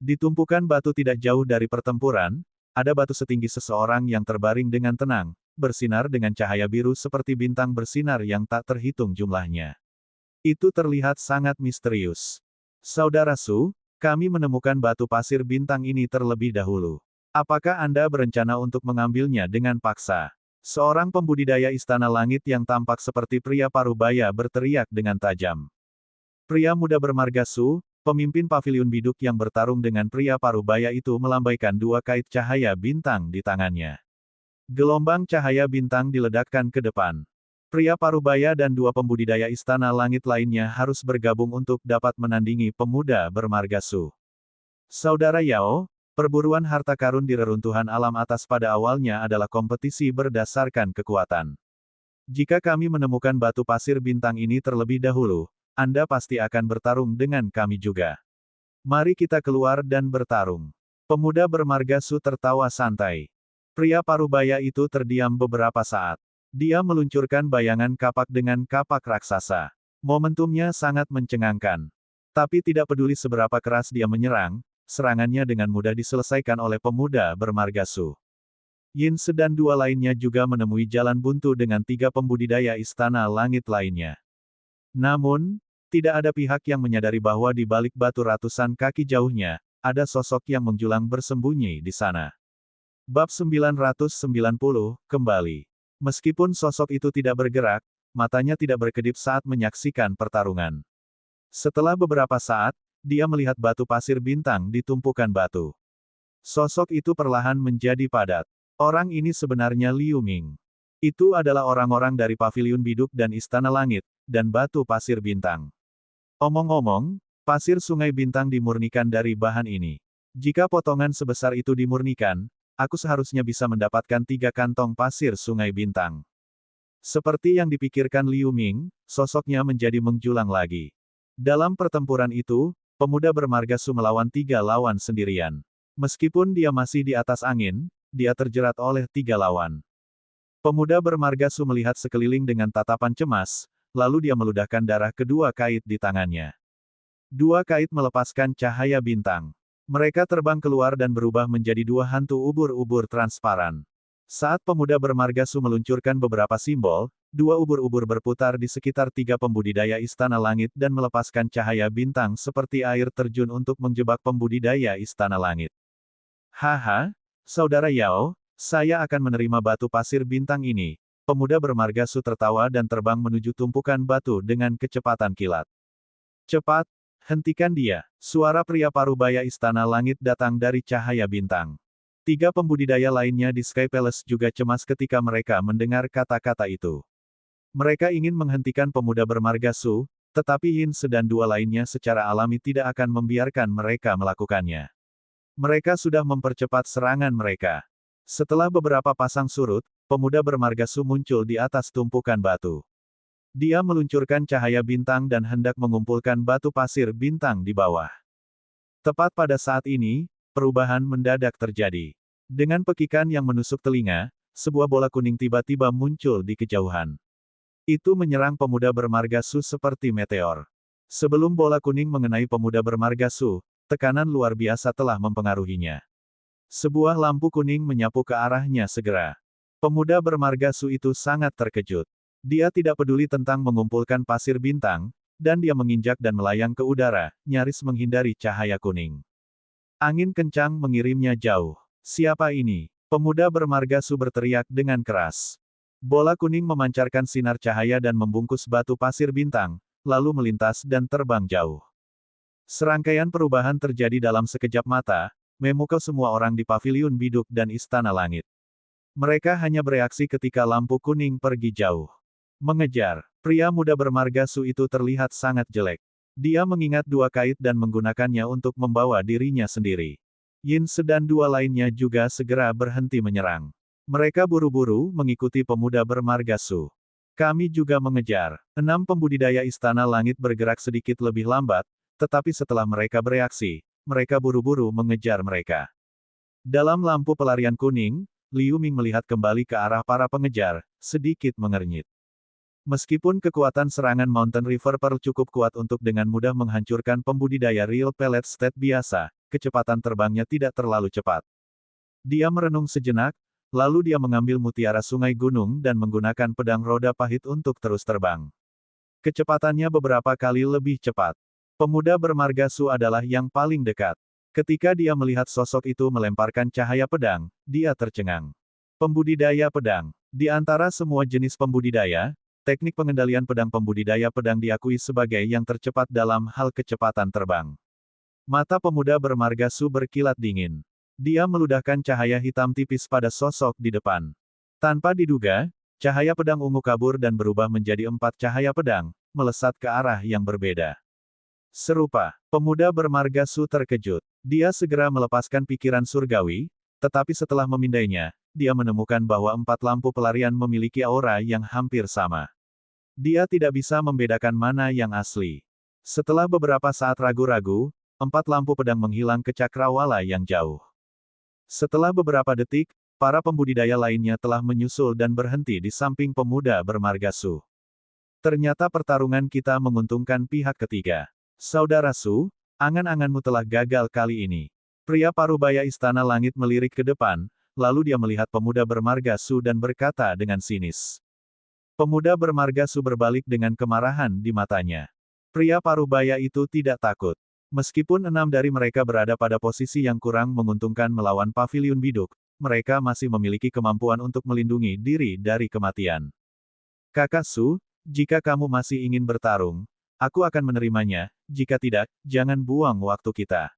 Speaker 1: Di tumpukan batu tidak jauh dari pertempuran, ada batu setinggi seseorang yang terbaring dengan tenang, bersinar dengan cahaya biru seperti bintang bersinar yang tak terhitung jumlahnya. Itu terlihat sangat misterius. Saudara Su, kami menemukan batu pasir bintang ini terlebih dahulu. Apakah Anda berencana untuk mengambilnya dengan paksa? Seorang pembudidaya Istana Langit yang tampak seperti pria parubaya berteriak dengan tajam. Pria muda bermarga Su, pemimpin Paviliun Biduk yang bertarung dengan pria parubaya itu melambaikan 2 kait cahaya bintang di tangannya. Gelombang cahaya bintang diledakkan ke depan. Pria parubaya dan 2 pembudidaya Istana Langit lainnya harus bergabung untuk dapat menandingi pemuda bermarga Su. Saudara Yao, perburuan harta karun di reruntuhan alam atas pada awalnya adalah kompetisi berdasarkan kekuatan. Jika kami menemukan batu pasir bintang ini terlebih dahulu, Anda pasti akan bertarung dengan kami juga. Mari kita keluar dan bertarung. Pemuda bermarga Su tertawa santai. Pria parubaya itu terdiam beberapa saat. Dia meluncurkan bayangan kapak dengan kapak raksasa. Momentumnya sangat mencengangkan. Tapi tidak peduli seberapa keras dia menyerang, serangannya dengan mudah diselesaikan oleh pemuda bermarga Su. Yin Se dan 2 lainnya juga menemui jalan buntu dengan 3 pembudidaya Istana Langit lainnya. Namun, tidak ada pihak yang menyadari bahwa di balik batu ratusan kaki jauhnya, ada sosok yang menjulang bersembunyi di sana. Bab 990, kembali. Meskipun sosok itu tidak bergerak, matanya tidak berkedip saat menyaksikan pertarungan. Setelah beberapa saat, dia melihat batu pasir bintang di tumpukan batu. Sosok itu perlahan menjadi padat. Orang ini sebenarnya Liu Ming. Itu adalah orang-orang dari Paviliun Biduk dan Istana Langit, dan batu pasir bintang. Omong-omong, pasir sungai bintang dimurnikan dari bahan ini. Jika potongan sebesar itu dimurnikan, aku seharusnya bisa mendapatkan 3 kantong pasir sungai bintang. Seperti yang dipikirkan Liu Ming, sosoknya menjadi menjulang lagi. Dalam pertempuran itu, pemuda bermarga Su melawan 3 lawan sendirian. Meskipun dia masih di atas angin, dia terjerat oleh 3 lawan. Pemuda bermarga Su melihat sekeliling dengan tatapan cemas, lalu dia meludahkan darah kedua kait di tangannya. 2 kait melepaskan cahaya bintang. Mereka terbang keluar dan berubah menjadi 2 hantu ubur-ubur transparan. Saat pemuda bermarga Su meluncurkan beberapa simbol, 2 ubur-ubur berputar di sekitar 3 pembudidaya Istana Langit dan melepaskan cahaya bintang seperti air terjun untuk menjebak pembudidaya Istana Langit. Haha, Saudara Yao, saya akan menerima batu pasir bintang ini. Pemuda bermarga Su tertawa dan terbang menuju tumpukan batu dengan kecepatan kilat. Cepat, hentikan dia. Suara pria parubaya Istana Langit datang dari cahaya bintang. 3 pembudidaya lainnya di Sky Palace juga cemas ketika mereka mendengar kata-kata itu. Mereka ingin menghentikan pemuda bermarga Su, tetapi Yin Se dan dua lainnya secara alami tidak akan membiarkan mereka melakukannya. Mereka sudah mempercepat serangan mereka. Setelah beberapa pasang surut, pemuda bermarga Su muncul di atas tumpukan batu. Dia meluncurkan cahaya bintang dan hendak mengumpulkan batu pasir bintang di bawah. Tepat pada saat ini, perubahan mendadak terjadi. Dengan pekikan yang menusuk telinga, sebuah bola kuning tiba-tiba muncul di kejauhan. Itu menyerang pemuda bermarga Su seperti meteor. Sebelum bola kuning mengenai pemuda bermarga Su, tekanan luar biasa telah mempengaruhinya. Sebuah lampu kuning menyapu ke arahnya segera. Pemuda bermarga Su itu sangat terkejut. Dia tidak peduli tentang mengumpulkan pasir bintang, dan dia menginjak dan melayang ke udara, nyaris menghindari cahaya kuning. Angin kencang mengirimnya jauh. Siapa ini? Pemuda bermarga Su berteriak dengan keras. Bola kuning memancarkan sinar cahaya dan membungkus batu pasir bintang, lalu melintas dan terbang jauh. Serangkaian perubahan terjadi dalam sekejap mata, memukau semua orang di paviliun biduk dan istana langit. Mereka hanya bereaksi ketika lampu kuning pergi jauh. Mengejar. Pria muda bermarga Su itu terlihat sangat jelek. Dia mengingat dua kait dan menggunakannya untuk membawa dirinya sendiri. Yin Se dan dua lainnya juga segera berhenti menyerang. Mereka buru-buru mengikuti pemuda bermarga Su. Kami juga mengejar. 6 pembudidaya istana langit bergerak sedikit lebih lambat, tetapi setelah mereka bereaksi, mereka buru-buru mengejar mereka. Dalam lampu pelarian kuning, Liu Ming melihat kembali ke arah para pengejar, sedikit mengernyit. Meskipun kekuatan serangan Mountain River Pearl cukup kuat untuk dengan mudah menghancurkan pembudidaya Real Pellet State biasa, kecepatan terbangnya tidak terlalu cepat. Dia merenung sejenak, lalu dia mengambil mutiara sungai gunung dan menggunakan pedang roda pahit untuk terus terbang. Kecepatannya beberapa kali lebih cepat. Pemuda bermarga Su adalah yang paling dekat. Ketika dia melihat sosok itu melemparkan cahaya pedang, dia tercengang. Pembudidaya pedang. Di antara semua jenis pembudidaya, teknik pengendalian pedang pembudidaya pedang diakui sebagai yang tercepat dalam hal kecepatan terbang. Mata pemuda bermarga Su berkilat dingin. Dia meludahkan cahaya hitam tipis pada sosok di depan. Tanpa diduga, cahaya pedang ungu kabur dan berubah menjadi 4 cahaya pedang, melesat ke arah yang berbeda. Serupa, pemuda bermarga Su terkejut. Dia segera melepaskan pikiran surgawi, tetapi setelah memindainya, dia menemukan bahwa 4 lampu pelarian memiliki aura yang hampir sama. Dia tidak bisa membedakan mana yang asli. Setelah beberapa saat ragu-ragu, 4 lampu pedang menghilang ke cakrawala yang jauh. Setelah beberapa detik, para pembudidaya lainnya telah menyusul dan berhenti di samping pemuda bermarga Su. Ternyata pertarungan kita menguntungkan pihak ketiga. Saudara Su, angan-anganmu telah gagal kali ini. Pria parubaya istana langit melirik ke depan, lalu dia melihat pemuda bermarga Su dan berkata dengan sinis. Pemuda bermarga Su berbalik dengan kemarahan di matanya. Pria parubaya itu tidak takut. Meskipun 6 dari mereka berada pada posisi yang kurang menguntungkan melawan paviliun biduk, mereka masih memiliki kemampuan untuk melindungi diri dari kematian. Kakak Su, jika kamu masih ingin bertarung, aku akan menerimanya, jika tidak, jangan buang waktu kita.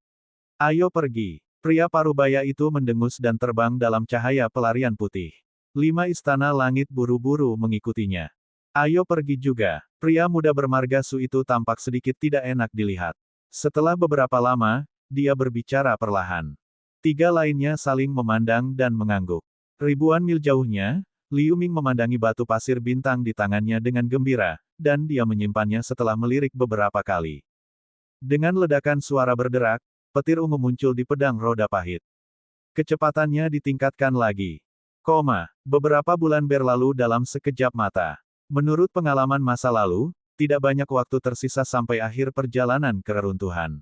Speaker 1: Ayo pergi. Pria parubaya itu mendengus dan terbang dalam cahaya pelarian putih. 5 istana langit buru-buru mengikutinya. Ayo pergi juga. Pria muda bermarga Su itu tampak sedikit tidak enak dilihat. Setelah beberapa lama, dia berbicara perlahan. 3 lainnya saling memandang dan mengangguk. Ribuan mil jauhnya, Liu Ming memandangi batu pasir bintang di tangannya dengan gembira, dan dia menyimpannya setelah melirik beberapa kali. Dengan ledakan suara berderak, petir ungu muncul di pedang roda pahit. Kecepatannya ditingkatkan lagi. Beberapa bulan berlalu dalam sekejap mata. Menurut pengalaman masa lalu, tidak banyak waktu tersisa sampai akhir perjalanan ke reruntuhan.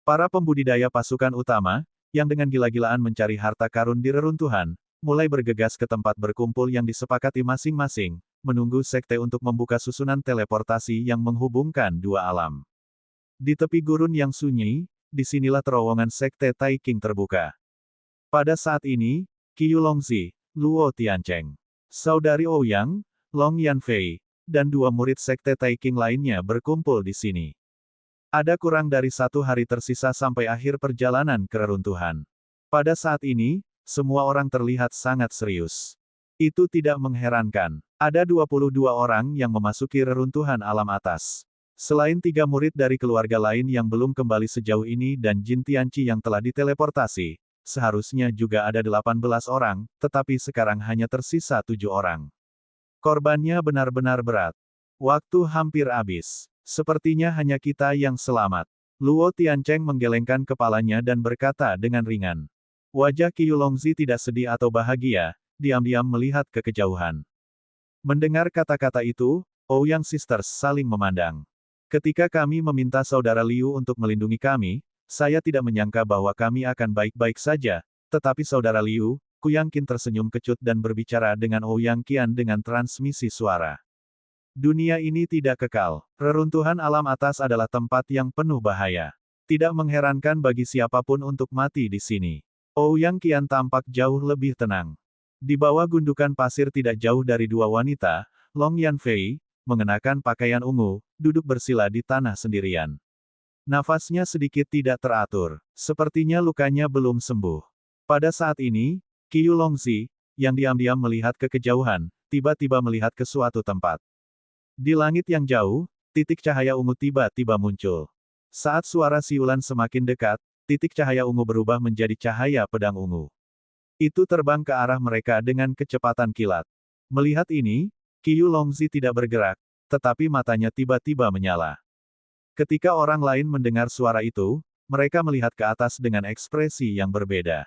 Speaker 1: Para pembudidaya pasukan utama, yang dengan gila-gilaan mencari harta karun di reruntuhan, mulai bergegas ke tempat berkumpul yang disepakati masing-masing, menunggu sekte untuk membuka susunan teleportasi yang menghubungkan dua alam. Di tepi gurun yang sunyi, disinilah terowongan sekte Taiking terbuka. Pada saat ini, Qiu Longzi, Luo Tiancheng, saudari Ouyang, Long Yanfei, dan 2 murid sekte Taiking lainnya berkumpul di sini. Ada kurang dari 1 hari tersisa sampai akhir perjalanan ke reruntuhan. Pada saat ini, semua orang terlihat sangat serius. Itu tidak mengherankan. Ada 22 orang yang memasuki reruntuhan alam atas. Selain 3 murid dari keluarga lain yang belum kembali sejauh ini dan Jin Tianqi yang telah diteleportasi, seharusnya juga ada 18 orang, tetapi sekarang hanya tersisa 7 orang. Korbannya benar-benar berat. Waktu hampir habis. Sepertinya hanya kita yang selamat. Luo Tiancheng menggelengkan kepalanya dan berkata dengan ringan. Wajah Qiu Longzi tidak sedih atau bahagia, diam-diam melihat ke kejauhan. Mendengar kata-kata itu, Ouyang Sisters saling memandang. Ketika kami meminta saudara Liu untuk melindungi kami, saya tidak menyangka bahwa kami akan baik-baik saja, tetapi saudara Liu, Kuyang Qin tersenyum kecut dan berbicara dengan Ouyang Qian dengan transmisi suara. Dunia ini tidak kekal. Reruntuhan alam atas adalah tempat yang penuh bahaya. Tidak mengherankan bagi siapapun untuk mati di sini. Ouyang Qian tampak jauh lebih tenang. Di bawah gundukan pasir tidak jauh dari 2 wanita, Long Yanfei, mengenakan pakaian ungu, duduk bersila di tanah sendirian. Nafasnya sedikit tidak teratur. Sepertinya lukanya belum sembuh. Pada saat ini, Qiu Longzi, yang diam-diam melihat ke kejauhan, tiba-tiba melihat ke suatu tempat. Di langit yang jauh, titik cahaya ungu tiba-tiba muncul. Saat suara siulan semakin dekat, titik cahaya ungu berubah menjadi cahaya pedang ungu. Itu terbang ke arah mereka dengan kecepatan kilat. Melihat ini, Qiu Longzi tidak bergerak, tetapi matanya tiba-tiba menyala. Ketika orang lain mendengar suara itu, mereka melihat ke atas dengan ekspresi yang berbeda.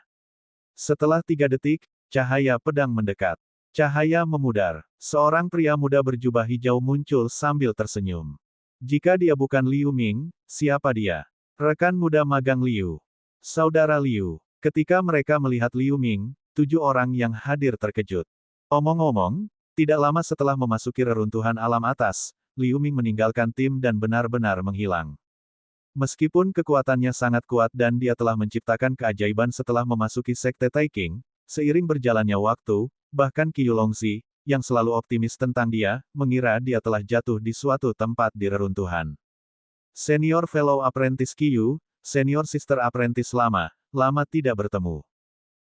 Speaker 1: Setelah 3 detik, cahaya pedang mendekat. Cahaya memudar. Seorang pria muda berjubah hijau muncul sambil tersenyum. Jika dia bukan Liu Ming, siapa dia? Rekan muda magang Liu. Saudara Liu. Ketika mereka melihat Liu Ming, 7 orang yang hadir terkejut. Omong-omong, tidak lama setelah memasuki reruntuhan alam atas, Liu Ming meninggalkan tim dan benar-benar menghilang. Meskipun kekuatannya sangat kuat dan dia telah menciptakan keajaiban setelah memasuki Sekte Taikang, seiring berjalannya waktu, bahkan Qiu Longzi, yang selalu optimis tentang dia, mengira dia telah jatuh di suatu tempat di reruntuhan. Senior Fellow Apprentice Qiu, Senior Sister Apprentice lama tidak bertemu.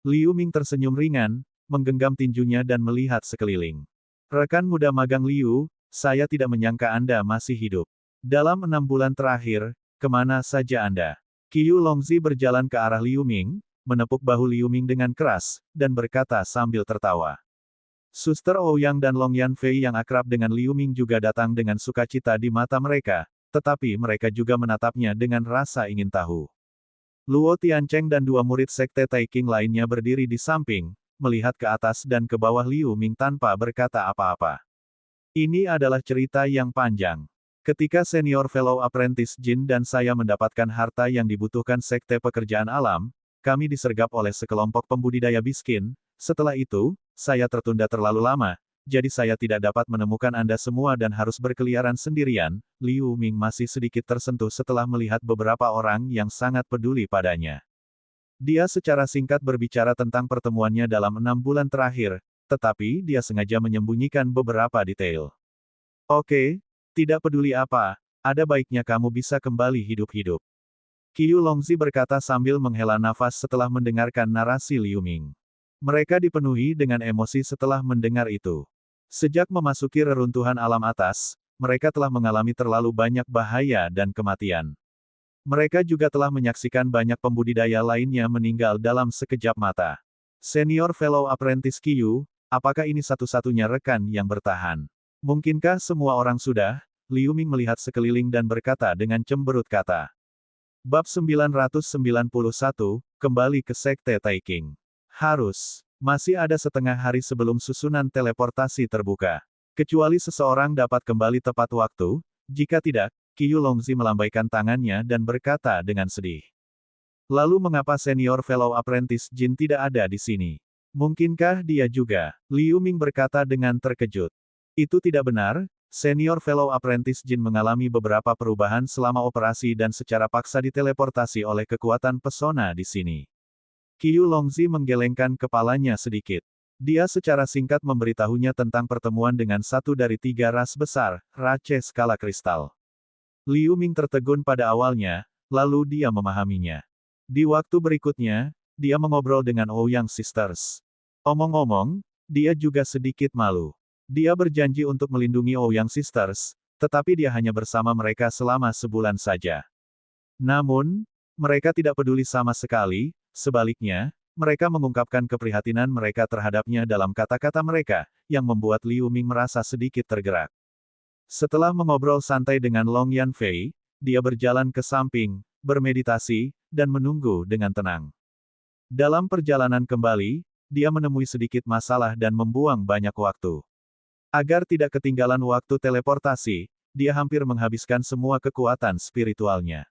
Speaker 1: Liu Ming tersenyum ringan, menggenggam tinjunya dan melihat sekeliling. Rekan muda magang Liu, saya tidak menyangka Anda masih hidup. Dalam 6 bulan terakhir, kemana saja Anda? Qiu Longzi berjalan ke arah Liu Ming, menepuk bahu Liu Ming dengan keras, dan berkata sambil tertawa. Suster Ouyang dan Long Yanfei yang akrab dengan Liu Ming juga datang dengan sukacita di mata mereka, tetapi mereka juga menatapnya dengan rasa ingin tahu. Luo Tiancheng dan 2 murid Sekte Taikang lainnya berdiri di samping, melihat ke atas dan ke bawah Liu Ming tanpa berkata apa-apa. Ini adalah cerita yang panjang. Ketika Senior Fellow Apprentice Jin dan saya mendapatkan harta yang dibutuhkan Sekte Pekerjaan Alam, kami disergap oleh sekelompok pembudidaya miskin. Setelah itu, saya tertunda terlalu lama, jadi saya tidak dapat menemukan Anda semua dan harus berkeliaran sendirian. Liu Ming masih sedikit tersentuh setelah melihat beberapa orang yang sangat peduli padanya. Dia secara singkat berbicara tentang pertemuannya dalam 6 bulan terakhir, tetapi dia sengaja menyembunyikan beberapa detail. Oke, tidak peduli apa, ada baiknya kamu bisa kembali hidup-hidup. Qiu Longzi berkata sambil menghela nafas setelah mendengarkan narasi Liu Ming. Mereka dipenuhi dengan emosi setelah mendengar itu. Sejak memasuki reruntuhan alam atas, mereka telah mengalami terlalu banyak bahaya dan kematian. Mereka juga telah menyaksikan banyak pembudidaya lainnya meninggal dalam sekejap mata. Senior Fellow Apprentice Qiu, apakah ini satu-satunya rekan yang bertahan? Mungkinkah semua orang sudah? Liu Ming melihat sekeliling dan berkata dengan cemberut kata. Bab 991, kembali ke Sekte Taikang. Masih ada setengah hari sebelum susunan teleportasi terbuka. Kecuali seseorang dapat kembali tepat waktu, jika tidak, Qiu Longzi melambaikan tangannya dan berkata dengan sedih. Lalu mengapa Senior Fellow Apprentice Jin tidak ada di sini? Mungkinkah dia juga? Liu Ming berkata dengan terkejut. Itu tidak benar. Senior Fellow Apprentice Jin mengalami beberapa perubahan selama operasi dan secara paksa diteleportasi oleh kekuatan pesona di sini. Qiu Longzi menggelengkan kepalanya sedikit. Dia secara singkat memberitahunya tentang pertemuan dengan satu dari 3 ras besar, Race Skala Kristal. Liu Ming tertegun pada awalnya, lalu dia memahaminya. Di waktu berikutnya, dia mengobrol dengan Ouyang Sisters. Omong-omong, dia juga sedikit malu. Dia berjanji untuk melindungi Ouyang Sisters, tetapi dia hanya bersama mereka selama sebulan saja. Namun, mereka tidak peduli sama sekali, sebaliknya, mereka mengungkapkan keprihatinan mereka terhadapnya dalam kata-kata mereka, yang membuat Liu Ming merasa sedikit tergerak. Setelah mengobrol santai dengan Long Yanfei, dia berjalan ke samping, bermeditasi, dan menunggu dengan tenang. Dalam perjalanan kembali, dia menemui sedikit masalah dan membuang banyak waktu. Agar tidak ketinggalan waktu teleportasi, dia hampir menghabiskan semua kekuatan spiritualnya.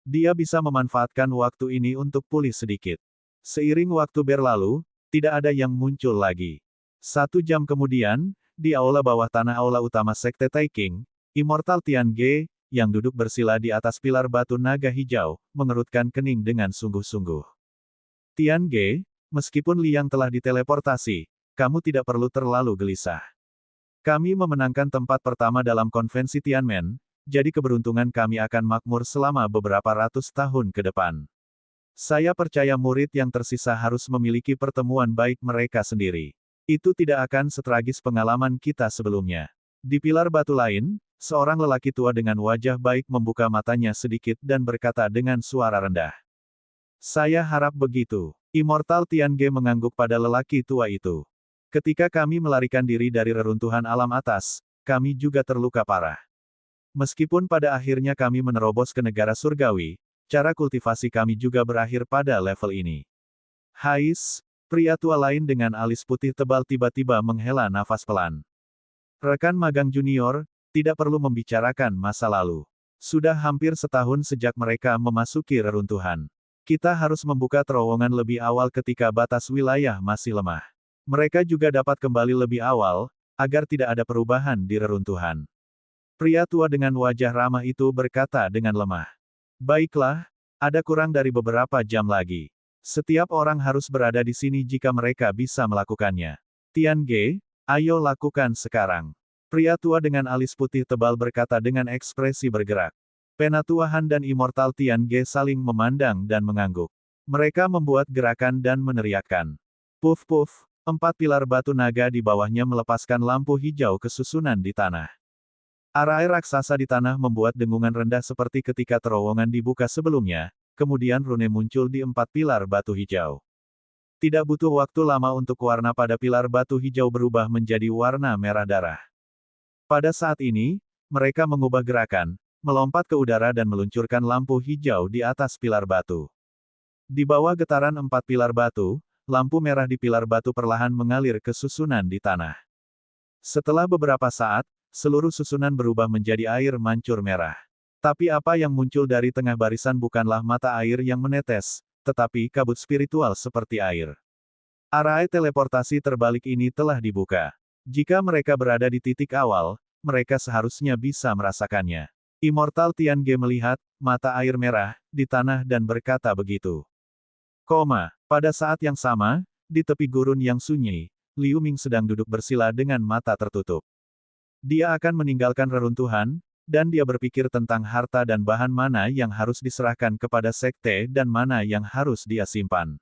Speaker 1: Dia bisa memanfaatkan waktu ini untuk pulih sedikit. Seiring waktu berlalu, tidak ada yang muncul lagi. 1 jam kemudian, di aula bawah tanah aula utama Sekte Taiking, Immortal Tian Ge, yang duduk bersila di atas pilar batu naga hijau, mengerutkan kening dengan sungguh-sungguh. Tian Ge, meskipun Liang telah diteleportasi, kamu tidak perlu terlalu gelisah. Kami memenangkan tempat pertama dalam konvensi Tianmen, jadi keberuntungan kami akan makmur selama beberapa ratus tahun ke depan. Saya percaya murid yang tersisa harus memiliki pertemuan baik mereka sendiri. Itu tidak akan setragis pengalaman kita sebelumnya. Di pilar batu lain, seorang lelaki tua dengan wajah baik membuka matanya sedikit dan berkata dengan suara rendah. Saya harap begitu. Immortal Tian Ge mengangguk pada lelaki tua itu. Ketika kami melarikan diri dari reruntuhan alam atas, kami juga terluka parah. Meskipun pada akhirnya kami menerobos ke negara surgawi, cara kultivasi kami juga berakhir pada level ini. Hais, pria tua lain dengan alis putih tebal tiba-tiba menghela nafas pelan. Rekan magang junior, tidak perlu membicarakan masa lalu. Sudah hampir setahun sejak mereka memasuki reruntuhan. Kita harus membuka terowongan lebih awal ketika batas wilayah masih lemah. Mereka juga dapat kembali lebih awal, agar tidak ada perubahan di reruntuhan. Pria tua dengan wajah ramah itu berkata dengan lemah. Baiklah, ada kurang dari beberapa jam lagi. Setiap orang harus berada di sini jika mereka bisa melakukannya. Tian Ge, ayo lakukan sekarang. Pria tua dengan alis putih tebal berkata dengan ekspresi bergerak. Penatua Han dan Immortal Tian Ge saling memandang dan mengangguk. Mereka membuat gerakan dan meneriakkan. Puf-puf, 4 pilar batu naga di bawahnya melepaskan lampu hijau ke susunan di tanah. Arai raksasa di tanah membuat dengungan rendah seperti ketika terowongan dibuka sebelumnya. Kemudian rune muncul di 4 pilar batu hijau. Tidak butuh waktu lama untuk warna pada pilar batu hijau berubah menjadi warna merah darah. Pada saat ini, mereka mengubah gerakan, melompat ke udara dan meluncurkan lampu hijau di atas pilar batu. Di bawah getaran 4 pilar batu, lampu merah di pilar batu perlahan mengalir ke susunan di tanah. Setelah beberapa saat, seluruh susunan berubah menjadi air mancur merah. Tapi apa yang muncul dari tengah barisan bukanlah mata air yang menetes, tetapi kabut spiritual seperti air. Arai teleportasi terbalik ini telah dibuka. Jika mereka berada di titik awal, mereka seharusnya bisa merasakannya. Immortal Tian Ge melihat mata air merah di tanah dan berkata begitu. Pada saat yang sama, di tepi gurun yang sunyi, Liu Ming sedang duduk bersila dengan mata tertutup. Dia akan meninggalkan reruntuhan, dan dia berpikir tentang harta dan bahan mana yang harus diserahkan kepada sekte dan mana yang harus dia simpan.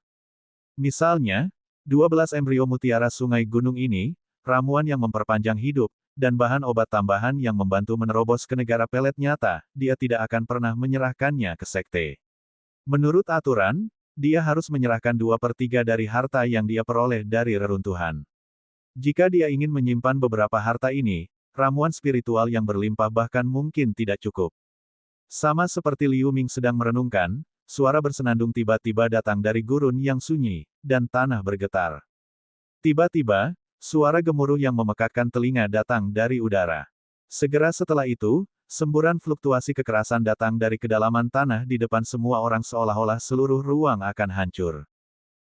Speaker 1: Misalnya, 12 embrio mutiara sungai gunung ini, ramuan yang memperpanjang hidup, dan bahan obat tambahan yang membantu menerobos ke negara pelet nyata, dia tidak akan pernah menyerahkannya ke sekte. Menurut aturan, dia harus menyerahkan 2/3 dari harta yang dia peroleh dari reruntuhan. Jika dia ingin menyimpan beberapa harta ini, ramuan spiritual yang berlimpah bahkan mungkin tidak cukup. Sama seperti Liu Ming sedang merenungkan, suara bersenandung tiba-tiba datang dari gurun yang sunyi, dan tanah bergetar. Tiba-tiba, suara gemuruh yang memekakkan telinga datang dari udara. Segera setelah itu, semburan fluktuasi kekerasan datang dari kedalaman tanah di depan semua orang seolah-olah seluruh ruang akan hancur.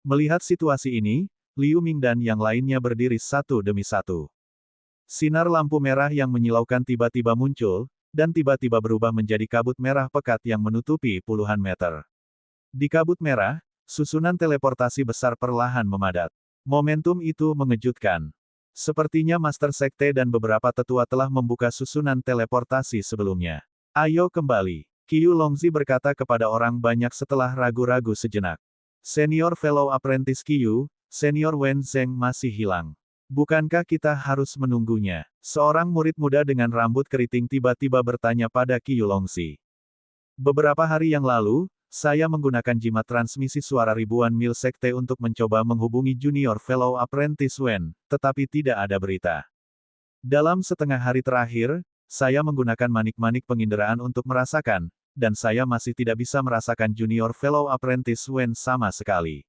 Speaker 1: Melihat situasi ini, Liu Ming dan yang lainnya berdiri satu demi satu. Sinar lampu merah yang menyilaukan tiba-tiba muncul, dan tiba-tiba berubah menjadi kabut merah pekat yang menutupi puluhan meter. Di kabut merah, susunan teleportasi besar perlahan memadat. Momentum itu mengejutkan. Sepertinya Master Sekte dan beberapa tetua telah membuka susunan teleportasi sebelumnya. Ayo kembali. Qiu Longzi berkata kepada orang banyak setelah ragu-ragu sejenak. Senior Fellow Apprentice Qiu, Senior Wen Zheng masih hilang. Bukankah kita harus menunggunya? Seorang murid muda dengan rambut keriting tiba-tiba bertanya pada Qi Yulongzi. Beberapa hari yang lalu, saya menggunakan jimat transmisi suara ribuan mil sekte untuk mencoba menghubungi Junior Fellow Apprentice Wen, tetapi tidak ada berita. Dalam setengah hari terakhir, saya menggunakan manik-manik penginderaan untuk merasakan, dan saya masih tidak bisa merasakan Junior Fellow Apprentice Wen sama sekali.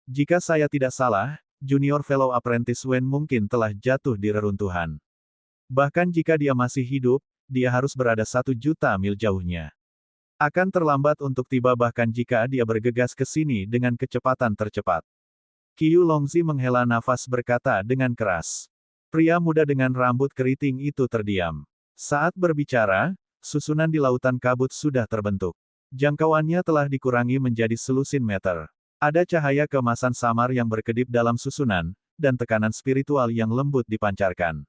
Speaker 1: Jika saya tidak salah, Junior Fellow Apprentice Wen mungkin telah jatuh di reruntuhan. Bahkan jika dia masih hidup, dia harus berada 1 juta mil jauhnya. Akan terlambat untuk tiba bahkan jika dia bergegas ke sini dengan kecepatan tercepat. Qi Yulongzi menghela nafas berkata dengan keras. Pria muda dengan rambut keriting itu terdiam. Saat berbicara, susunan di lautan kabut sudah terbentuk. Jangkauannya telah dikurangi menjadi selusin meter. Ada cahaya keemasan samar yang berkedip dalam susunan, dan tekanan spiritual yang lembut dipancarkan.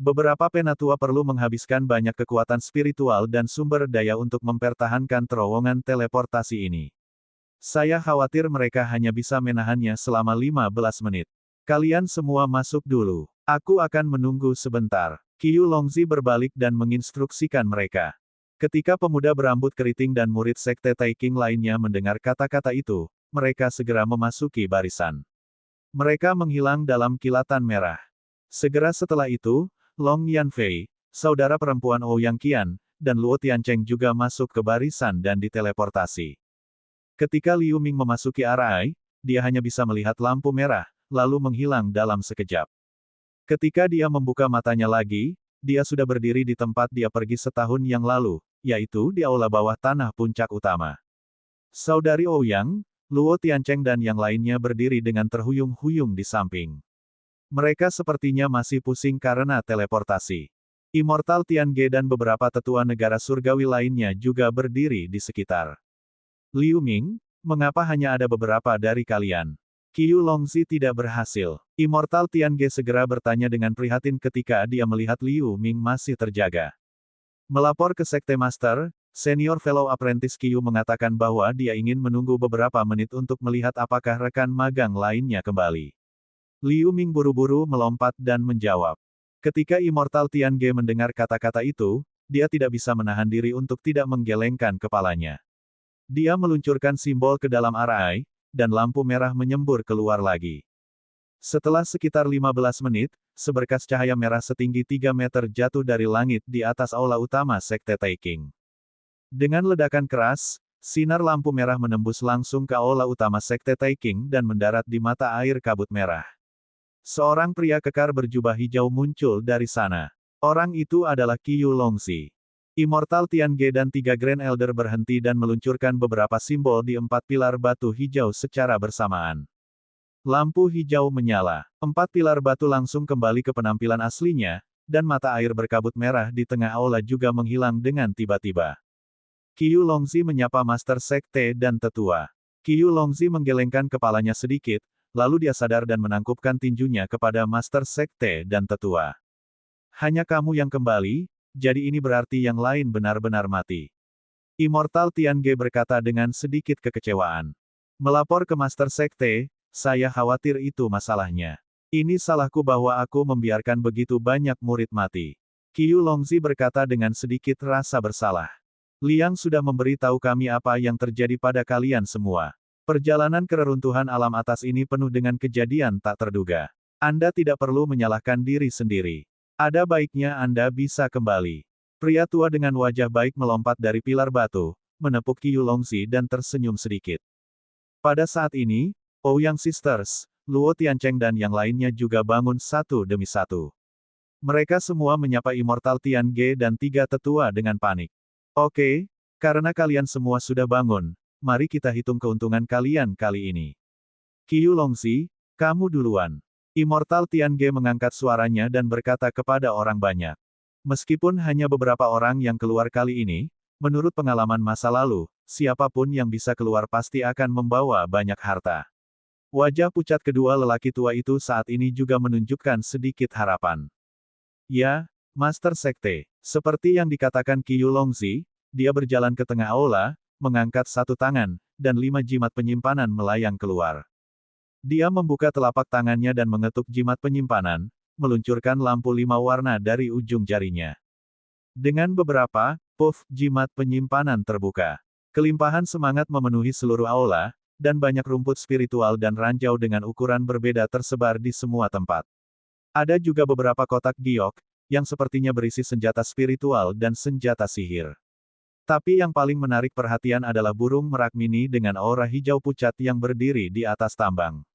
Speaker 1: Beberapa penatua perlu menghabiskan banyak kekuatan spiritual dan sumber daya untuk mempertahankan terowongan teleportasi ini. Saya khawatir mereka hanya bisa menahannya selama 15 menit. Kalian semua masuk dulu. Aku akan menunggu sebentar. Qi Yulongzi berbalik dan menginstruksikan mereka. Ketika pemuda berambut keriting dan murid sekte Taiking lainnya mendengar kata-kata itu, mereka segera memasuki barisan. Mereka menghilang dalam kilatan merah. Segera setelah itu, Long Yanfei, saudara perempuan Ouyang Qian, dan Luo Tiancheng juga masuk ke barisan dan diteleportasi. Ketika Liu Ming memasuki Arai, dia hanya bisa melihat lampu merah, lalu menghilang dalam sekejap. Ketika dia membuka matanya lagi, dia sudah berdiri di tempat dia pergi setahun yang lalu, yaitu di aula bawah tanah puncak utama. Saudari Ouyang, Luo Tiancheng dan yang lainnya berdiri dengan terhuyung-huyung di samping. Mereka sepertinya masih pusing karena teleportasi. Immortal Tiange dan beberapa tetua negara surgawi lainnya juga berdiri di sekitar. Liu Ming, mengapa hanya ada beberapa dari kalian? Qi Yulongzi tidak berhasil. Immortal Tiange segera bertanya dengan prihatin ketika dia melihat Liu Ming masih terjaga. Melapor ke Sekte Master, Senior Fellow Apprentice Qiu mengatakan bahwa dia ingin menunggu beberapa menit untuk melihat apakah rekan magang lainnya kembali. Liu Ming buru-buru melompat dan menjawab. Ketika Immortal Tiange mendengar kata-kata itu, dia tidak bisa menahan diri untuk tidak menggelengkan kepalanya. Dia meluncurkan simbol ke dalam Arai, dan lampu merah menyembur keluar lagi. Setelah sekitar 15 menit, seberkas cahaya merah setinggi 3 meter jatuh dari langit di atas aula utama Sekte Taiking. Dengan ledakan keras, sinar lampu merah menembus langsung ke aula utama Sekte Taiking dan mendarat di mata air kabut merah. Seorang pria kekar berjubah hijau muncul dari sana. Orang itu adalah Qi Yulongzi. Immortal Tiange dan 3 Grand Elder berhenti dan meluncurkan beberapa simbol di 4 pilar batu hijau secara bersamaan. Lampu hijau menyala. 4 pilar batu langsung kembali ke penampilan aslinya, dan mata air berkabut merah di tengah aula juga menghilang dengan tiba-tiba. Qi Yulongzi menyapa Master Sekte dan tetua. Qi Yulongzi menggelengkan kepalanya sedikit, lalu dia sadar dan menangkupkan tinjunya kepada Master Sekte dan tetua. Hanya kamu yang kembali, jadi ini berarti yang lain benar-benar mati. Immortal Tiange berkata dengan sedikit kekecewaan. Melapor ke Master Sekte, saya khawatir itu masalahnya. Ini salahku bahwa aku membiarkan begitu banyak murid mati. Qi Yulongzi berkata dengan sedikit rasa bersalah. Liang sudah memberi tahu kami apa yang terjadi pada kalian semua. Perjalanan ke reruntuhan alam atas ini penuh dengan kejadian tak terduga. Anda tidak perlu menyalahkan diri sendiri. Ada baiknya Anda bisa kembali. Pria tua dengan wajah baik melompat dari pilar batu, menepuk Qi Yulongzi dan tersenyum sedikit. Pada saat ini, Ouyang Sisters, Luo Tiancheng dan yang lainnya juga bangun satu demi satu. Mereka semua menyapa Immortal Tiange dan 3 tetua dengan panik. Oke, karena kalian semua sudah bangun, mari kita hitung keuntungan kalian kali ini. Qi Yulongzi, kamu duluan. Immortal Tiange mengangkat suaranya dan berkata kepada orang banyak. Meskipun hanya beberapa orang yang keluar kali ini, menurut pengalaman masa lalu, siapapun yang bisa keluar pasti akan membawa banyak harta. Wajah pucat kedua lelaki tua itu saat ini juga menunjukkan sedikit harapan. Ya, Master Sekte. Seperti yang dikatakan Qi Yulongzi, dia berjalan ke tengah aula, mengangkat satu tangan, dan 5 jimat penyimpanan melayang keluar. Dia membuka telapak tangannya dan mengetuk jimat penyimpanan, meluncurkan lampu 5 warna dari ujung jarinya. Dengan beberapa puff, jimat penyimpanan terbuka. Kelimpahan semangat memenuhi seluruh aula, dan banyak rumput spiritual dan ranjau dengan ukuran berbeda tersebar di semua tempat. Ada juga beberapa kotak giok, yang sepertinya berisi senjata spiritual dan senjata sihir. Tapi yang paling menarik perhatian adalah burung merak mini dengan aura hijau pucat yang berdiri di atas tambang.